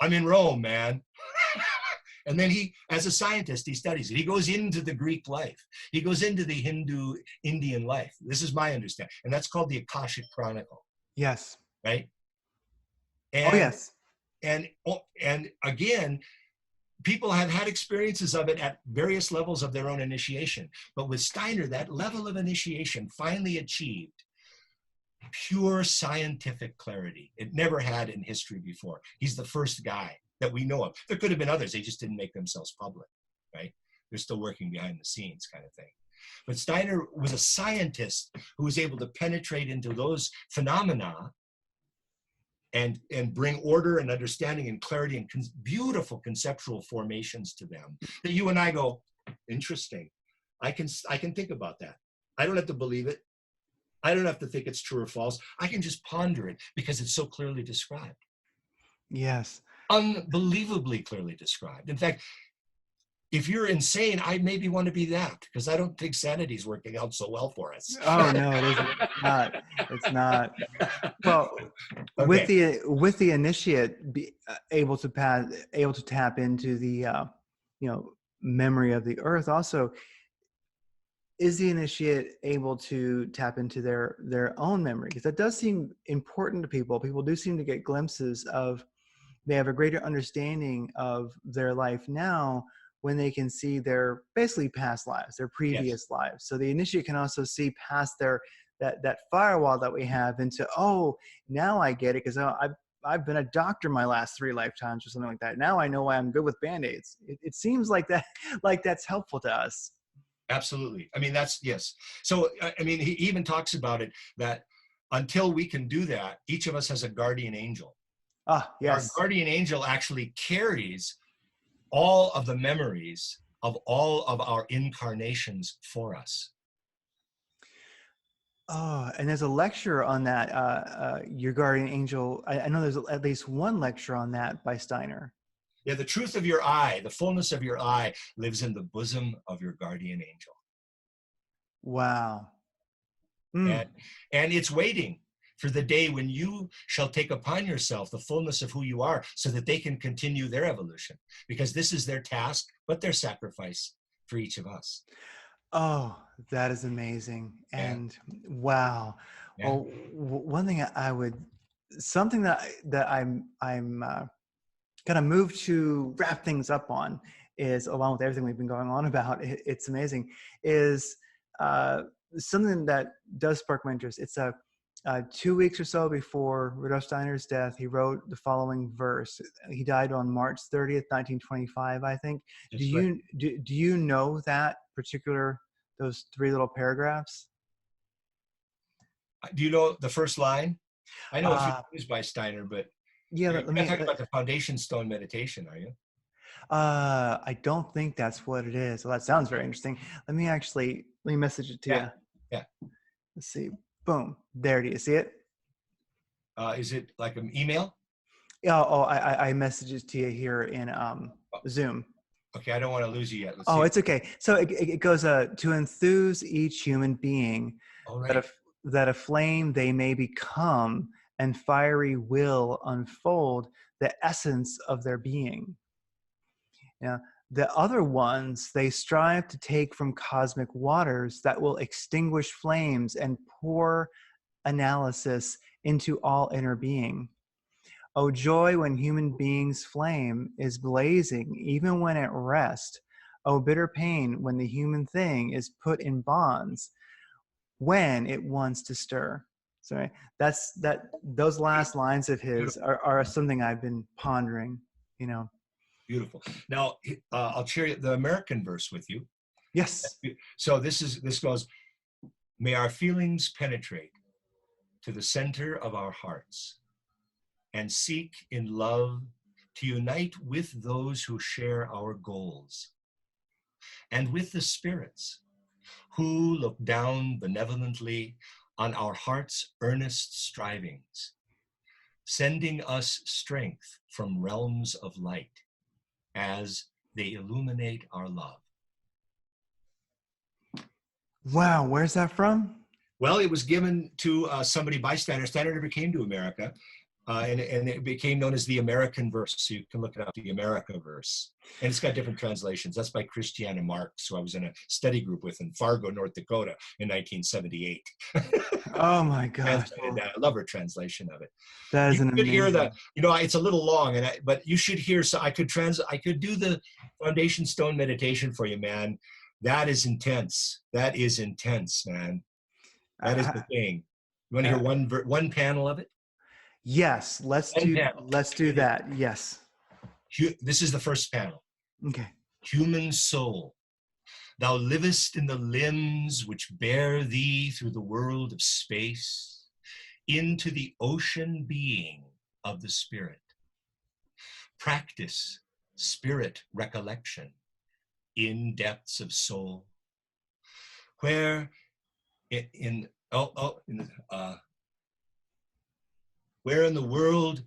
I'm in Rome, man. And then he, as a scientist, he studies it. He goes into the Greek life. He goes into the Hindu, Indian life. This is my understanding. And that's called the Akashic Chronicle. Yes. Right? Oh, yes. And again, people have had experiences of it at various levels of their own initiation. But with Steiner, that level of initiation finally achieved pure scientific clarity. It never had in history before. He's the first guy that we know of. There could have been others. They just didn't make themselves public, right? They're still working behind the scenes kind of thing. But Steiner was a scientist who was able to penetrate into those phenomena and bring order and understanding and clarity and beautiful conceptual formations to them that you and I go, interesting. I can think about that. I don't have to believe it. I don't have to think it's true or false. I can just ponder it because it's so clearly described. Yes. Unbelievably clearly described. In fact, if you're insane, I maybe want to be that, because I don't think sanity is working out so well for us. Oh no, it isn't. It's not. It's not. Well, Okay. with the initiate able to tap into the memory of the earth, also is the initiate able to tap into their own memory? Because that does seem important to people. People do seem to get glimpses of, they have a greater understanding of their life now when they can see their basically past lives, their previous lives. So the initiate can also see past that firewall that we have into, oh, now I get it, because I've been a doctor my last 3 lifetimes or something like that. Now I know why I'm good with Band-Aids. It seems like that's helpful to us. Absolutely. I mean, yes. So, I mean, he even talks about it, that until we can do that, each of us has a guardian angel. Ah, yes. Our guardian angel actually carries all of the memories of all of our incarnations for us. Oh, and there's a lecture on that, your guardian angel. I know there's at least one lecture on that by Steiner. Yeah, the truth of your eye, the fullness of your eye lives in the bosom of your guardian angel. Wow. And it's waiting for the day when you shall take upon yourself the fullness of who you are, so that they can continue their evolution, because this is their task, but their sacrifice for each of us. Oh, that is amazing. And wow. Yeah. Well, one thing something that I'm kind of moved to wrap things up on is, along with everything we've been going on about, it's amazing, is something that does spark my interest. It's 2 weeks or so before Rudolf Steiner's death, he wrote the following verse. He died on March 30th, 1925, I think. Do you know that those 3 little paragraphs? Do you know the first line? I know a few things by Steiner, but yeah, you're not talking about the foundation stone meditation, are you? I don't think that's what it is. Well, that sounds very interesting. Let me message it to you. Yeah. Let's see. Boom. There. Do you see it? Is it like an email? Yeah. Oh, I messaged it to you here in Zoom. Okay, I don't want to lose you yet. Let's see. It's okay. So it goes, to enthuse each human being, that a flame they may become, and fiery will unfold the essence of their being. Yeah. The other ones they strive to take from cosmic waters that will extinguish flames and pour analysis into all inner being. O joy when human being's flame is blazing, even when at rest. O bitter pain when the human thing is put in bonds, when it wants to stir. Sorry, those last lines of his are something I've been pondering, Beautiful. Now, I'll share the American verse with you. Yes. So this goes, may our feelings penetrate to the center of our hearts, and seek in love to unite with those who share our goals, and with the spirits who look down benevolently on our heart's earnest strivings, sending us strength from realms of light as they illuminate our love. Wow, where's that from? Well, it was given to somebody by Steiner. Steiner never came to America, and it became known as the American verse. So you can look it up, the America verse. And it's got different translations. That's by Christiana Marks, who I was in a study group with in Fargo, North Dakota in 1978. Oh my gosh. I love her translation of it. That is You an could amazing. hear the, it's a little long, but you should hear, so I could do the foundation stone meditation for you, man. That is intense. That is intense, man. That is the thing. You want to hear one panel of it? Yes, let's do that. Yes. This is the first panel. Okay. Human soul, thou livest in the limbs which bear thee through the world of space into the ocean being of the spirit. Practice spirit recollection in depths of soul, where where in the world,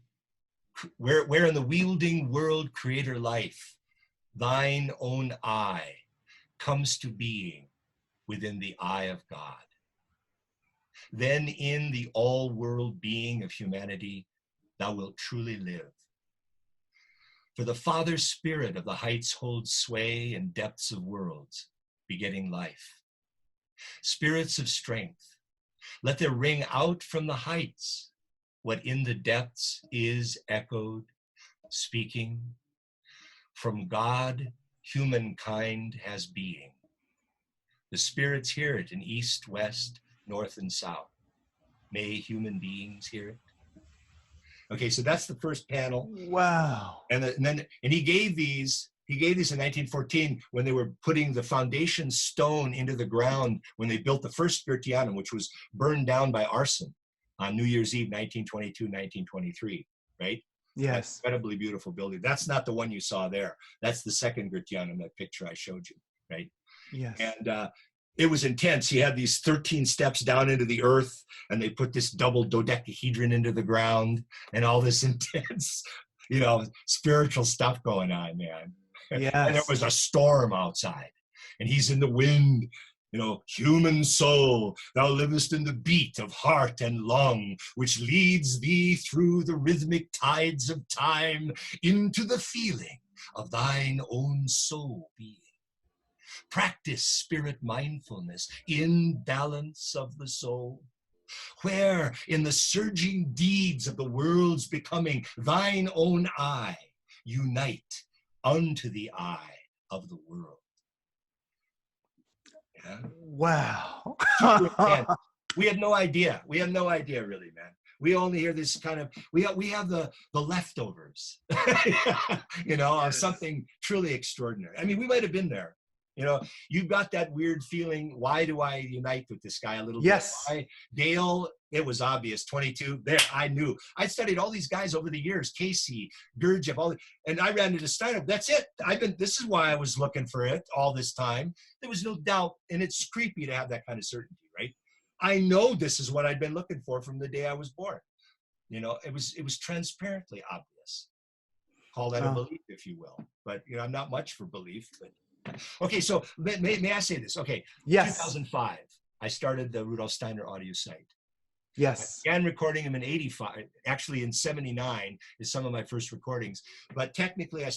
where in the wielding world creator life, thine own eye comes to being within the eye of God. Then in the all world being of humanity, thou wilt truly live. For the Father Spirit of the heights holds sway in depths of worlds, begetting life. Spirits of strength, let there ring out from the heights what in the depths is echoed, speaking. From God, humankind has being. The spirits hear it in east, west, north, and south. May human beings hear it. Okay, so that's the first panel. Wow. And he gave these in 1914 when they were putting the foundation stone into the ground when they built the first Spiritianum, which was burned down by arson on New Year's Eve, 1922, 1923, right? Yes. That's an incredibly beautiful building. That's not the one you saw there. That's the second Spiritianum, that picture I showed you, right? Yes. And it was intense. He had these 13 steps down into the earth, and they put this double dodecahedron into the ground, and all this intense, spiritual stuff going on, man. Yes. And there was a storm outside, and he's in the wind. Human soul, thou livest in the beat of heart and lung, which leads thee through the rhythmic tides of time into the feeling of thine own soul being. Practice spirit mindfulness in balance of the soul, where in the surging deeds of the world's becoming, thine own eye unite unto the eye of the world. Yeah. Wow. We had no idea. We had no idea, really, man. We only hear this kind of, we have the leftovers, of something truly extraordinary. I mean, we might have been there. You've got that weird feeling. Why do I unite with this guy a little yes. bit? Dale, it was obvious. 22, there, I knew. I studied all these guys over the years, Casey, Gurdjieff, and I ran into Steiner. That's it. This is why I was looking for it all this time. There was no doubt, and it's creepy to have that kind of certainty, right? I know this is what I'd been looking for from the day I was born. It was transparently obvious. Call that a belief, if you will. But, I'm not much for belief, but. Okay, so may I say this? Okay, yes. 2005, I started the Rudolf Steiner audio site. Yes. I began recording him in 85. Actually, in 79 is some of my first recordings. But technically, I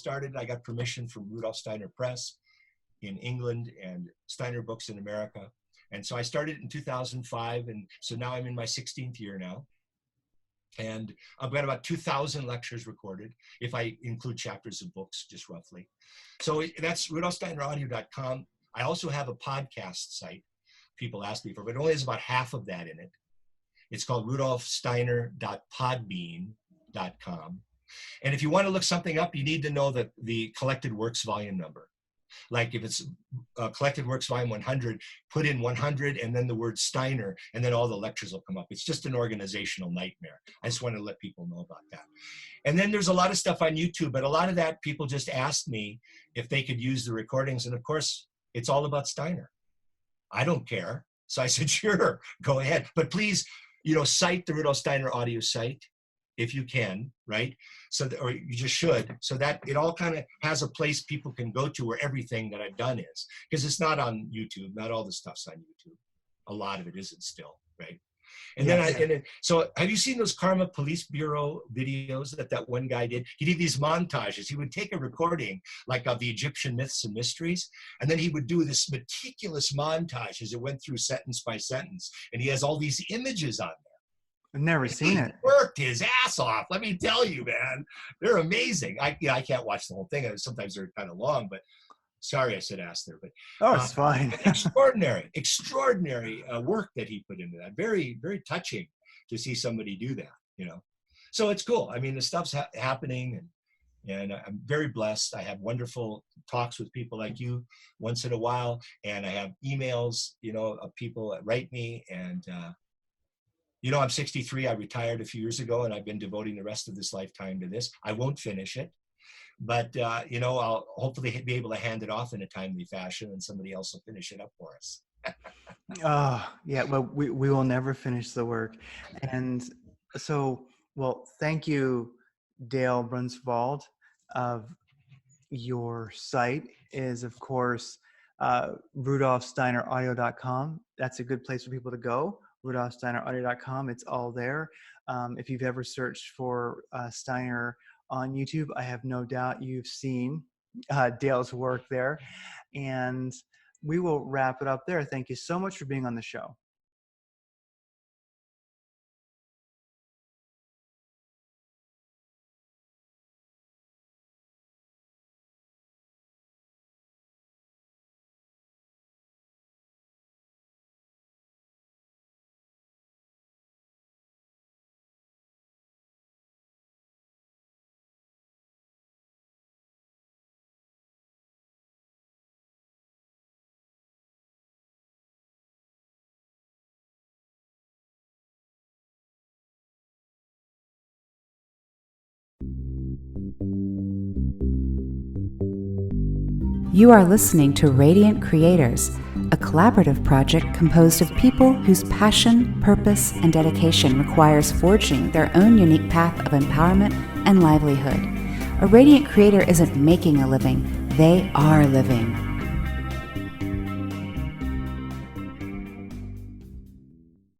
got permission from Rudolf Steiner Press in England and Steiner Books in America. And so I started in 2005, and so now I'm in my 16th year now. And I've got about 2,000 lectures recorded, if I include chapters of books, just roughly. So that's rudolfsteineraudio.com. I also have a podcast site people ask me for, but it only has about half of that in it. It's called rudolfsteiner.podbean.com. And if you want to look something up, you need to know the Collected Works volume number. Like if it's Collected Works Volume 100, put in 100 and then the word Steiner, and then all the lectures will come up. It's just an organizational nightmare. I just want to let people know about that. And then there's a lot of stuff on YouTube, but a lot of that people just asked me if they could use the recordings. And of course, it's all about Steiner. I don't care. So I said, sure, go ahead. But please, cite the Rudolf Steiner audio site if you can, right? So, or you just should, so that it all kind of has a place people can go to where everything that I've done is. Because it's not on YouTube. Not all the stuff's on YouTube. A lot of it isn't still, right? And so have you seen those Karma Police Bureau videos that one guy did? He did these montages. He would take a recording like of the Egyptian myths and mysteries, and then he would do this meticulous montage as it went through sentence by sentence. And he has all these images on there. I've never seen it. Worked his ass off. Let me tell you, man, they're amazing. I can't watch the whole thing. Sometimes they're kind of long, but sorry I said ass there. But it's fine. extraordinary work that he put into that. Very, very touching to see somebody do that. So it's cool. I mean, the stuff's happening, and I'm very blessed. I have wonderful talks with people like you once in a while, and I have emails, of people that write me, and I'm 63. I retired a few years ago, and I've been devoting the rest of this lifetime to this. I won't finish it, but I'll hopefully be able to hand it off in a timely fashion, and somebody else will finish it up for us. Well, we will never finish the work. And so, thank you, Dale Brunsvold. Of your site is, of course, RudolfSteinerAudio.com. That's a good place for people to go. RudolfSteinerAudio.com. It's all there. If you've ever searched for Steiner on YouTube, I have no doubt you've seen Dale's work there. And we will wrap it up there. Thank you so much for being on the show. You are listening to Radiant Creators, a collaborative project composed of people whose passion, purpose, and dedication requires forging their own unique path of empowerment and livelihood. A radiant creator isn't making a living, they are living.